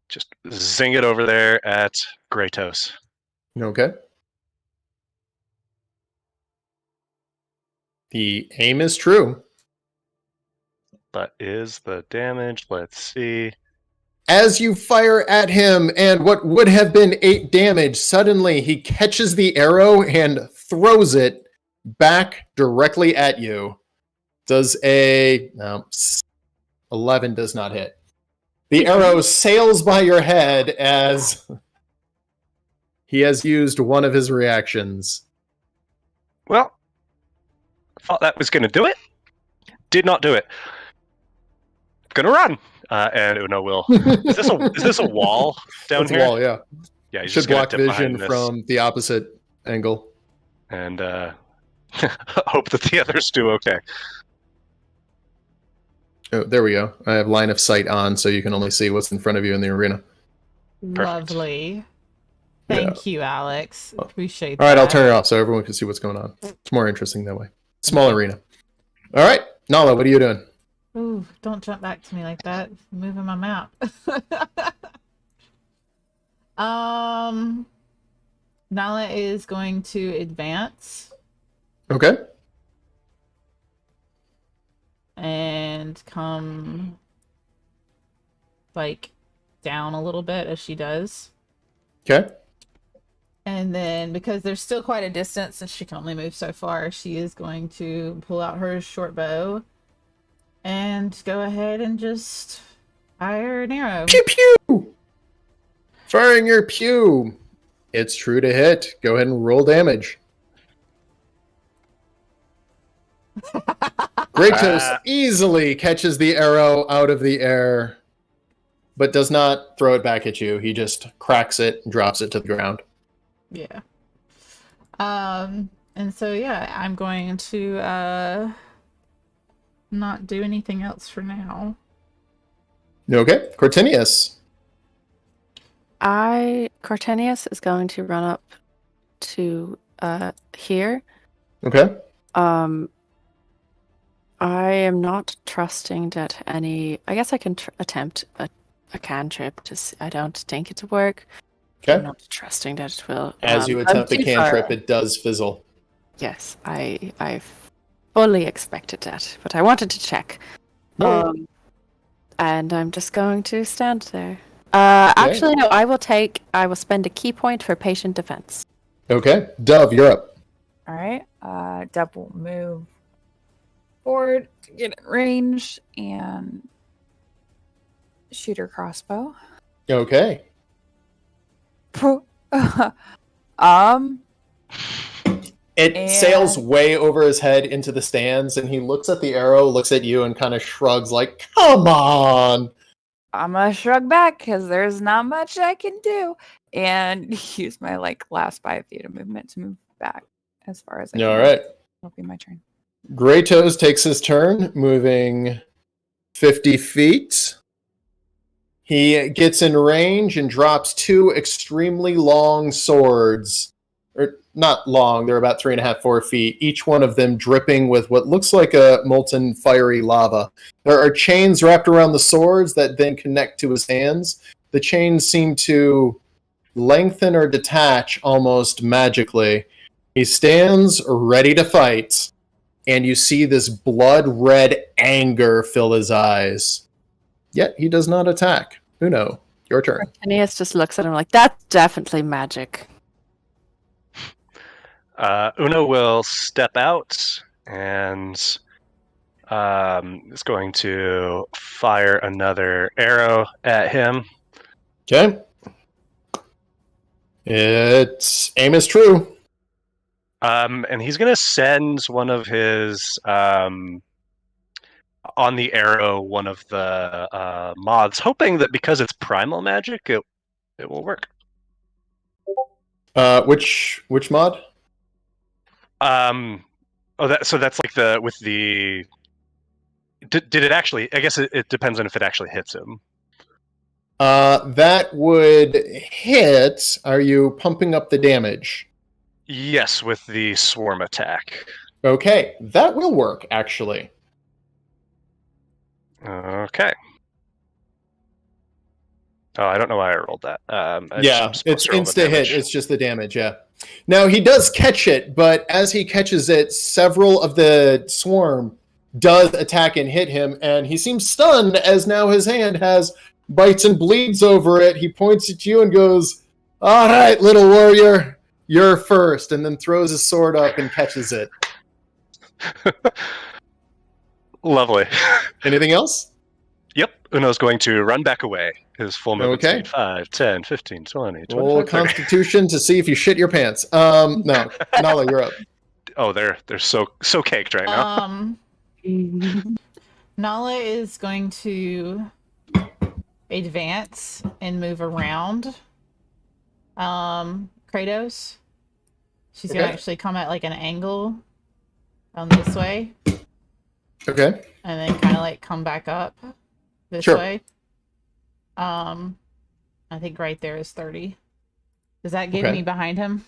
just zing it over there at Kratos. Okay. The aim is true. That is the damage. Let's see. As you fire at him, and what would have been 8 damage, suddenly he catches the arrow and throws it back directly at you. Does a 11 does not hit. The arrow sails by your head as he has used one of his reactions. Well, I thought that was going to do it. Did not do it. Gonna run. And Uno will. Is this a wall down That's a here? wall, yeah. Yeah, he's Should just gonna block dip vision behind this from the opposite angle. and hope that the others do okay. Oh, there we go. I have line of sight on, so you can only see what's in front of you in the arena. Perfect. Lovely. Thank you, Alex. Appreciate that. All right, I'll turn it off so everyone can see what's going on. It's more interesting that way. Small arena. All right, Nala, what are you doing? Ooh, don't jump back to me like that. I'm moving my map. Nala is going to advance Okay. and come like down a little bit as she does. Okay. And then because there's still quite a distance and she can only move so far, she is going to pull out her short bow and go ahead and just fire an arrow. Pew pew! Firing your pew. It's true to hit. Go ahead and roll damage. Kratos easily catches the arrow out of the air, but does not throw it back at you. He just cracks it and drops it to the ground. Yeah. And so yeah, I'm going to not do anything else for now. Okay. Cortinius. Cortenius is going to run up to here. Okay. I am not trusting that any. I guess I can attempt a cantrip. I don't think it'll work. I'm Okay. not trusting that it will. As you I'm attempt the too cantrip, far. it does fizzle. Yes, I fully expected that, but I wanted to check. And I'm just going to stand there. Actually, no. I will spend a key point for patient defense. Okay. Dove, you're up. All right. Deb will move forward to get in range and shoot her crossbow. Okay. It And- sails way over his head into the stands, and he looks at the arrow, looks at you, and kind of shrugs like, come on! I'm gonna shrug back because there's not much I can do, and use my last 5 feet of movement to move back as far as I can. All right. It'll be my turn. Kratos takes his turn, moving 50 feet. He gets in range and drops 2 extremely long swords. Or not long. They're about 3.5, 4 feet. Each one of them dripping with what looks like a molten fiery lava. There are chains wrapped around the swords that then connect to his hands. The chains seem to lengthen or detach almost magically. He stands ready to fight, and you see this blood-red anger fill his eyes. Yet he does not attack. Uno, your turn. Aeneas just looks at him like, that's definitely magic. Uno will step out and is going to fire another arrow at him. Okay. Its aim is true. And he's going to send one of his on the arrow, one of the mods, hoping that because it's primal magic, it will work. Which mod? So that's like with the. Did it actually? I guess it depends on if it actually hits him. That would hit. Are you pumping up the damage? Yes, with the swarm attack. Okay, that will work, actually. Okay. Oh, I don't know why I rolled that. It's insta hit. It's just the damage, yeah. Now, he does catch it, but as he catches it, several of the swarm does attack and hit him, and he seems stunned as now his hand has bites and bleeds over it. He points at you and goes, "All right, little warrior, you're first," and then throws his sword up and catches it. Lovely. Anything else? Yep. Uno's going to run back away. His full movement Okay. speed. 5, 10, 15, 20, 25, Roll 30. Constitution to see if you shit your pants. No. Nala, you're up. Oh, they're so caked right now. Nala is going to advance and move around Kratos. She's gonna Okay. actually come at like an angle this way, Okay. and then kind of like come back up this Sure. way. I think right there is 30. Does that get Okay. me behind him?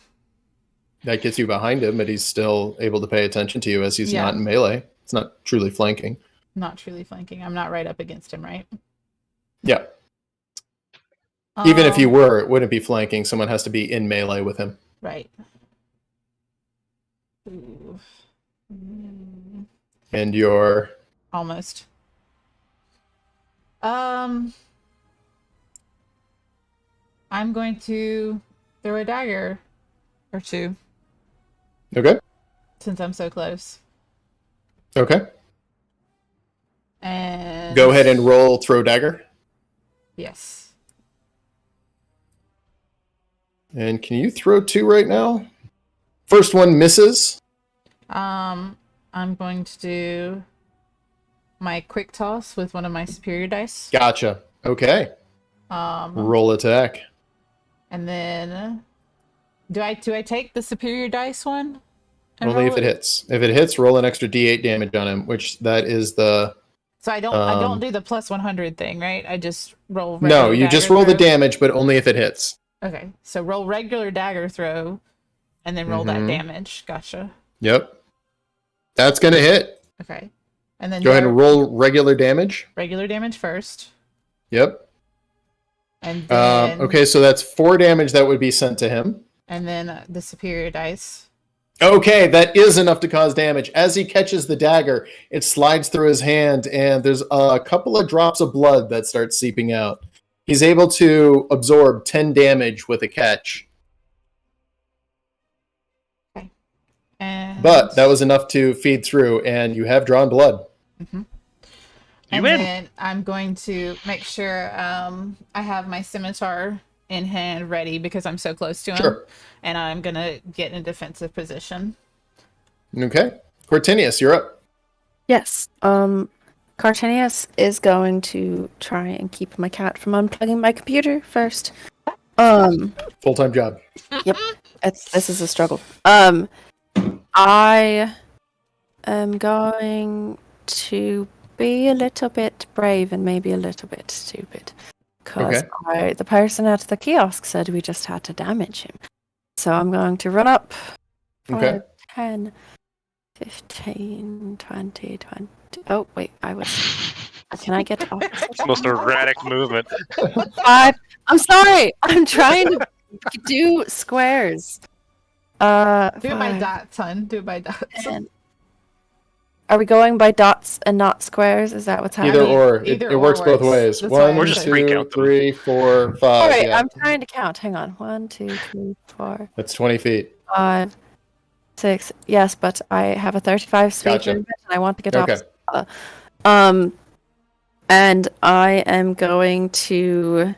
That gets you behind him, but he's still able to pay attention to you as he's Yeah. not in melee. It's not truly flanking. Not truly flanking. I'm not right up against him, right? Yeah. Even if you Um, were, it wouldn't be flanking. Someone has to be in melee with him. Right. Ooh. And you're... Almost. I'm going to throw a dagger or two Okay. since I'm so close. Okay. And Go ahead and roll throw dagger. Yes. And can you throw 2 right now? First one misses. I'm going to do my quick toss with one of my superior dice. Gotcha. Okay. Roll attack. And then do I take the superior dice one? and Only roll if it hits. If it hits, roll an extra D8 damage on him, which that is the... So I don't do the plus 100 thing, right? I just roll No, regular you just dagger roll the throw? damage, but only if it hits. Okay. So roll regular dagger throw and then roll that Mhm. damage. Gotcha. Yep. That's going to hit. Okay. And then Go ahead and roll regular damage. regular damage first. Yep. And then Okay, so that's 4 damage that would be sent to him. and then the superior dice. Okay, that is enough to cause damage. As he catches the dagger, it slides through his hand, and there's a couple of drops of blood that start seeping out. He's able to absorb 10 damage with a catch, And but that was enough to feed through, and you have drawn blood. and win. then I'm going to make sure I have my scimitar in hand ready because I'm so close to him. Sure. And I'm gonna get in a defensive position. Okay. Cortinius, you're up. Yes. Cartinius is going to try and keep my cat from unplugging my computer first. Full-time job. This is a struggle. I am going to be a little bit brave and maybe a little bit stupid. Because Okay. the person at the kiosk said we just had to damage him. So I'm going to run up. Okay. 5, 10, 15, 20, 20. Oh, wait, I was. Can I get off? Most erratic movement. 5. I'm sorry. I'm trying to do squares. Do it by 5, dots, son. Do it by dots. 10. Are we going by dots and not squares? Is that what's happening? Either or. Either It or works both works. ways. That's why I 1, Or just 2, recount them. 3, 4, 5. All right, yeah. I'm trying to count. Hang on. 1, 2, 3, 4, That's 20 feet. 5, 6. Yes, but I have a 35 speed Gotcha. movement, and I want to get Okay. off. And I am going to.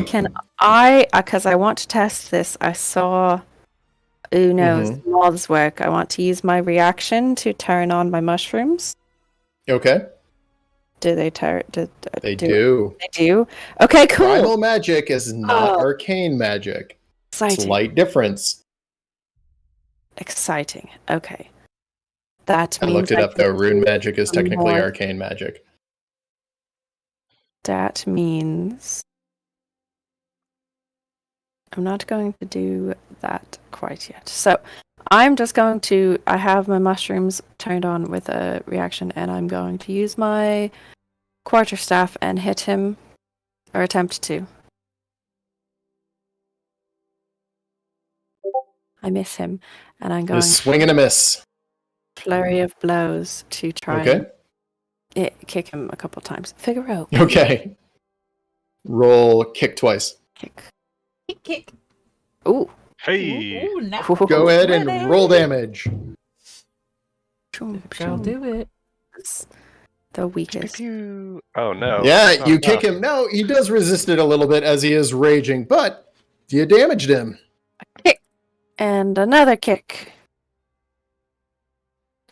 Can I? Because I want to test this. I saw Uno's moths work. I want to use my reaction to turn on my mushrooms. Okay. Do they turn? They do. They do. Okay, cool. Primal magic is not Oh. arcane magic. Exciting. Slight difference. Exciting. Okay. That I means looked it up though. can Rune do magic is some technically more. arcane magic. That means I'm not going to do that quite yet. So I'm just going to. I have my mushrooms turned on with a reaction, and I'm going to use my quarterstaff and hit him, or attempt to. I miss him, and I'm going Just swing and a miss. flurry of blows to try Okay. and kick him a couple times. Figaro. Okay. Roll kick twice. Kick. Kick, kick. Ooh. Hey. Ooh, now. Go ahead and roll damage. Choom, Girl, choom. do it. That's the weakest. Pew. Oh no. Yeah, Not you kick enough. him. No, he does resist it a little bit as he is raging, but you damaged him. And another kick.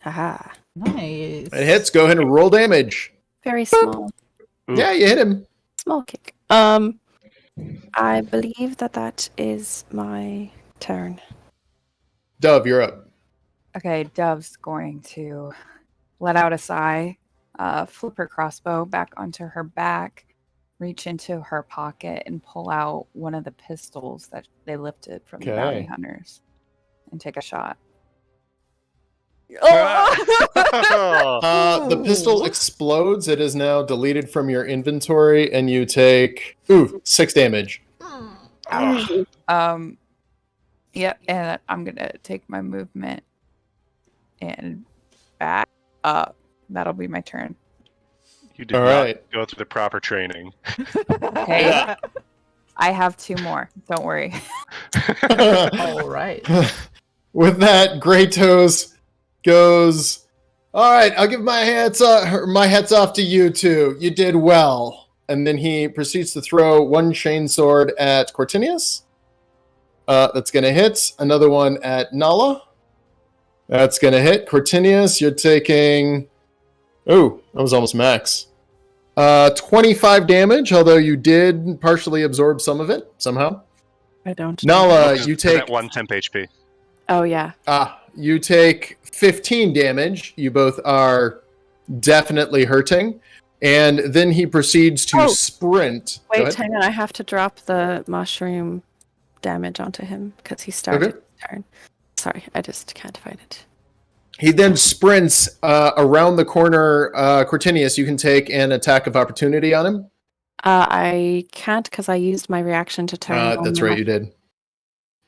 Aha. Nice. It hits. Go ahead and roll damage. Very small. Ooh. Yeah, you hit him. Small kick. I believe that is my turn. Dove, you're up. Okay, Dove's going to let out a sigh, flip her crossbow back onto her back, reach into her pocket, and pull out one of the pistols that they lifted from the bounty Okay. hunters and take a shot. The pistol explodes. It is now deleted from your inventory, and you take 6 damage. Oh, Yep, and I'm gonna take my movement and back up. That'll be my turn. you did All not right. go through the proper training. Okay, Yeah. I have 2 more. Don't worry. All right. With that, Grey Toes goes, all right, I'll give my hats off to you two. You did well. And then he proceeds to throw one chainsword at Cortinius. That's going to hit. Another one at Nala. That's going to hit. Cortinius, you're taking... Oh, that was almost max. 25 damage, although you did partially absorb some of it, somehow. I don't. Nala, Because you that take... one temp HP. Oh yeah. You take 15 damage. You both are definitely hurting. And then he proceeds to Oh. sprint. Go Wait, ahead. hang on. I have to drop the mushroom damage onto him because he started Okay. his turn. Sorry, I just can't find it. He then sprints around the corner. Cortinius, you can take an attack of opportunity on him. I can't because I used my reaction to turn. on That's the right, you did.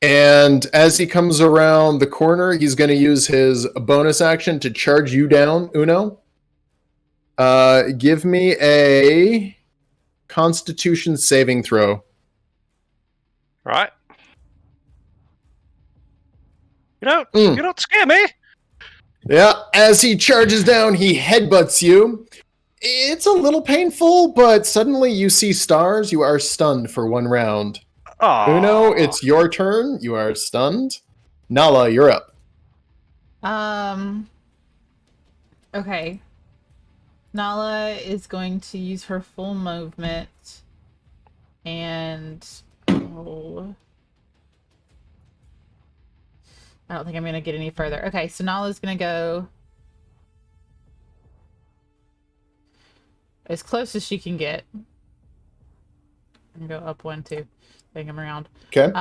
And as he comes around the corner, he's going to use his bonus action to charge you down, Uno. Give me a Constitution saving throw. Right? Mm. You don't scare me. Yeah, as he charges down, he headbutts you. It's a little painful, but suddenly you see stars. You are stunned for 1 round. Oh, Uno, it's your turn. You are stunned. Nala, you're up. Okay. Nala is going to use her full movement and I don't think I'm gonna get any further. Okay, so Nala's gonna go as close as she can get. And go up 1, 2. Bang him around. Okay.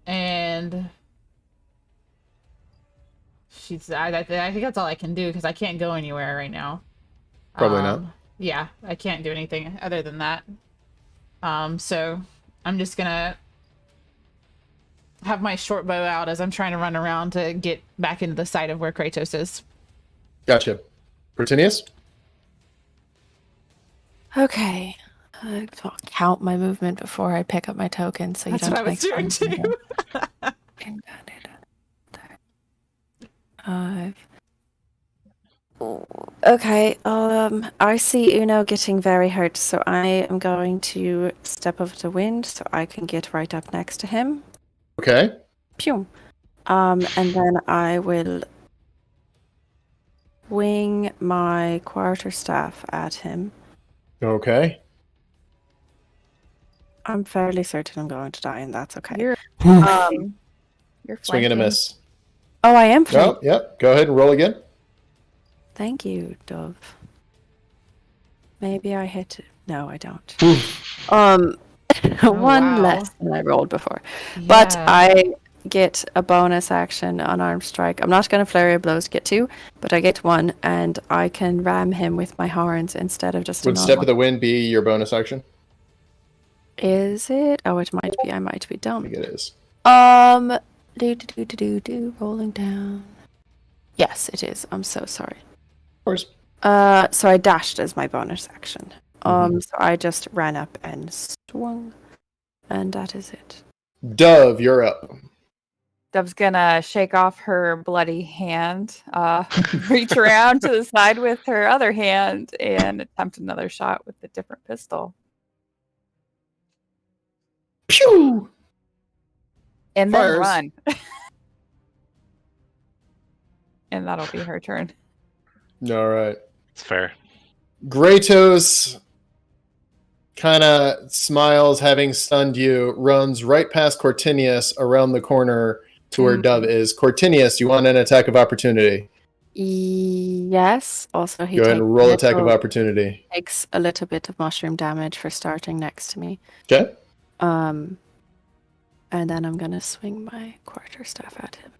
and I think that's all I can do because I can't go anywhere right now. Probably not. Yeah, I can't do anything other than that. So I'm just gonna have my short bow out as I'm trying to run around to get back into the side of where Kratos is. Gotcha. Cortinius? Okay. I'll count my movement before I pick up my token, so That's you don't what I was doing too. 5. Okay, I see Uno getting very hurt, so I am going to step over the wind so I can get right up next to him. Okay. Pew. And then I will wing my quarterstaff at him. Okay. I'm fairly certain I'm going to die, and that's okay. You're Um, you're Swing and a flanking. miss. Oh, I am flanking. Oh, yep. Go ahead and roll again. Thank you, Dove. Maybe I hit it. No, I don't. One wow. less than I rolled before. But Yeah. I get a bonus action on arm strike. I'm not going to flurry of blows to get 2, but I get 1, and I can ram him with my horns instead of just a Would normal. Step of the Wind be your bonus action? Is it? Oh, it might be. I might be I dumb. think it is. Rolling down. Yes, it is. I'm so sorry. Of course. So I dashed as my bonus action. Mm-hmm. So I just ran up and swung, and that is it. Dove, you're up. Dove's gonna shake off her bloody hand, reach around to the side with her other hand, and attempt another shot with a different pistol. Pew! And then Fires. run. And that'll be her turn. All right. It's fair. Kratos kind of smiles, having stunned you, runs right past Cortinius around the corner to where Dove is. Cortinius, you want an attack of opportunity? Yes. Also, he Go ahead and roll attack of little- opportunity. takes a little bit of mushroom damage for starting next to me. Okay. And then I'm gonna swing my quarterstaff at him.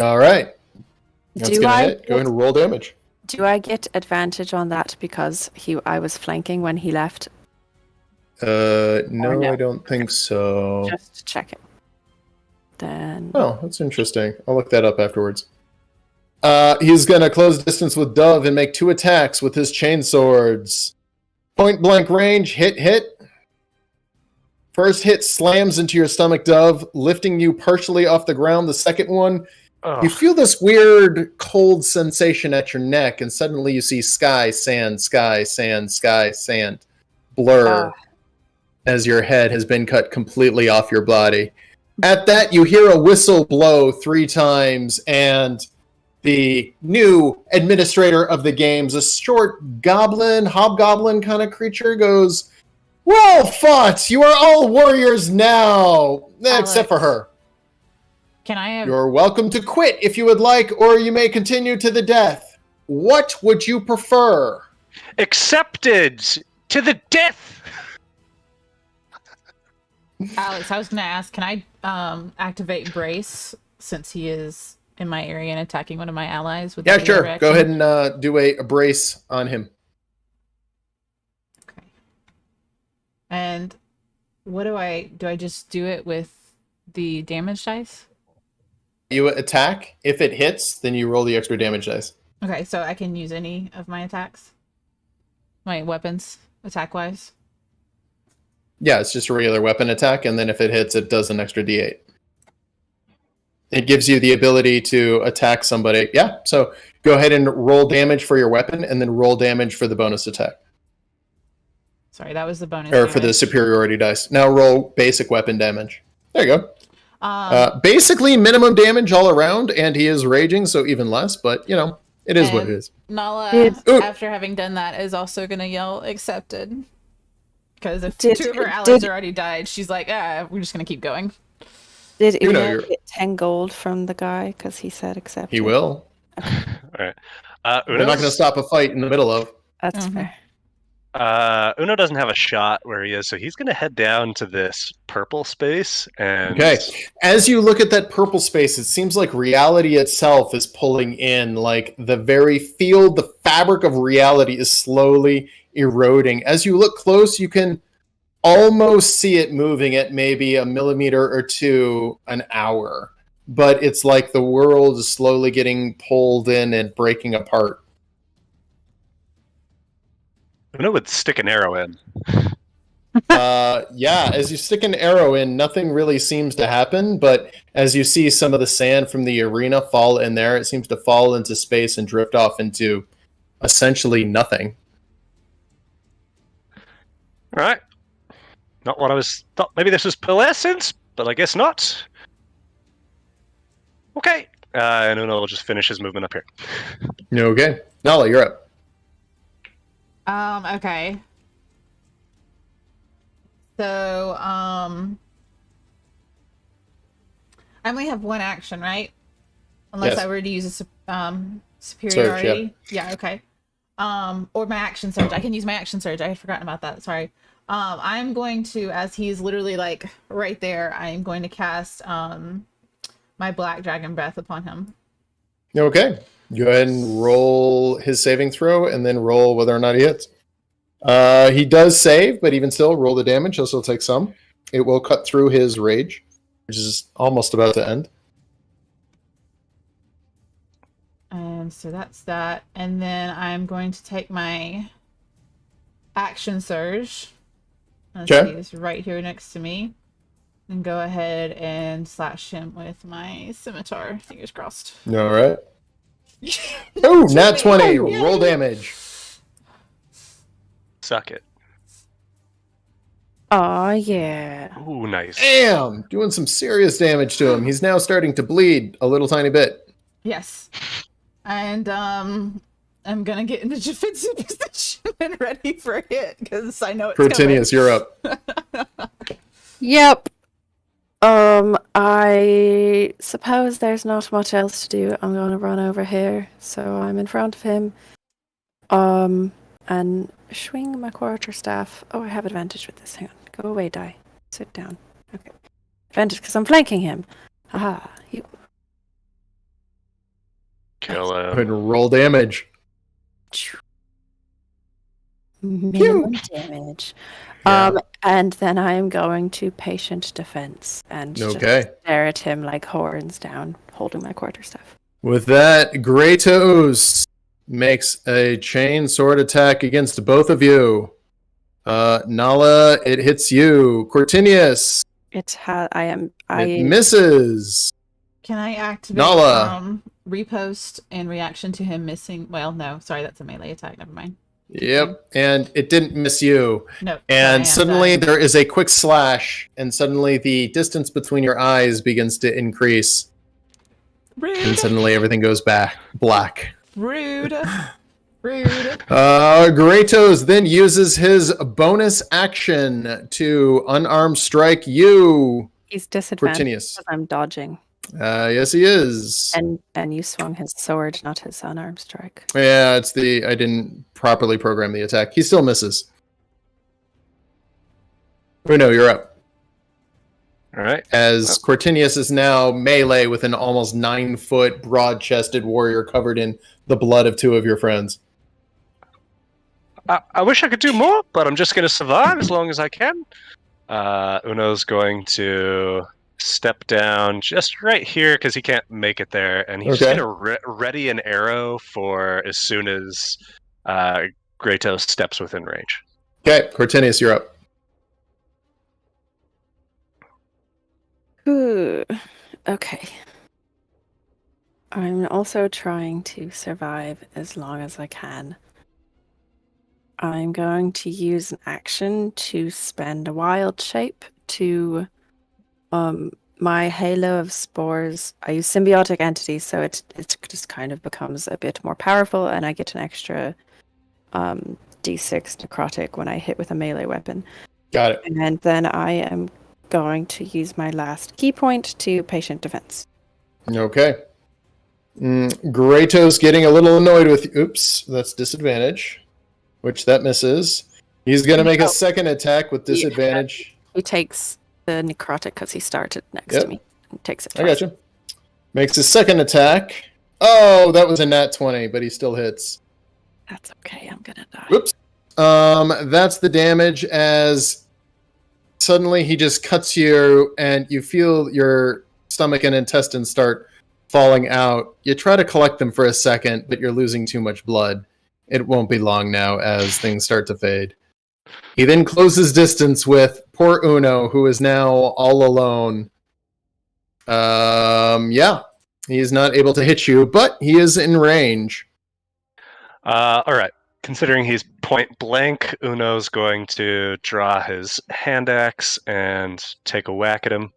All right. That's Do gonna I hit. Go ahead and roll damage. Do I get advantage on that because I was flanking when he left? No, no? I don't think so. Just checking. Then Oh, that's interesting. I'll look that up afterwards. He's going to close distance with Dove and make 2 attacks with his chain swords. Point blank range, hit. First hit slams into your stomach, Dove, lifting you partially off the ground. The second one, Oh, you feel this weird cold sensation at your neck, and suddenly you see sky, sand, blur as your head has been cut completely off your body. At that, you hear a whistle blow 3 times, and the new administrator of the games, a short hobgoblin kind of creature, goes, "Well fought! You are all warriors now! Except for her. Can I have? You're welcome to quit if you would like, or you may continue to the death. What would you prefer?" accepted to the death. Alex, I was gonna ask, can I activate Brace since he is in my area and attacking one of my allies? With Yeah, the sure. reaction? Go ahead and do a brace on him. Okay. And what do I just do it with the damage dice? You attack. If it hits, then you roll the extra damage dice. Okay, so I can use any of my attacks, my weapons, attack wise. Yeah, it's just a regular weapon attack, and then if it hits, it does an extra d8. It gives you the ability to attack somebody. Yeah, so go ahead and roll damage for your weapon, and then roll damage for the bonus attack. Sorry, that was the bonus. Or for the damage. superiority dice. Now roll basic weapon damage. There you go. Um, Basically minimum damage all around, and he is raging, so even less, but, you know, it is what it And- is. Nala, Ooh. after having done that, is also gonna yell accepted. Because if Did- 2 of her allies did- already died, she's like, we're just gonna keep going. did You know Una you're- get 10 gold from the guy because he said accept? He will. All right. We're not going to stop a fight in the middle of. That's Mhm. fair. Uno doesn't have a shot where he is, so he's going to head down to this purple space. And Okay. As you look at that purple space, it seems like reality itself is pulling in. Like the very field, the fabric of reality is slowly eroding. As you look close, you can almost see it moving at maybe a millimeter or two an hour. But it's like the world is slowly getting pulled in and breaking apart. Uno would stick an arrow in. Yeah, as you stick an arrow in, nothing really seems to happen, but as you see some of the sand from the arena fall in there, it seems to fall into space and drift off into essentially nothing. All right. Not what I thought. Maybe this was pearlescence, but I guess not. Okay. And Uno will just finish his movement up here. Okay. Nala, you're up. Okay. So, I only have one action, right? Unless Yes. I were to use a superiority. Yeah, okay. Or my action surge. I can use my action surge. I had forgotten about that. Sorry. I'm going to, as he's literally like right there, I'm going to cast my black dragon breath upon him. Okay. Go ahead and roll his saving throw and then roll whether or not he hits. He does save, but even still, roll the damage. He'll still take some. It will cut through his rage, which is almost about to end. And so that's that. And then I'm going to take my action surge. Let's Okay. see, it's right here next to me. And go ahead and slash him with my scimitar. Fingers crossed. All right. Oh, nat 20. Yay. Roll damage. Suck it. Oh yeah. Ooh, nice. Damn. Doing some serious damage to him. He's now starting to bleed a little tiny bit. Yes. And I'm gonna get into defensive position and ready for a hit because I know it's Cortinius, you're up. Yep. I suppose there's not much else to do. I'm going to run over here, so I'm in front of him. And swing my quarterstaff. Oh, I have advantage with this. Hang on. Go away, die. Sit down. Okay. Advantage because I'm flanking him. Haha. You. Kill Go ahead him. and roll damage. Minimum damage. Yeah. And then I am going to patient defense and just Okay. stare at him like horns down, holding my quarterstaff. With that, Kratos makes a chain sword attack against both of you. Nala, it hits you. Cortinius, it misses. Can I activate Nala. repost in reaction to him missing? Well, no, sorry, that's a melee attack. Never mind. Yep, and it didn't miss you. No. And suddenly there is a quick slash, and suddenly the distance between your eyes begins to increase. Rude. And suddenly everything goes back black. Rude. Rude. Kratos then uses his bonus action to unarmed strike you, He's disadvantaged Cortinius. because I'm dodging. Yes, he is. And you swung his sword, not his unarmed strike. Yeah, I didn't properly program the attack. He still misses. Bruno, you're up. All right. As Cortinius is now melee with an almost 9-foot broad-chested warrior covered in the blood of two of your friends. I wish I could do more, but I'm just going to survive as long as I can. Uno's going to step down just right here because he can't make it there, and he's just going to ready an arrow for as soon as Kratos steps within range. Okay, Cortinius, you're up. Ooh. Okay. I'm also trying to survive as long as I can. I'm going to use an action to spend a wild shape to my halo of spores. I use symbiotic entities, so it just kind of becomes a bit more powerful, and I get an extra d6 necrotic when I hit with a melee weapon. Got it. And then I am going to use my last key point to patient defense. Okay. Kratos getting a little annoyed with... Oops, that's disadvantage. Which that misses. He's going to make a Oh. second attack with disadvantage. He takes the necrotic because he started next Yep. to me. He takes it I twice. gotcha. Makes his second attack. Oh, that was a nat 20, but he still hits. That's okay. I'm gonna die. Whoops. That's the damage as suddenly he just cuts you and you feel your stomach and intestines start falling out. You try to collect them for a second, but you're losing too much blood. It won't be long now as things start to fade. He then closes distance with poor Uno, who is now all alone. Yeah. He is not able to hit you, but he is in range. All right. Considering he's point blank, Uno's going to draw his hand axe and take a whack at him.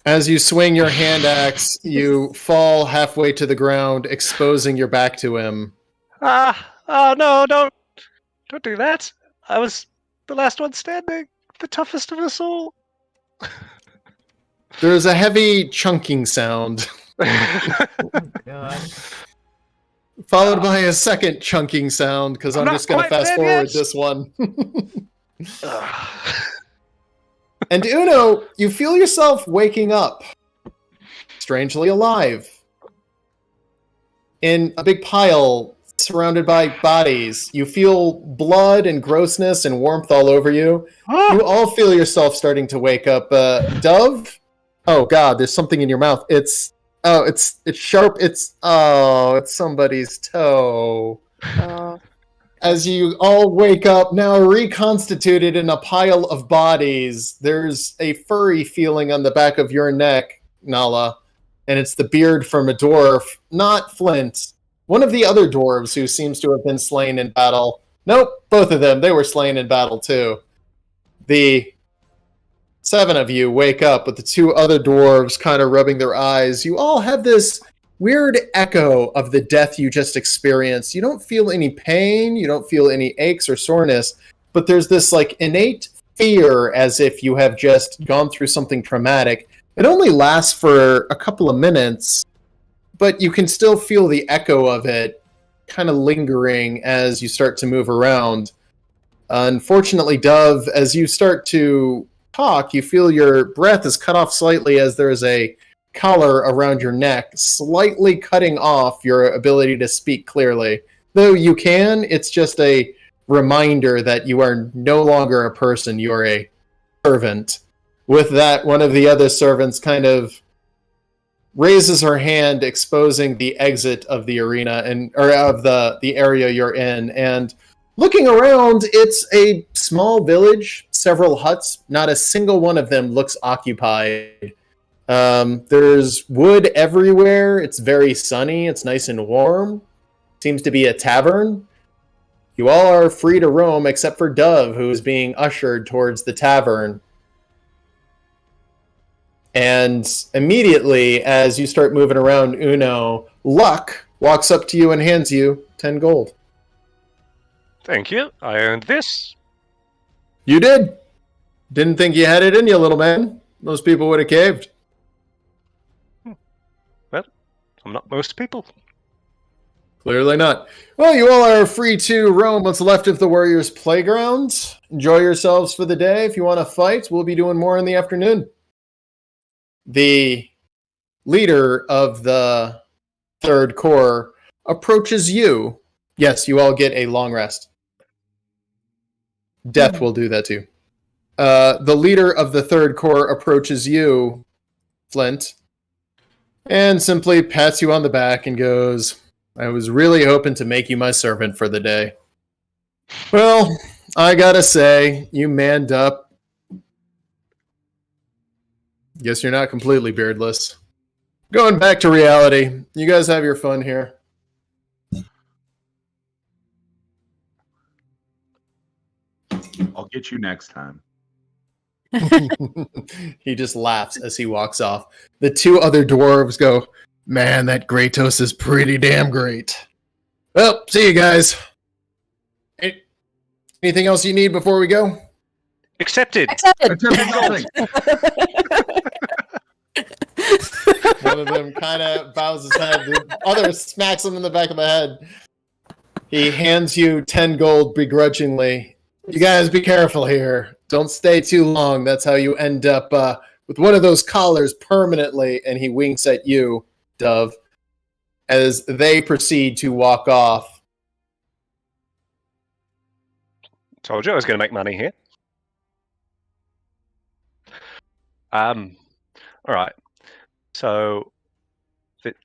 As you swing your hand axe, you fall halfway to the ground, exposing your back to him. Oh no, don't do that. I was the last one standing, the toughest of us all. There's a heavy chunking sound, God. followed by a second chunking sound, because I'm not just going to quite fast dead forward yet. this one. Ugh. And Uno, you feel yourself waking up, strangely alive, in a big pile surrounded by bodies. You feel blood and grossness and warmth all over you. You all feel yourself starting to wake up. Dove? Oh God, there's something in your mouth. It's sharp. It's somebody's toe. As you all wake up, now reconstituted in a pile of bodies, there's a furry feeling on the back of your neck, Nala, and it's the beard from a dwarf, not Flint. One of the other dwarves who seems to have been slain in battle. Nope, both of them. They were slain in battle too. The 7 of you wake up with the 2 other dwarves kind of rubbing their eyes. You all have this weird echo of the death you just experienced. You don't feel any pain, you don't feel any aches or soreness, but there's this like innate fear as if you have just gone through something traumatic. It only lasts for a couple of minutes, but you can still feel the echo of it kind of lingering as you start to move around. Unfortunately, Dove, as you start to talk, you feel your breath is cut off slightly as there's a collar around your neck, slightly cutting off your ability to speak clearly. Though you can, it's just a reminder that you are no longer a person, you are a servant. With that, one of the other servants kind of raises her hand, exposing the exit of the arena or of the area you're in. And looking around, it's a small village, several huts. Not a single one of them looks occupied. There's wood everywhere. It's very sunny. It's nice and warm. Seems to be a tavern. You all are free to roam except for Dove, who is being ushered towards the tavern. And immediately, as you start moving around Uno, Luck walks up to you and hands you 10 gold. Thank you. I earned this. You did. Didn't think you had it in you, little man. Most people would have caved. I'm not most people. Clearly not. Well, you all are free to roam what's left of the Warriors' Playground. Enjoy yourselves for the day. If you want to fight, we'll be doing more in the afternoon. The leader of the 3rd Corps approaches you. Yes, you all get a long rest. Death will do that too. The leader of the 3rd Corps approaches you, Flint, and simply pats you on the back and goes, I was really hoping to make you my servant for the day. Well, I gotta say, you manned up. Guess you're not completely beardless. Going back to reality, you guys have your fun here. I'll get you next time. He just laughs as he walks off. The 2 other dwarves go, man, that Kratos is pretty damn great. Well, see you guys. Anything else you need before we go? Accepted. Accepted. Nothing. One of them kind of bows his head. The other smacks him in the back of the head. He hands you 10 gold begrudgingly. You guys be careful here. Don't stay too long. That's how you end up with one of those collars permanently. And he winks at you, Dove, as they proceed to walk off. Told you I was going to make money here. All right. So,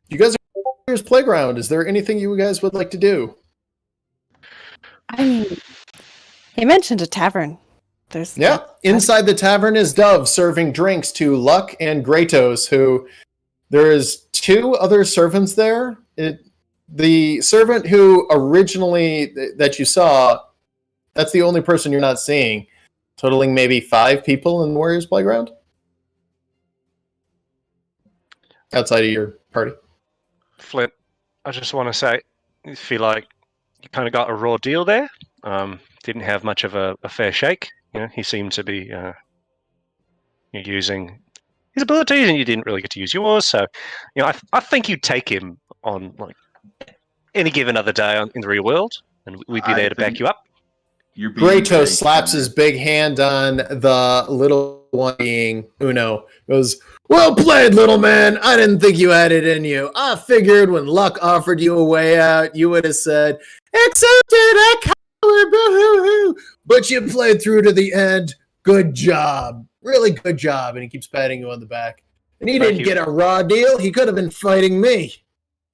You guys are Warriors Playground. Is there anything you guys would like to do? I mean, he mentioned a tavern. There's Yeah. Inside the tavern is Dove serving drinks to Luck and Kratos, who there is 2 other servants there. The servant who originally that you saw, that's the only person you're not seeing, totaling maybe 5 people in Warriors Playground outside of your party. Flint, I just want to say, I feel like you kind of got a raw deal there. Didn't have much of a fair shake. You know, he seemed to be using his abilities, and you didn't really get to use yours. So, you know, I think you'd take him on like any given other day in the real world, and we'd be there to back you up. You're being very Kratos slaps kind. his big hand on the little one being Uno. Goes, well played, little man. I didn't think you had it in you. I figured when Luck offered you a way out, you would have said, accepted, I coward, boo-hoo-hoo. But you played through to the end. Good job. Really good job. And he keeps patting you on the back. And he Thank didn't you. get a raw deal. He could have been fighting me.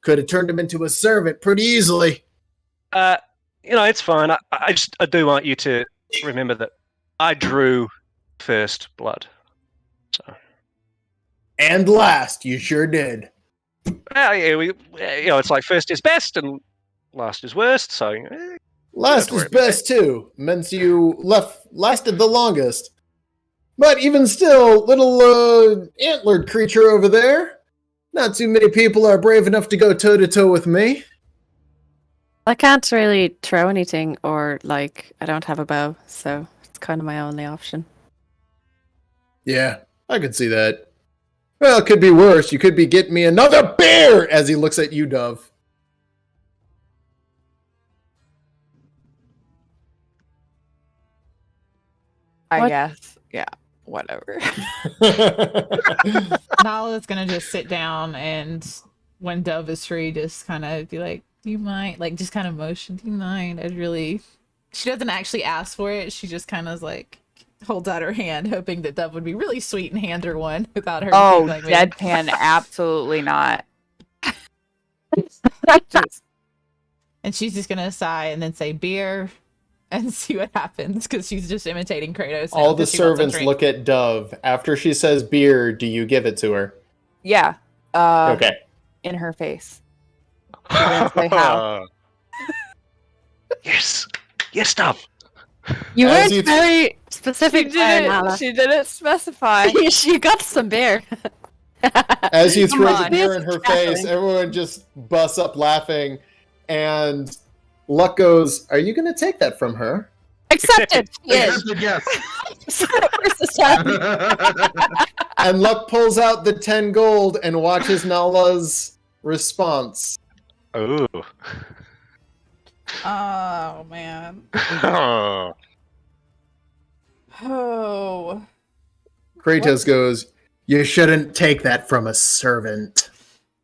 Could have turned him into a servant pretty easily. You know, it's fine. I do want you to remember that I drew first blood. So, And last, you sure did. yeah, you know, it's like first is best and last is worst. So, Last Don't is worry about best too. Meant you lasted the longest. But even still, little antlered creature over there. Not too many people are brave enough to go toe to toe with me. I can't really throw anything, or like I don't have a bow, so it's kind of my only option. Yeah, I can see that. Well, it could be worse. You could be getting me another beer as he looks at you, Dove. I What? guess. Yeah. Whatever. Nala's gonna just sit down, and when Dove is free, just kind of be like, "Do you mind?" Like, just kind of motion, "Do you mind?" I'd really. She doesn't actually ask for it. She just kind of like holds out her hand, hoping that Dove would be really sweet and hand her one without her. Oh, being like, deadpan, absolutely not. Just, And she's just gonna sigh and then say beer, and see what happens because she's just imitating Kratos. now, All the 'cause she wants a servants drink. look at Dove. After she says beer, do you give it to her? yeah. Okay. In her face. didn't say how. Yes, yes, Dove. You As weren't you- very specific there, Nala. She didn't specify. She got some beer. As you Come throw the on. beer in her face, everyone just busts up laughing. And Luck goes, are you going to take that from her? Accepted. Yes. Accepted, yes. First time. And Luck pulls out the 10 gold and watches Nala's response. Oh. Oh man. Oh. Kratos goes, you shouldn't take that from a servant.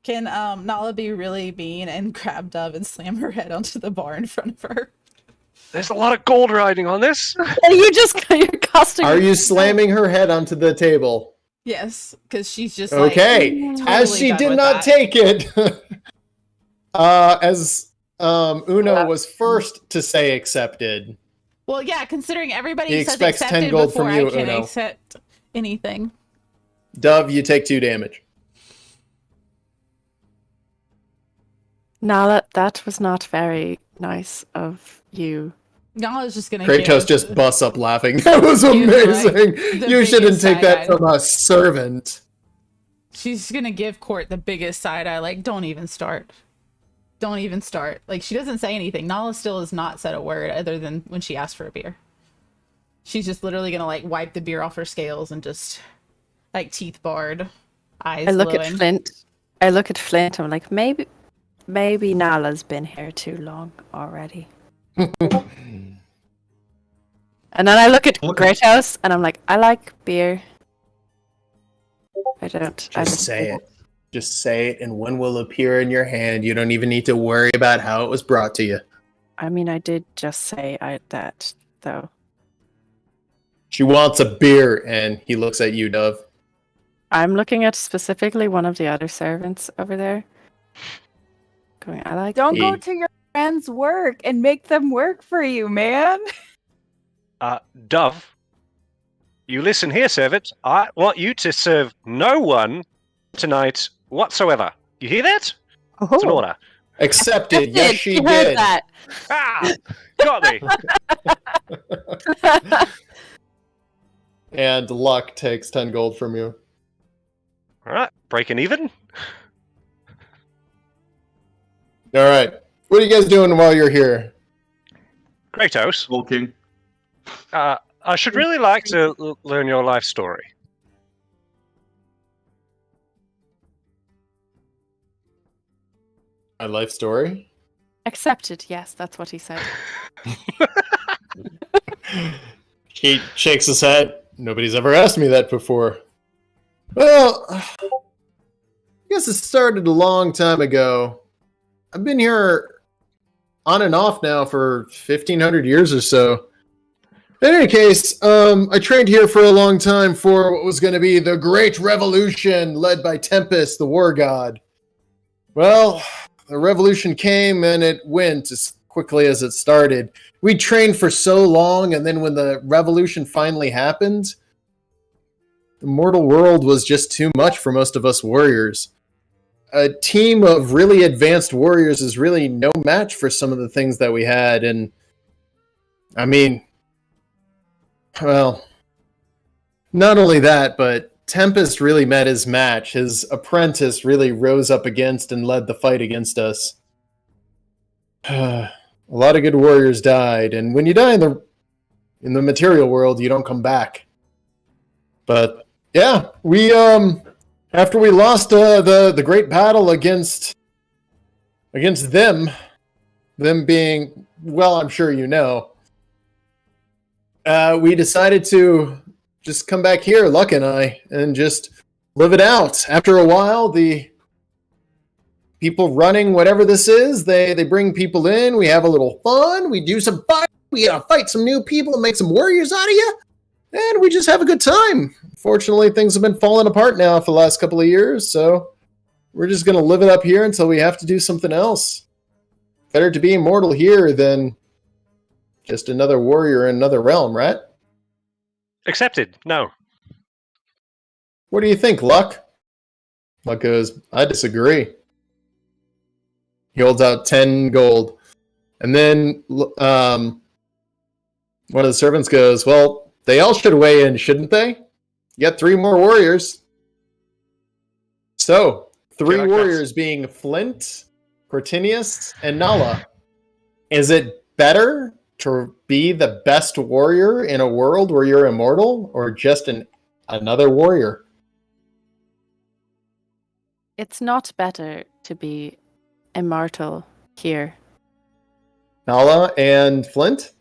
Can Nala be really mean and grab Dove and slam her head onto the bar in front of her? There's a lot of gold riding on this. And you're costing. Are you slamming her head onto the table? Yes, because she's just Okay. Like, As totally she done did with not that. take it, as Uno was first to say accepted. Well, yeah, considering everybody He says expects 10 accepted gold before from you, I can Uno. accept anything. Dove, you take 2 damage. Nala, that was not very nice of you. Nala's just gonna Kratos give just busts up laughing. That was Give, like, amazing. the You shouldn't biggest take that side-eye. from a servant. She's gonna give Court the biggest side eye. Like, don't even start. Don't even start. Like, she doesn't say anything. Nala still has not said a word other than when she asked for a beer. She's just literally gonna like wipe the beer off her scales and just like teeth barred, eyes I look glowing. at Flint. I'm like, maybe maybe Nala's been here too long already. And then I look at Okay. Great House and I'm like, I like beer. I don't. I Just say it. Just say it, and one will appear in your hand. You don't even need to worry about how it was brought to you. I mean, I did just say that, though. She wants a beer, and he looks at you, Dove. I'm looking at specifically one of the other servants over there. Going, I like. Don't go Hey. to your friends' work and make them work for you, man. Dove, you listen here, servant. I want you to serve no one tonight whatsoever. You hear that? It's an order. Accepted. Yes, she You heard did. that. Ah, got me. And Luck takes 10 gold from you. All right, breaking even. All right. What are you guys doing while you're here? Kratos, Soul King. I should really like to learn your life story. My life story? Accepted. Yes, that's what he said. He shakes his head. Nobody's ever asked me that before. Well, I guess it started a long time ago. I've been here on and off now for 1,500 years or so. In any case, I trained here for a long time for what was going to be the Great Revolution led by Tempest, the war god. Well, the revolution came and it went as quickly as it started. We trained for so long, and then when the revolution finally happened, the mortal world was just too much for most of us warriors. A team of really advanced warriors is really no match for some of the things that we had, and I mean, well, not only that, but Tempest really met his match. His apprentice really rose up against and led the fight against us. A lot of good warriors died, and when you die in the material world, you don't come back. But yeah, we after we lost the great battle against them being, well, I'm sure you know, we decided to just come back here, Luck and I, and just live it out. After a while, the people running whatever this is, they bring people in, we have a little fun, we do some fight, we fight some new people and make some warriors out of you, and we just have a good time. Fortunately, things have been falling apart now for the last couple of years, so we're just going to live it up here until we have to do something else. Better to be immortal here than just another warrior in another realm, right? Accepted. No. What do you think, Luck? Luck goes, I disagree. He holds out 10 gold. And then one of the servants goes, well, they all should weigh in, shouldn't they? You got 3 more warriors. So, 3 like warriors being Flint, Cortinius, and Nala. Is it better to be the best warrior in a world where you're immortal, or just another warrior? It's not better to be immortal here. Nala and Flint?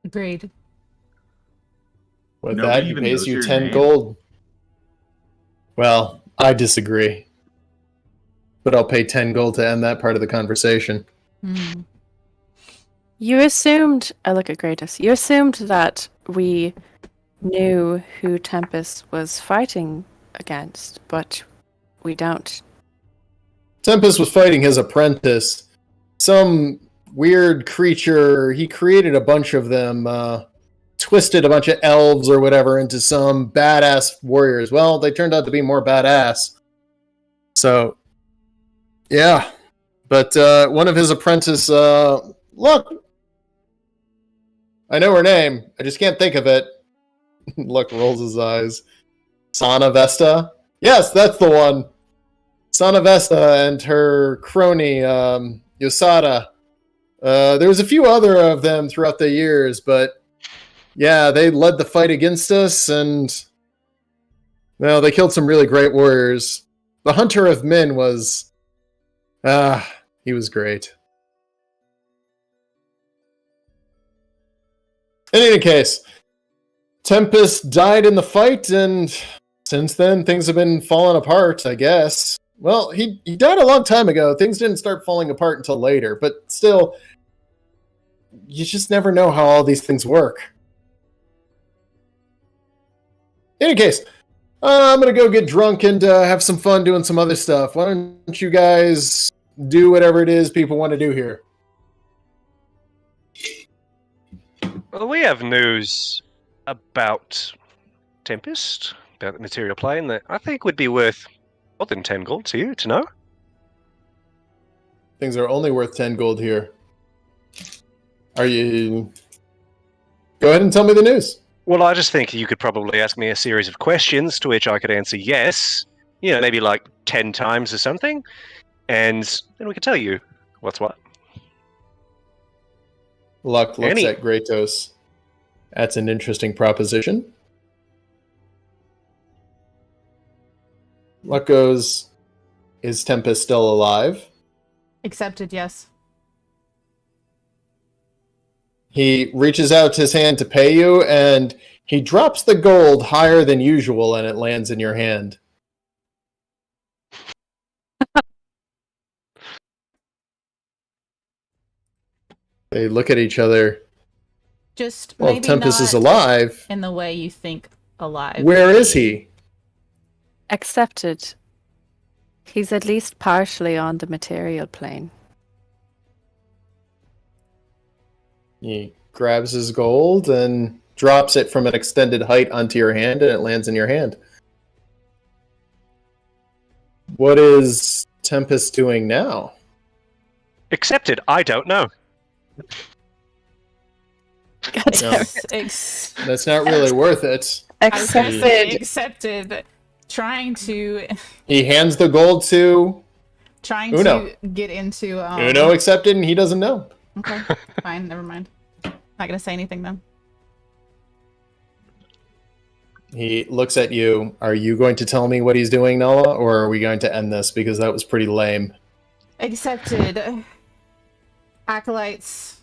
Agreed. With Nobody that, he even pays knows you your 10 name. gold. Well, I disagree. But I'll pay 10 gold to end that part of the conversation. Hmm. You assumed, I look at Kratos, you assumed that we knew who Tempest was fighting against, but we don't. Tempest was fighting his apprentice. Some weird creature. He created a bunch of them, twisted a bunch of elves or whatever into some badass warriors. Well, they turned out to be more badass. So, yeah. But one of his apprentices, look, I know her name. I just can't think of it. Luck rolls his eyes. Sana Vesta? Yes, that's the one. Sana Vesta and her crony, Yosada. There was a few other of them throughout the years, but yeah, they led the fight against us, and well, they killed some really great warriors. The Hunter of Men was... he was great. In any case, Tempest died in the fight, and since then, things have been falling apart, I guess. Well, he died a long time ago. Things didn't start falling apart until later, but still, you just never know how all these things work. In any case, I'm going to go get drunk and have some fun doing some other stuff. Why don't you guys do whatever it is people want to do here? Well, we have news about Tempest, about the material plane, that I think would be worth more than 10 gold to you to know. Things are only worth 10 gold here. Are you... Go ahead and tell me the news. Well, I just think you could probably ask me a series of questions to which I could answer yes, maybe like 10 times or something, and then we could tell you what's what. Luck looks at Kratos. That's an interesting proposition. Luck goes, is Tempest still alive? Accepted, yes. He reaches out his hand to pay you, and he drops the gold higher than usual, and it lands in your hand. They look at each other. Just Well, maybe if Tempest is not alive, in the way you think alive. where is he? Accepted. He's at least partially on the material plane. He grabs his gold and drops it from an extended height onto your hand, and it lands in your hand. What is Tempest doing now? Accepted, I don't know. God damn it. That's not really worth it. Accepted. Accepted. Trying to He hands the gold to Uno. to get into Uno accepted, and he doesn't know. Okay, fine, never mind. Not gonna say anything then. He looks at you. Are you going to tell me what he's doing, Nala, or are we going to end this? Because that was pretty lame. Accepted. Acolytes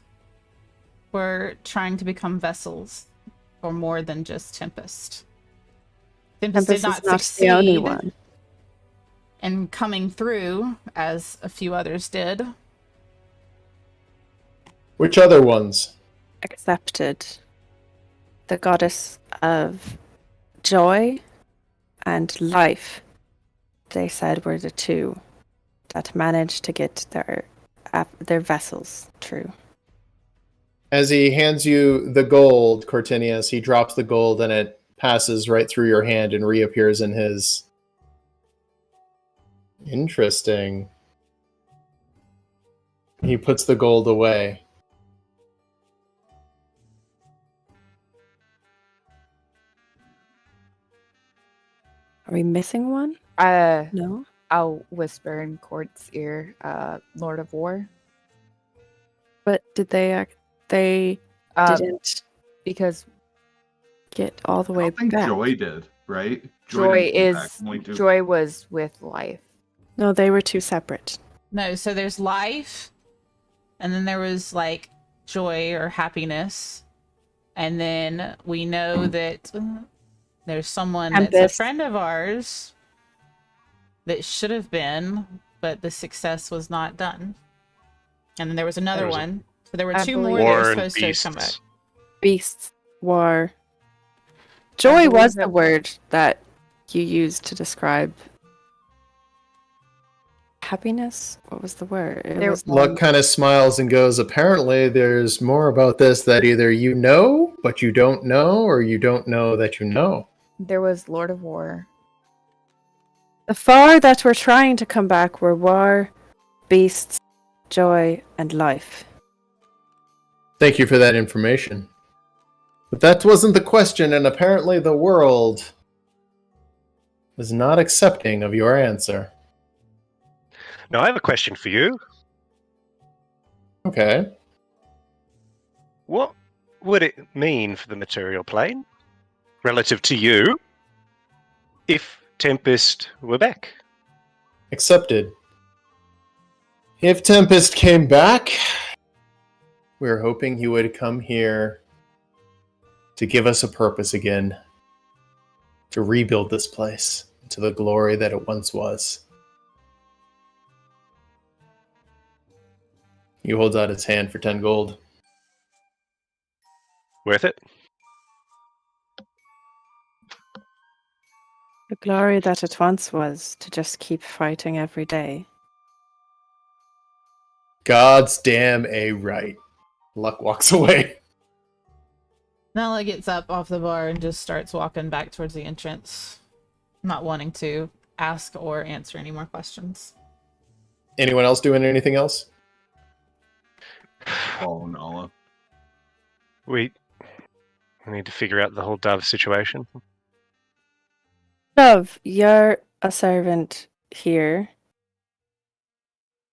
were trying to become vessels for more than just Tempest. Tempest did Tempest not is not the only succeed one. in coming through, as a few others did. Which other ones? Accepted. The goddess of joy and life, they said, were the two that managed to get their vessels through. As he hands you the gold, Cortinius, he drops the gold and it passes right through your hand and reappears in his. Interesting. He puts the gold away. Are we missing one? No? I'll whisper in Court's ear, Lord of War. But did they didn't Because get all the I way don't think back? Joy did, right? Joy didn't come is back, only two. Joy was with life. No, they were two separate. No, so there's life, and then there was like joy or happiness, and then we know that there's someone that's a Tempest. friend of ours that should have been, but the success was not done. And then there was another There was a- one. So there were I two more believe- that were War and supposed to come back. beasts. Beasts, war. Joy believe was that- the word that you used to describe happiness. What was the word? It There- was Luck kind of smiles and goes, apparently there's more about this that either you know, but you don't know, or you don't know that you know. There was Lord of War. the four that were trying to come back were war, beasts, joy, and life. Thank you for that information. But that wasn't the question, and apparently the world was not accepting of your answer. Now, I have a question for you. Okay. What would it mean for the material plane, relative to you, if Tempest were back? Accepted. If Tempest came back, we were hoping he would come here to give us a purpose again, to rebuild this place to the glory that it once was. He holds out his hand for 10 gold. Worth it? The glory that it once was to just keep fighting every day. God's damn a right. Luck walks away. Nala gets up off the bar and just starts walking back towards the entrance, not wanting to ask or answer any more questions. Anyone else doing anything else? Oh, Nala. We need to figure out the whole Dove situation. Love, you're a servant here.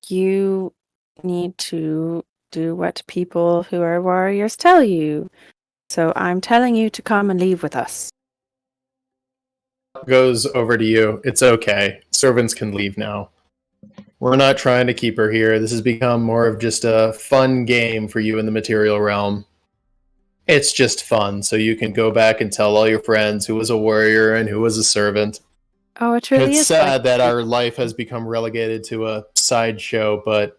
You need to do what people who are warriors tell you. So I'm telling you to come and leave with us. Goes over to you. It's okay. Servants can leave now. We're not trying to keep her here. This has become more of just a fun game for you in the material realm. It's just fun, so you can go back and tell all your friends who was a warrior and who was a servant. Oh, it really It's is sad like that our life has become relegated to a sideshow, but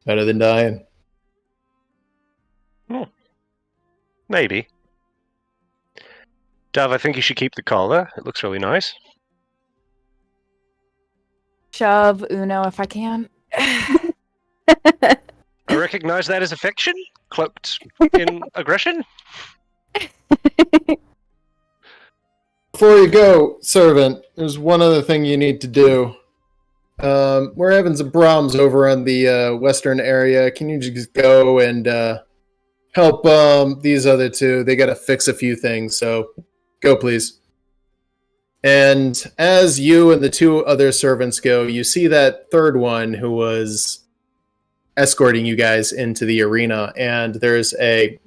better than dying. Maybe. Dove, I think you should keep the collar. It looks really nice. Shove Uno if I can. I recognize that as affection, cloaked in aggression. Before you go, servant, there's one other thing you need to do. We're having some problems over in the western area. Can you just go and help these other two? They got to fix a few things, so go, please. And as you and the two other servants go, you see that third one who was escorting you guys into the arena, and there's a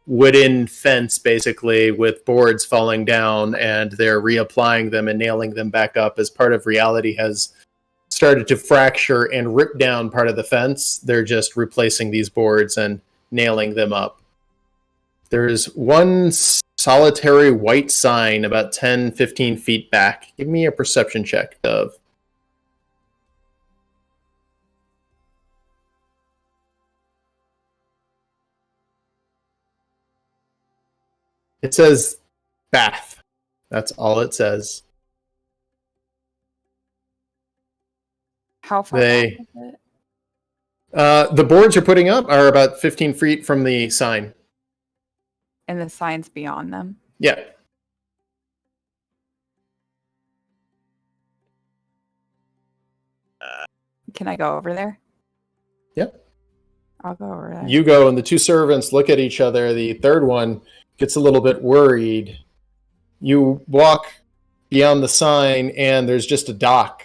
wooden fence basically with boards falling down, and they're reapplying them and nailing them back up as part of reality has started to fracture and rip down part of the fence. They're just replacing these boards and nailing them up. There's one solitary white sign about 10-15 feet back. Give me a perception check, Dove. It says bath. That's all it says. How far They- back is it? The boards you're putting up are about 15 feet from the sign. And the signs beyond them. Yeah. Can I go over there? Yep. I'll go over there. You go, and the two servants look at each other. The third one gets a little bit worried. You walk beyond the sign, and there's just a dock.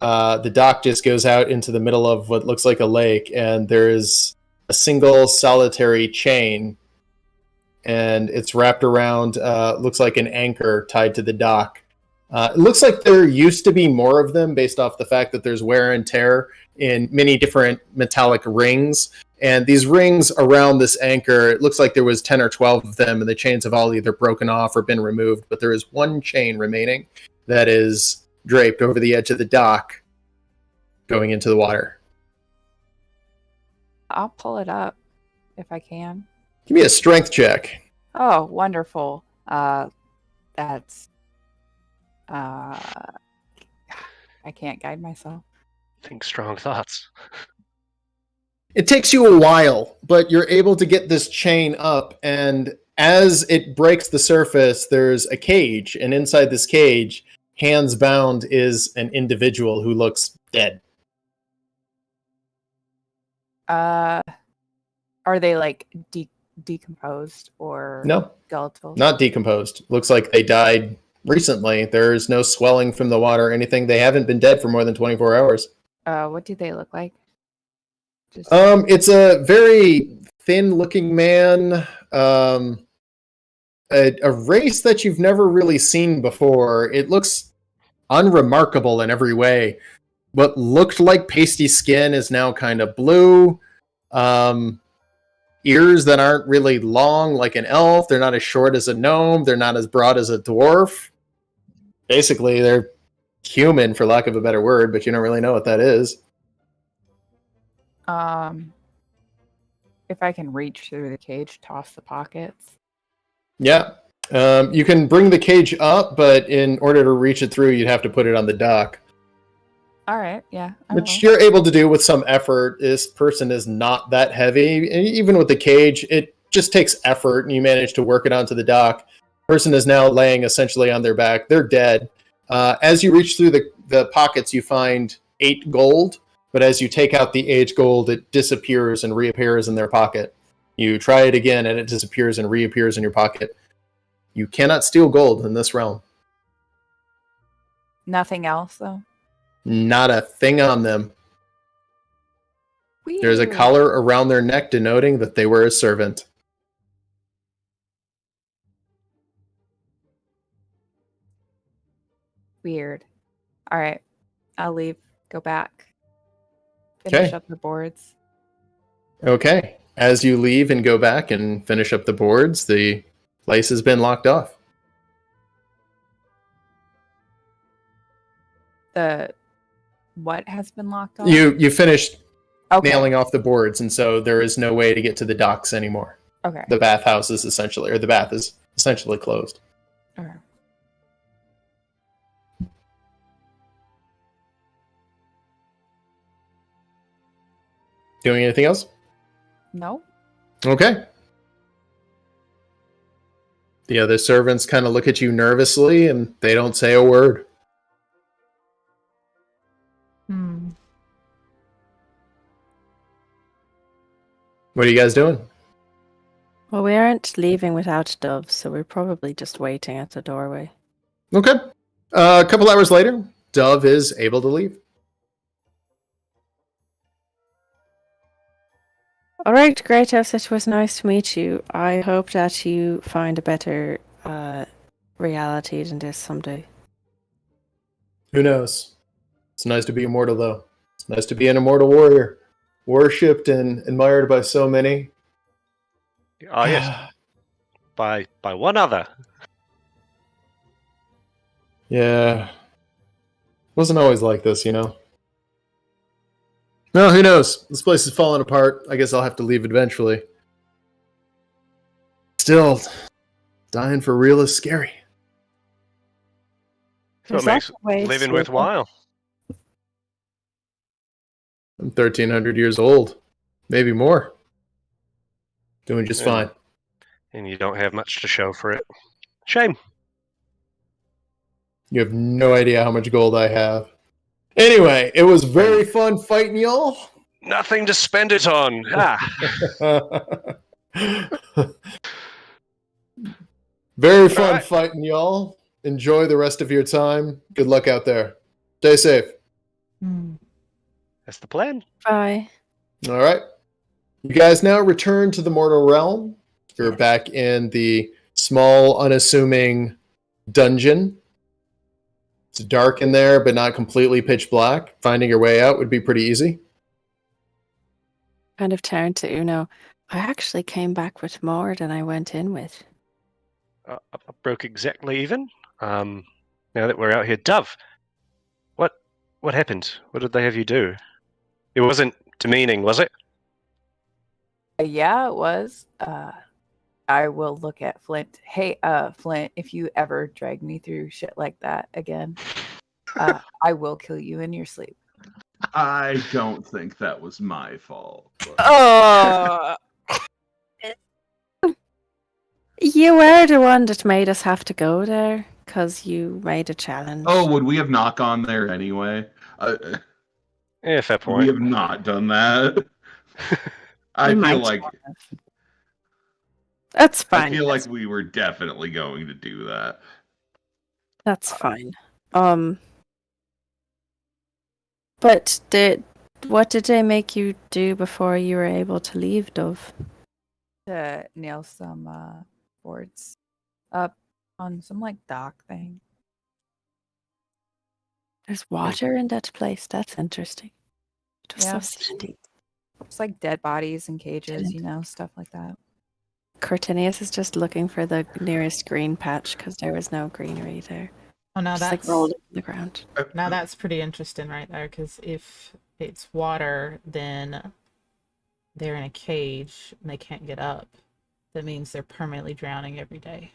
The dock just goes out into the middle of what looks like a lake, and there's a single solitary chain, and it's wrapped around, looks like an anchor tied to the dock. It looks like there used to be more of them based off the fact that there's wear and tear in many different metallic rings. And these rings around this anchor, it looks like there was 10 or 12 of them, and the chains have all either broken off or been removed. But there is one chain remaining that is draped over the edge of the dock going into the water. I'll pull it up if I can. Give me a strength check. Oh, wonderful. That's I can't guide myself. Think strong thoughts. It takes you a while, but you're able to get this chain up, and as it breaks the surface, there's a cage, and inside this cage, hands bound, is an individual who looks dead. Are they like decomposed or No, skeletal? not decomposed. Looks like they died recently. There's no swelling from the water or anything. They haven't been dead for more than 24 hours. What do they look like? Just It's a very thin-looking man. A race that you've never really seen before. It looks unremarkable in every way. What looked like pasty skin is now kind of blue. Ears that aren't really long like an elf. They're not as short as a gnome. They're not as broad as a dwarf. Basically, they're human, for lack of a better word, but you don't really know what that is. If I can reach through the cage, toss the pockets. Yeah. You can bring the cage up, but in order to reach it through, you'd have to put it on the dock. All right, yeah. I Which will. you're able to do with some effort. This person is not that heavy. And even with the cage, it just takes effort, and you manage to work it onto the dock. Person is now laying essentially on their back. They're dead. As you reach through the pockets, you find 8 gold, but as you take out the 8 gold, it disappears and reappears in their pocket. You try it again, and it disappears and reappears in your pocket. You cannot steal gold in this realm. Nothing else, though? Not a thing on them. There's a Weird. collar around their neck denoting that they were a servant. Weird. All right. I'll leave. Go back. Finish Okay. up the boards. Okay. As you leave and go back and finish up the boards, the place has been locked off. What has been locked off? You finished okay. nailing off the boards, and so there is no way to get to the docks anymore. Okay. The bathhouse is essentially, or the bath is essentially closed. Okay. Doing anything else? No. Okay. The other servants kind of look at you nervously, and they don't say a word. Hmm. What are you guys doing? Well, we aren't leaving without Dove, so we're probably just waiting at the doorway. Okay. A couple hours later, Dove is able to leave. All right, Greatos, it was nice to meet you. I hope that you find a better reality than this someday. Who knows? It's nice to be immortal, though. It's nice to be an immortal warrior, worshipped and admired by so many. Oh yes, by one other. Yeah. Wasn't always like this, you know? No, who knows? This place is falling apart. I guess I'll have to leave eventually. Still, dying for real is scary. So it There's makes lots of ways living to- worthwhile. I'm 1,300 years old. Maybe more. Doing just fine. And you don't have much to show for it. Shame. You have no idea how much gold I have. Anyway, it was very fun fighting y'all. Nothing to spend it on. Very fun right. fighting y'all. Enjoy the rest of your time. Good luck out there. Stay safe. Hmm. That's the plan. Bye. All right. You guys now return to the mortal realm. You're Yes. back in the small, unassuming dungeon. It's dark in there, but not completely pitch black. Finding your way out would be pretty easy. Kind of turned to Uno. I actually came back with more than I went in with. I broke exactly even. Now that we're out here, Dove. What happened? What did they have you do? It wasn't demeaning, was it? Yeah, it was. I will look at Flint. Hey, Flint, if you ever drag me through shit like that again, I will kill you in your sleep. I don't think that was my fault. but- Oh, You were the one that made us have to go there because you made a challenge. Oh, would we have not gone there anyway? Yeah, fair We point. have not done that. I You feel might like That's I fine. feel like we were definitely going to do that. That's fine. But what did they make you do before you were able to leave, Dove? to nail some boards up on some like dock thing. There's water in that place. That's interesting. It was Yeah. so sandy. It's like dead bodies in cages, Didn't. stuff like that. Cortinius is just looking for the nearest green patch because there was no greenery there. Oh, now Just like that's rolled in the ground. now that's pretty interesting right there. Because if it's water, then they're in a cage and they can't get up. That means they're permanently drowning every day.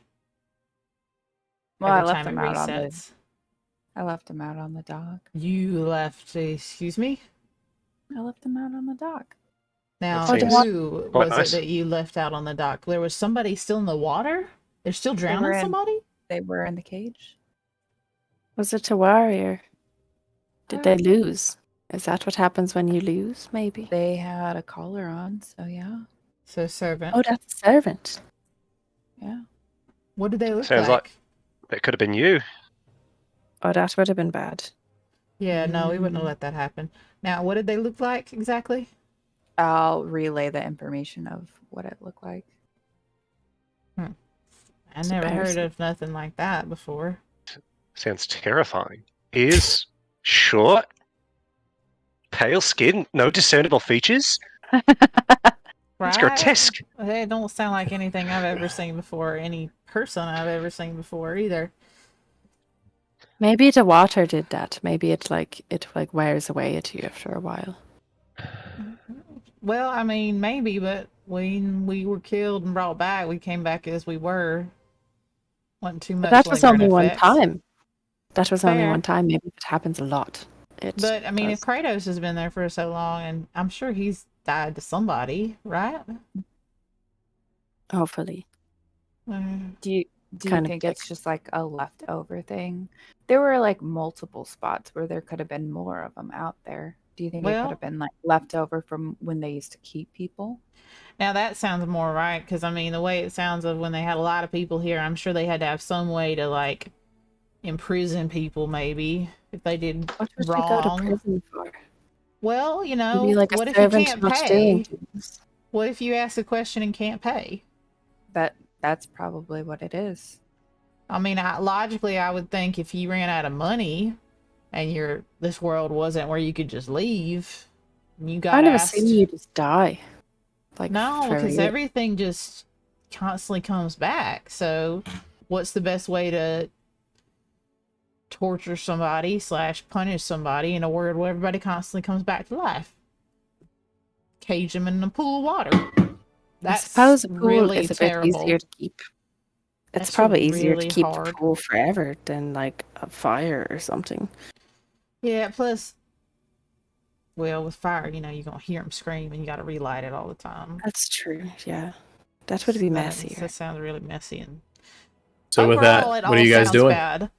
Well, I Every left time them it out on the. resets. I left them out on the dock. You left. Excuse me. I left them out on the dock. Now, That seems who quite was nice. it that you left out on the dock? There was somebody still in the water? They're still drowning were in- somebody? They were in the cage. Was it a warrior? Did they lose? Is that what happens when you lose? Maybe. They had a collar on, so yeah. So, servant. Oh, that's a servant. Yeah. What did they look Sounds like? That could have been you. Oh, that would have been bad. Yeah, no, we wouldn't have let that happen. Now, what did they look like exactly? I'll relay the information of what it looked like. I never heard Comparison. of nothing like that before. Sounds terrifying. Ears short, pale skin, no discernible features. Right? It's grotesque. They don't sound like anything I've ever seen before, any person I've ever seen before either. Maybe the water did that. Maybe it wears away at you after a while. Well, I mean, maybe, but when we were killed and brought back, we came back as we were. Wasn't too much. But that was lingering only one effects. time. That was only Fair. one time. Maybe it happens a lot. But I mean, if does. Kratos has been there for so long, and I'm sure he's died to somebody, right? Hopefully. Do you Kind of think dick. it's just like a leftover thing? There were like multiple spots where there could have been more of them out there. Do you think it Well- could have been like leftover from when they used to keep people? Now that sounds more right, because I mean, the way it sounds of when they had a lot of people here, I'm sure they had to have some way to like imprison people, maybe if they did What would you go to wrong. prison for? Well, you know, Maybe like a what if you servant can't not pay? doing things. What if you ask a question and can't pay? That's probably what it is. I mean, logically, I would think if you ran out of money and this world wasn't where you could just leave, you got I never asked. seen you just die. Like No, for a because year. everything just constantly comes back. So, what's the best way to torture somebody / punish somebody in a world where everybody constantly comes back to life? Cage them in a pool of water. I That's suppose a pool really is a terrible. bit easier to keep. It's That's probably easier really to keep hard. the pool forever than like a fire or something. Yeah, plus, well, with fire, you're going to hear them scream and you got to relight it all the time. That's true. Yeah, that would be messier. That sounds really messy. And So with that, overall, it what are all you guys sounds doing? Bad.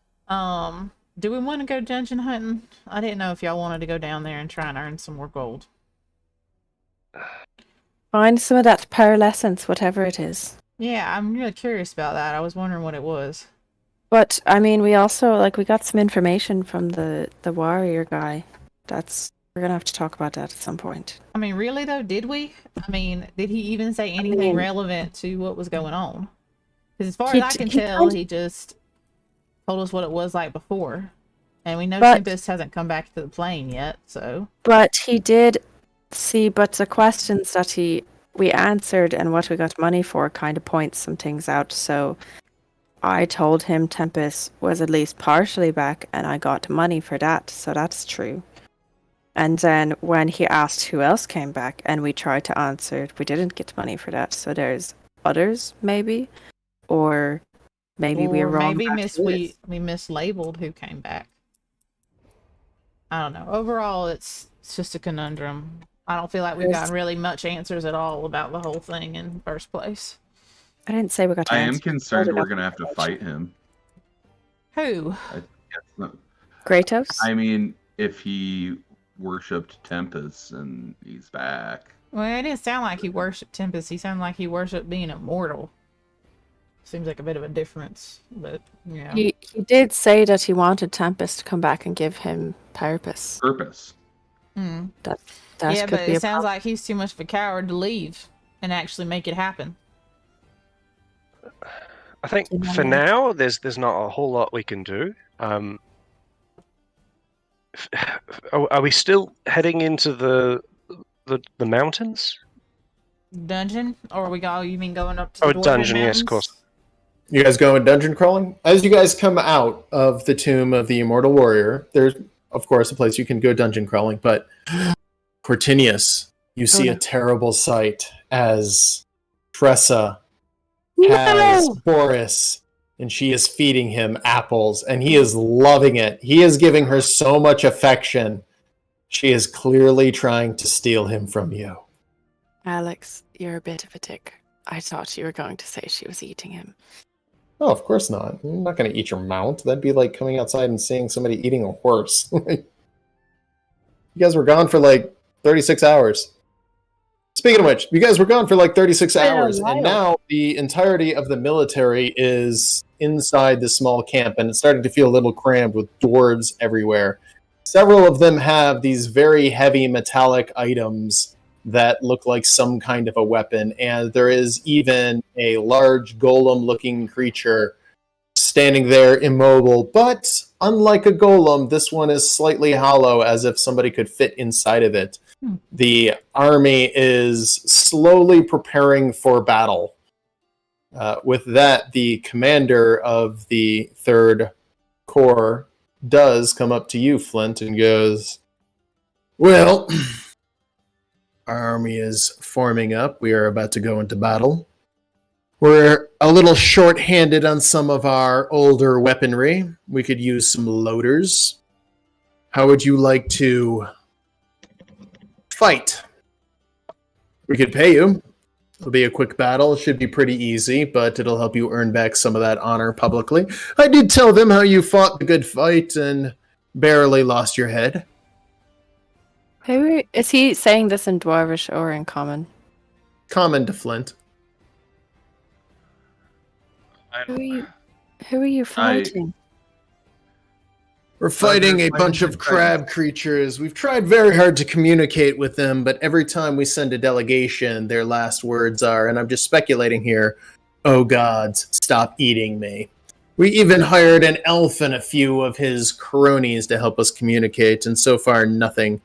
Do we want to go dungeon hunting? I didn't know if y'all wanted to go down there and try and earn some more gold. Find some of that pearlescence, whatever it is. Yeah, I'm really curious about that. I was wondering what it was. But I mean, we also we got some information from the warrior guy. We're gonna have to talk about that at some point. I mean, really though, did we? I mean, did he even say anything mean- relevant to what was going on? Because as far He as I d- can he tell, kind of- he just told us what it was like before, and we know But- Tempest hasn't come back to the plane yet. So But he did see. But the questions that we answered and what we got money for kind of points some things out. So I told him Tempest was at least partially back, and I got money for that. So that's true. And then when he asked who else came back, and we tried to answer, we didn't get money for that. So there's others, maybe, or maybe we were or wrong. maybe about who it is. we mislabeled who came back. I don't know. Overall, it's just a conundrum. I don't feel like we've There's- gotten really much answers at all about the whole thing in the first place. I didn't say we got. to I am answer. concerned Loaded we're up gonna have to information. fight him. Who? Kratos. I mean, if he worshipped Tempest and he's back. Well, it didn't sound like he worshipped Tempest. He sounded like he worshipped being immortal. Seems like a bit of a difference, but yeah. He did say that he wanted Tempest to come back and give him purpose. Purpose. Hmm. That Yeah, could but be it a sounds problem. like he's too much of a coward to leave and actually make it happen. I think You know. for now, there's not a whole lot we can do. Are we still heading into the mountains? Dungeon? Or we go? You mean going up to Oh, the Dwarven dungeon, yes, Mountains? of course. You guys going dungeon crawling? As you guys come out of the tomb of the Immortal Warrior, there's, of course, a place you can go dungeon crawling, but Cortinius, you see no. a terrible sight as Tressa has Boris, and she is feeding him apples, and he is loving it. He is giving her so much affection. She is clearly trying to steal him from you. Alex, you're a bit of a dick. I thought you were going to say she was eating him. Oh, of course not. You're not going to eat your mount. That'd be like coming outside and seeing somebody eating a horse. You guys were gone for like 36 hours. Speaking of which, you guys were gone for like 36 hours, and now the entirety of the military is inside the small camp, and it's starting to feel a little crammed with dwarves everywhere. Several of them have these very heavy metallic items that look like some kind of a weapon, and there is even a large golem-looking creature standing there immobile, but unlike a golem, this one is slightly hollow, as if somebody could fit inside of it. The army is slowly preparing for battle. With that, the commander of the 3rd Corps does come up to you, Flint, and goes, "Well, our army is forming up. We are about to go into battle. We're a little short-handed on some of our older weaponry. We could use some loaders. How would you like to fight? We could pay you. It'll be a quick battle. It should be pretty easy, but it'll help you earn back some of that honor publicly. I did tell them how you fought the good fight and barely lost your head." Is he saying this in Dwarvish or in Common? Common to Flint. Who are you fighting? We're fighting a bunch of crab creatures. We've tried very hard to communicate with them, but every time we send a delegation, their last words are, and I'm just speculating here, "Oh gods, stop eating me." We even hired an elf and a few of his cronies to help us communicate, and so far nothing.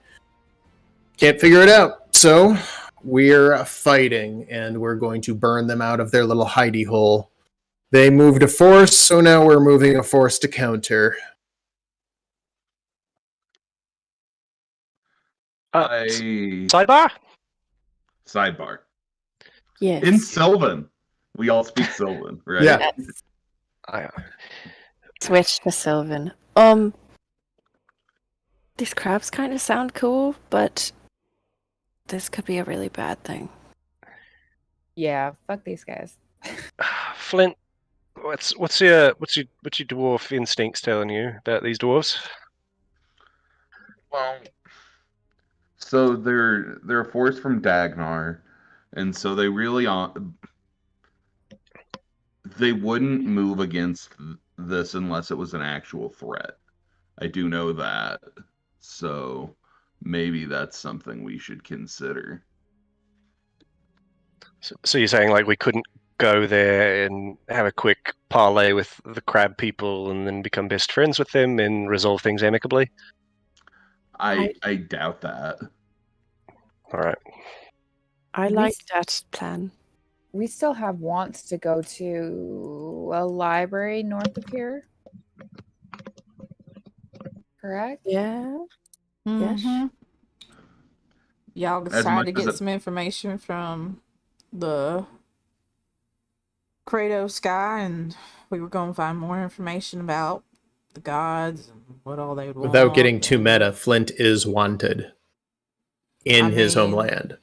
Can't figure it out. So we're fighting, and we're going to burn them out of their little hidey hole. They moved a force, so now we're moving a force to counter. Sidebar? Sidebar. Yes. In Sylvan. We all speak Sylvan, right? Yeah. Yes. Switch to Sylvan. These crabs kind of sound cool, but this could be a really bad thing. Yeah, fuck these guys. Flint, what's your dwarf instincts telling you about these dwarves? Well, so they're a force from Dagnar, and so they really they wouldn't move against this unless it was an actual threat. I do know that. So maybe that's something we should consider. So you're saying like we couldn't go there and have a quick parlay with the crab people and then become best friends with them and resolve things amicably? I doubt that. All right. I like that plan. We still have wants to go to a library north of here. Correct? Yeah. Yes. Mhm. Y'all As decided much to as get it- some information from the Kratos sky, and we were going to find more information about the gods and what all they would want. Without getting too meta, Flint is wanted in I his mean, homeland.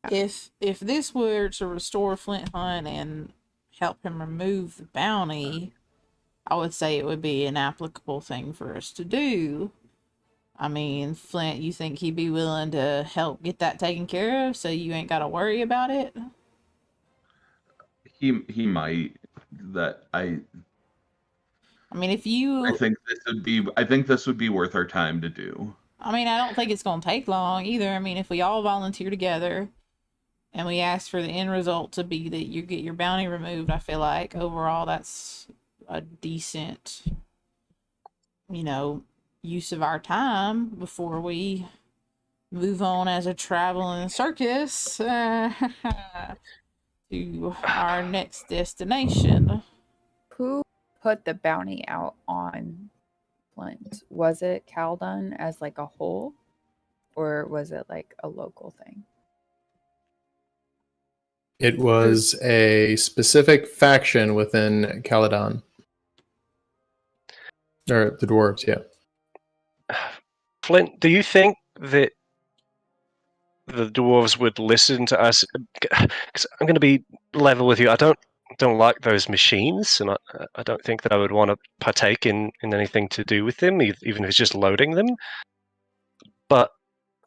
If this were to restore Flint Hunt and help him remove the bounty, I would say it would be an applicable thing for us to do. I mean, Flint, you think he'd be willing to help get that taken care of so you ain't got to worry about it? He might. I mean, if you... think this would be worth our time to do. I mean, I don't think it's going to take long either. I mean, if we all volunteer together and we ask for the end result to be that you get your bounty removed, I feel like overall that's a decent, use of our time before we move on as a traveling circus to our next destination. Who put the bounty out on Flint? Was it Caldun as like a whole, or was it like a local thing? It was a specific faction within Caledon. Or the dwarves, yeah. Flint, do you think that the dwarves would listen to us? Because I'm going to be level with you. I don't like those machines, and I don't think that I would want to partake in anything to do with them, even if it's just loading them. But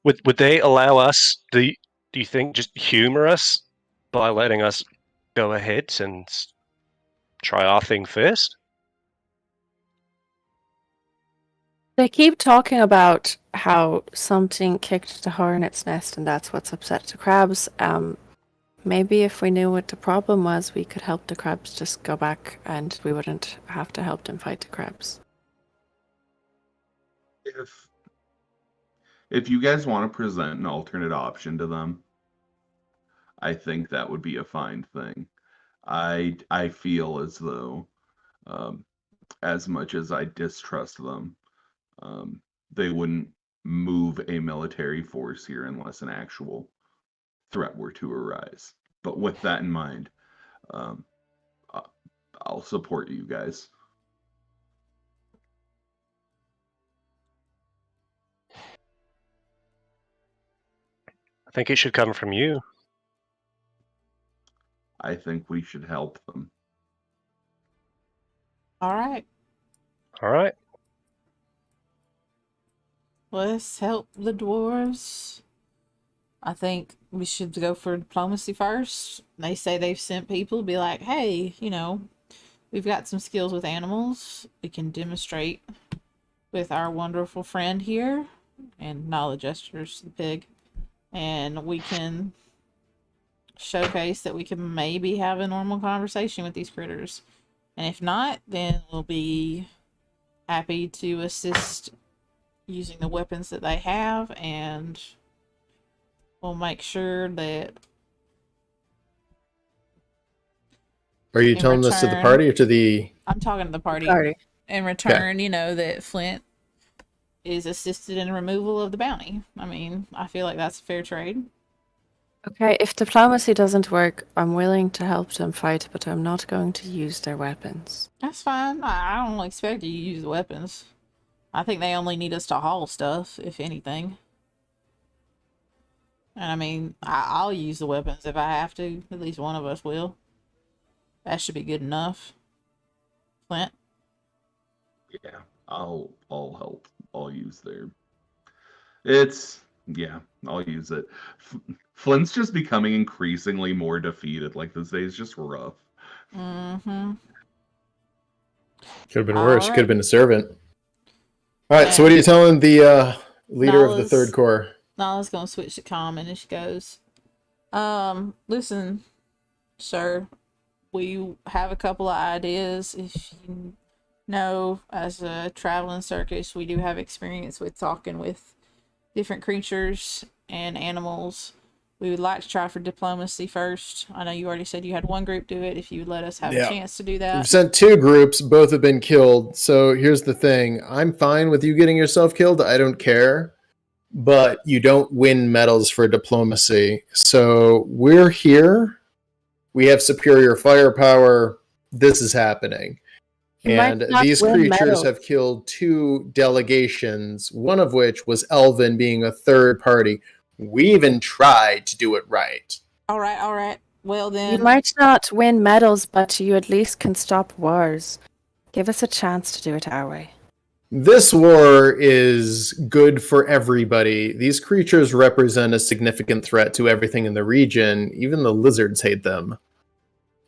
would they allow us? Do you think just humor us by letting us go ahead and try our thing first? They keep talking about how something kicked the hornet's nest and that's what's upset the crabs. Maybe if we knew what the problem was, we could help the crabs just go back and we wouldn't have to help them fight the crabs. If you guys want to present an alternate option to them, I think that would be a fine thing. I feel as though, as much as I distrust them, they wouldn't move a military force here unless an actual threat were to arise. But with that in mind, I'll support you guys. I think it should come from you. I think we should help them. All right. All right. Let's help the dwarves. I think we should go for diplomacy first. They say they've sent people to be like, hey, we've got some skills with animals. We can demonstrate with our wonderful friend here. And knowledge gestures to the pig. And we can showcase that we can maybe have a normal conversation with these critters. And if not, then we'll be happy to assist using the weapons that they have, and we'll make sure that... Are you telling this to the party or to the... I'm talking to the party. In return, that Flint is assisted in the removal of the bounty. I mean, I feel like that's a fair trade. Okay, if diplomacy doesn't work, I'm willing to help them fight, but I'm not going to use their weapons. That's fine. I don't expect you to use the weapons. I think they only need us to haul stuff, if anything. And I mean, I'll use the weapons if I have to. At least one of us will. That should be good enough. Flint? Yeah, I'll help. I'll use their... I'll use it. Flint's just becoming increasingly more defeated. Like, this day is just rough. Mm-hmm. Could have been worse. Could have been a servant. All right, so what are you telling the leader of the Third Corps? Nala's going to switch to common, and she goes, listen, sir, we have a couple of ideas. If you know, as a traveling circus, we do have experience with talking with different creatures and animals. We would like to try for diplomacy first. I know you already said you had one group do it. If you would let us have a chance to do that. We've sent 2 groups. Both have been killed. So here's the thing. I'm fine with you getting yourself killed. I don't care. But you don't win medals for diplomacy. So we're here. We have superior firepower. This is happening. And these creatures have killed 2 delegations, one of which was Elvin being a third party. We even tried to do it right. All right. Well, then... You might not win medals, but you at least can stop wars. Give us a chance to do it our way. This war is good for everybody. These creatures represent a significant threat to everything in the region. Even the lizards hate them.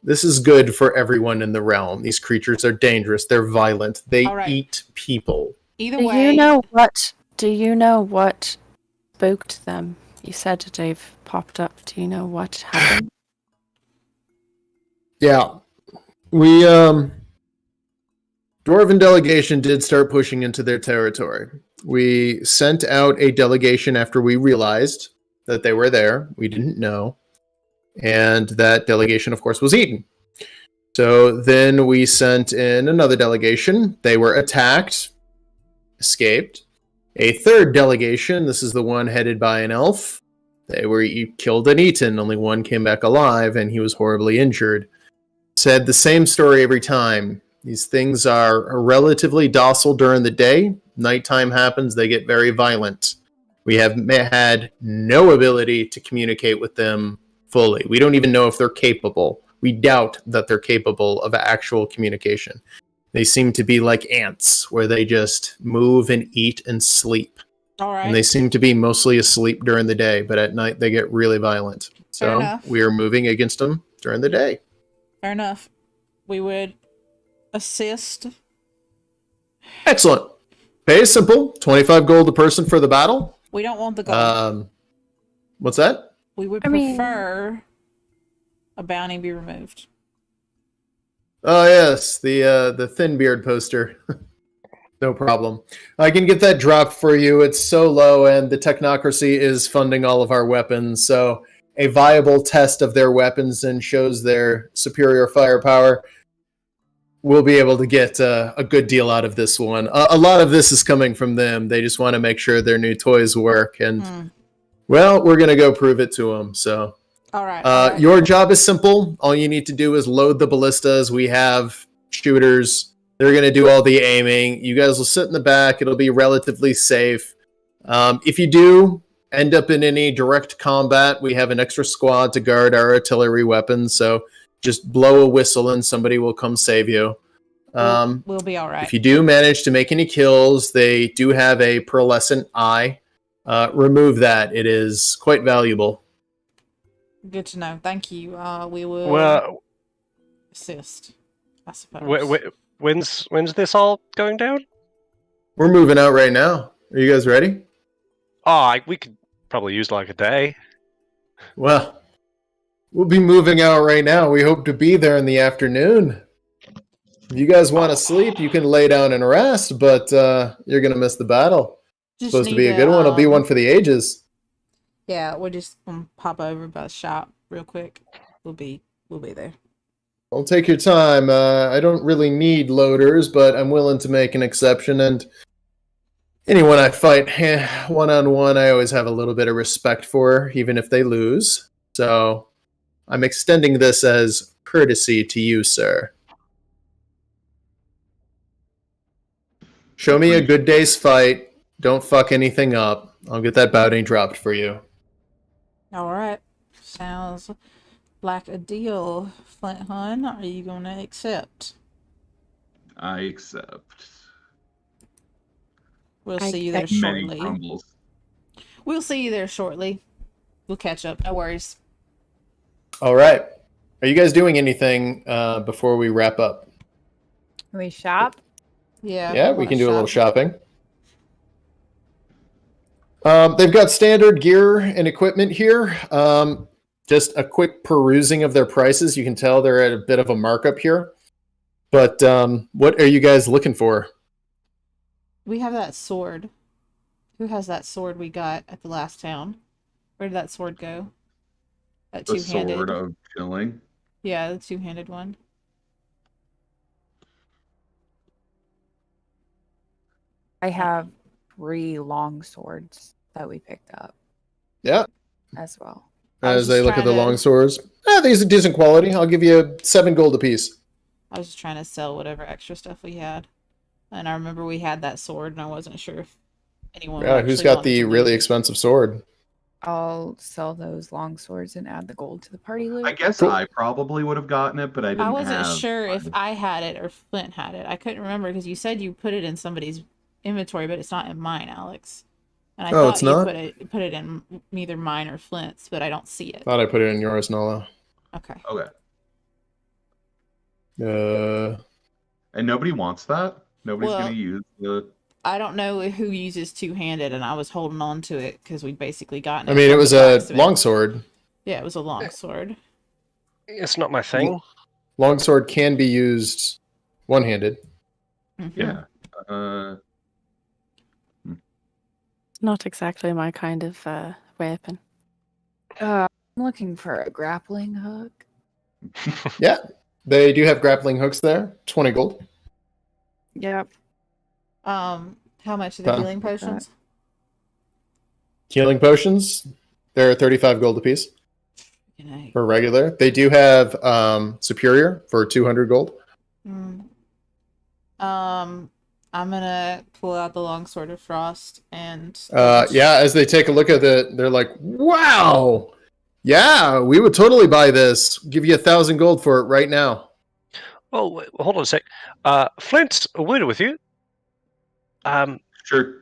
This is good for everyone in the realm. These creatures are dangerous. They're violent. They eat people. Either way... Do you know what spooked them? You said that they've popped up. Do you know what happened? Yeah. We Dwarven delegation did start pushing into their territory. We sent out a delegation after we realized that they were there. We didn't know. And that delegation, of course, was eaten. So then we sent in another delegation. They were attacked, escaped. A third delegation, this is the one headed by an elf. They were killed and eaten. Only one came back alive, and he was horribly injured. Said the same story every time. These things are relatively docile during the day. Nighttime happens, they get very violent. We have had no ability to communicate with them fully. We don't even know if they're capable. We doubt that they're capable of actual communication. They seem to be like ants, where they just move and eat and sleep. All right. And they seem to be mostly asleep during the day, but at night they get really violent. Fair So enough. we are moving against them during the day. Fair enough. We would assist. Excellent. Pay is simple. 25 gold a person for the battle. We don't want the gold. What's that? We would I mean- prefer a bounty be removed. Oh yes, the thin beard poster. No problem. I can get that dropped for you. It's so low, and the technocracy is funding all of our weapons. So a viable test of their weapons and shows their superior firepower. We'll be able to get a good deal out of this one. A lot of this is coming from them. They just want to make sure their new toys work, and well, we're gonna go prove it to them. So. All right. Your job is simple. All you need to do is load the ballistas. We have shooters. They're going to do all the aiming. You guys will sit in the back. It'll be relatively safe. If you do end up in any direct combat, we have an extra squad to guard our artillery weapons. So just blow a whistle and somebody will come save you. We'll be all right. If you do manage to make any kills, they do have a pearlescent eye. Remove that. It is quite valuable. Good to know. Thank you. We will Well, assist, I suppose. when's this all going down? We're moving out right now. Are you guys ready? Oh, we could probably use like a day. Well, we'll be moving out right now. We hope to be there in the afternoon. If you guys want to sleep, you can lay down and rest, but you're going to miss the battle. Just Supposed to need be a good one. It'll be one for the ages. Yeah, we're just gonna pop over by the shop real quick. We'll be there. Well, take your time. I don't really need loaders, but I'm willing to make an exception. And anyone I fight one-on-one, I always have a little bit of respect for, even if they lose. So I'm extending this as courtesy to you, sir. Show me a good day's fight. Don't fuck anything up. I'll get that bounty dropped for you. All right. Sounds like a deal, Flint Hun. Are you gonna accept? I accept. We'll I- see you there Many shortly. crumbles. We'll see you there shortly. We'll catch up. No worries. All right. Are you guys doing anything before we wrap up? Can we shop? Yeah. Yeah, we wanna can do a little shop. shopping. They've got standard gear and equipment here. Just a quick perusing of their prices. You can tell they're at a bit of a markup here. But what are you guys looking for? We have that sword. Who has that sword we got at the last town? Where did that sword go? That The two-handed. sword of chilling. Yeah, the two-handed one. I have 3 long swords that we picked up Yeah, as well. I was as they just look at the trying to- long swords. These are decent quality. I'll give you 7 gold apiece. I was just trying to sell whatever extra stuff we had. And I remember we had that sword, and I wasn't sure if anyone. Yeah, who's actually got wanted the to really use it. expensive sword? I'll sell those long swords and add the gold to the party loot. I guess Cool. I probably would have gotten it, but I didn't I wasn't have sure if one. I had it or Flint had it. I couldn't remember because you said you put it in somebody's inventory, but it's not in mine, Alex. And I Oh, thought it's you not? put it in neither mine or Flint's, but I don't see it. Thought I put it in yours, Nala. Okay. Okay. Uh, And nobody wants that? Nobody's Well- going to use the... I don't know who uses two-handed, and I was holding on to it because we'd basically gotten I mean, it from was the a blacksmith. longsword. Yeah, it was a long sword. It's not my thing. Longsword can be used one-handed. Yeah. Not exactly my kind of weapon. I'm looking for a grappling hook. Yeah, they do have grappling hooks there. 20 gold. Yep. How much are the Done. healing potions? Healing potions, they're 35 gold apiece Okay. for regular. They do have superior for 200 gold. Mm. I'm gonna pull out the longsword of frost and Yeah, as they take a look at it, they're like, wow, yeah, we would totally buy this. Give you 1,000 gold for it right now. Oh, wait, hold on a sec. Flint, a word with you. Sure.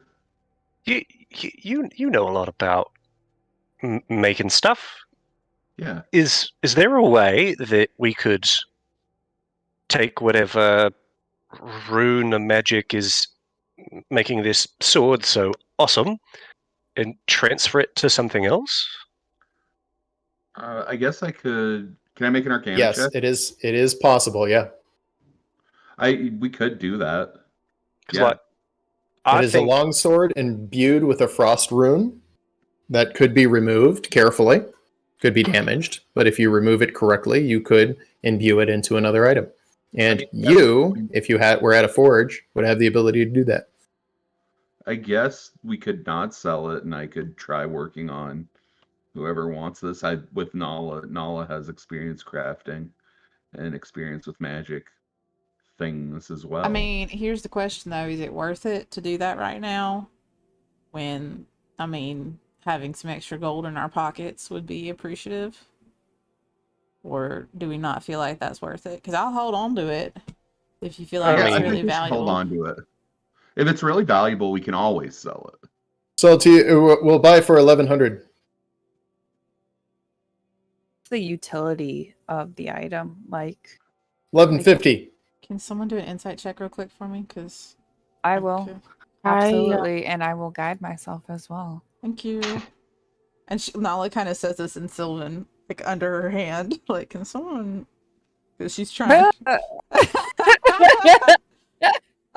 You know a lot about making stuff. Yeah. Is there a way that we could take whatever rune or magic is making this sword so awesome and transfer it to something else? I guess I could. Can I make an Arcana Yes, check? it is possible, yeah. We could do that. 'Cause, Yeah. like, I It is think a longsword imbued with a frost rune that could be removed carefully, could be damaged, but if you remove it correctly, you could imbue it into another item. And you, if you were at a forge, would have the ability to do that. I guess we could not sell it, and I could try working on whoever wants this. With Nala. Nala has experience crafting and experience with magic things as well. I mean, here's the question though: is it worth it to do that right now? When having some extra gold in our pockets would be appreciative, or do we not feel like that's worth it? Because I'll hold on to it if you feel like I it's mean- really think we should valuable. hold on to it. If it's really valuable, we can always sell it. So we'll buy for 1,100. The utility of the item, like 1,150. Can someone do an insight check real quick for me? Because I will absolutely, and I will guide myself as well. Thank you. And Nala kind of says this in Sylvan, like under her hand, like, can someone? Because she's trying.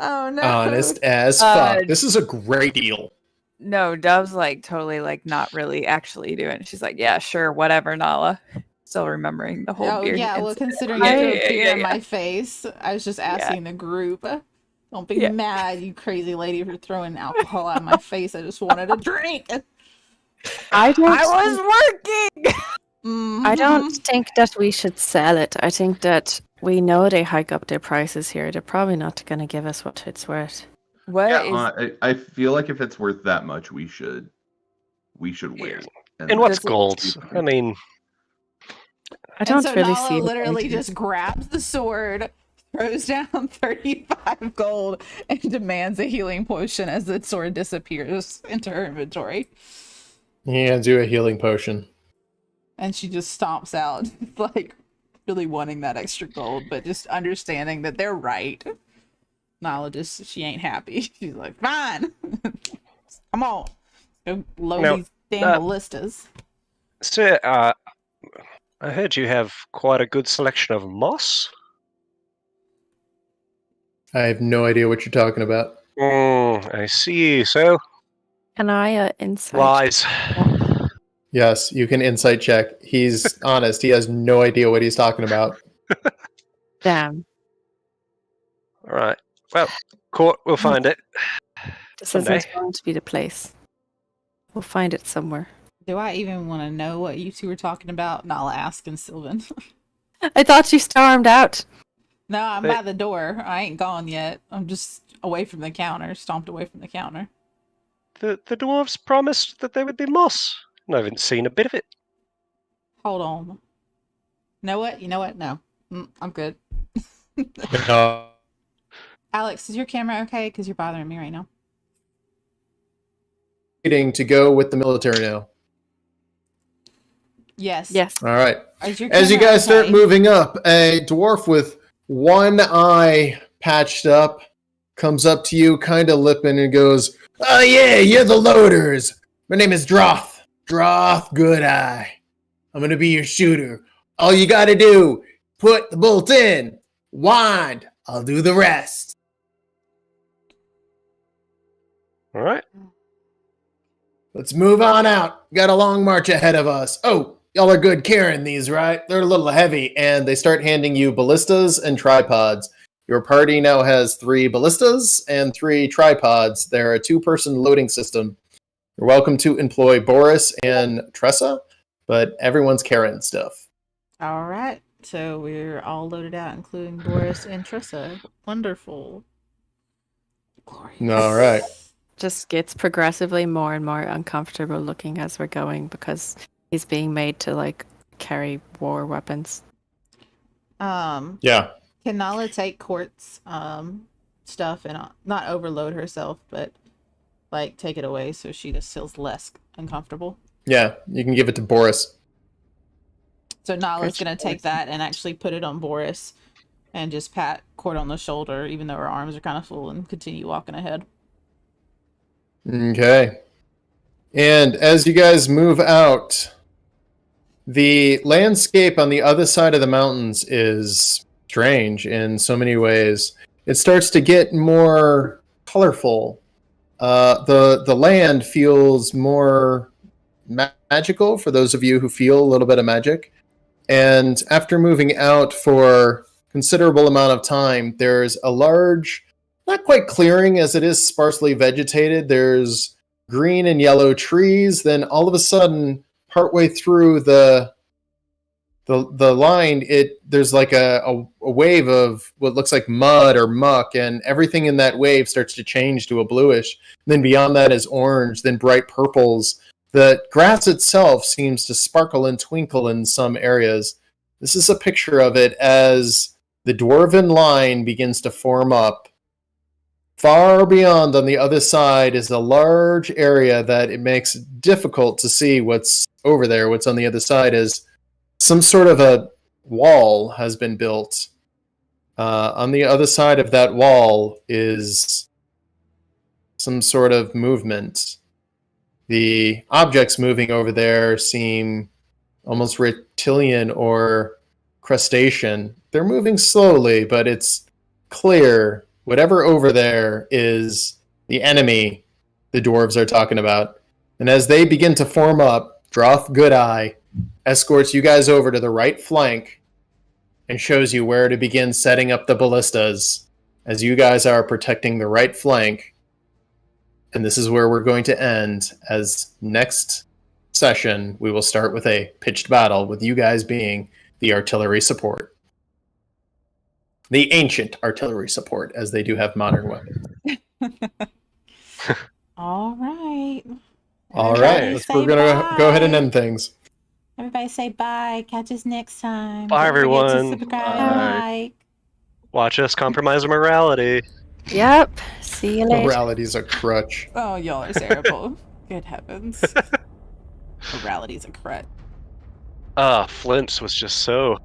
Oh no! Honest as fuck. This is a great deal. No, Dove's like totally like not really actually doing it. She's like, yeah, sure, whatever, Nala. Still remembering the whole Oh beard yeah, well, incident. considering Yeah, it yeah, threw a tear yeah, in yeah. my face, I was just asking the group. Don't be Yeah. mad, you crazy lady, for throwing alcohol at my face. I just wanted a drink. I don't. I was working. I don't think that we should sell it. I think that we know they hike up their prices here. They're probably not going to give us what it's worth. What is Yeah, I feel like if it's worth that much, we should wait. And what's Does it- gold? I mean, I don't so really Nala see. the literally point in it. just grabs the sword, throws down 35 gold, and demands a healing potion as the sword disappears into her inventory. He hands you a healing potion. And she just stomps out, like really wanting that extra gold, but just understanding that they're right. Nala she ain't happy. She's like, fine, come on, go load Now, these damn ballistas. so I heard you have quite a good selection of moss. I have no idea what you're talking about. I see. So Can I insight? lies. Yes, you can insight check. He's honest. He has no idea what he's talking about. Damn. All right. Well, court. We'll find it. This Someday. isn't going to be the place. We'll find it somewhere. Do I even want to know what you two were talking about? Nala asking Sylvan. I thought you stormed out. No, I'm Hey. by the door. I ain't gone yet. I'm just away from the counter, stomped away from the counter. The dwarves promised that there would be moss. And I haven't seen a bit of it. Hold on. You know what? No. I'm good. Uh, Alex, is your camera okay? Because you're bothering me right now. Waiting to go with the military now. Yes. Yes. All right. Is your As you camera guys start okay? moving up, a dwarf with one eye patched up comes up to you, kind of lipping, and goes, "Oh yeah, you're the loaders. My name is Droth. Droth Goodeye. I'm gonna be your shooter. All you gotta do, put the bolt in, wind. I'll do the rest." All right. Let's move on out. Got a long march ahead of us. Oh, y'all are good carrying these, right? They're a little heavy. And they start handing you ballistas and tripods. Your party now has 3 ballistas and 3 tripods. They're a 2-person loading system. You're welcome to employ Boris and Tressa, but everyone's carrying stuff. All right. So we're all loaded out, including Boris and Tressa. Wonderful. Glorious. All right. Just gets progressively more and more uncomfortable looking as we're going because he's being made to like carry war weapons. Yeah. Can Nala take Court's stuff and not overload herself, but like take it away so she just feels less uncomfortable? Yeah, you can give it to Boris. So Nala's gonna take that and actually put it on Boris and just pat Court on the shoulder, even though her arms are kind of full, and continue walking ahead. Okay. And as you guys move out, the landscape on the other side of the mountains is strange in so many ways. It starts to get more colorful. The land feels more magical for those of you who feel a little bit of magic. And after moving out for considerable amount of time, there's a large, not quite clearing as it is sparsely vegetated. There's green and yellow trees. Then all of a sudden, partway through the line, there's like a wave of what looks like mud or muck, and everything in that wave starts to change to a bluish. And then beyond that is orange, then bright purples. The grass itself seems to sparkle and twinkle in some areas. This is a picture of it as the dwarven line begins to form up. Far beyond on the other side is a large area that it makes difficult to see what's over there. What's on the other side is some sort of a wall has been built. On the other side of that wall is some sort of movement. The objects moving over there seem almost reptilian or crustacean. They're moving slowly, but it's clear whatever over there is the enemy the dwarves are talking about. And as they begin to form up, Droth Goodeye escorts you guys over to the right flank and shows you where to begin setting up the ballistas as you guys are protecting the right flank. And this is where we're going to end, as next session we will start with a pitched battle with you guys being the artillery support. The ancient artillery support, as they do have modern weapons. All right. All right, we're going to go ahead and end things. Everybody say bye. Catch us next time. Bye, Don't forget to everyone. subscribe, Bye. like. Watch us compromise our morality. Yep. See you later. Morality's a crutch. Oh, y'all are terrible. Good heavens. Morality's a crutch. Flint was just so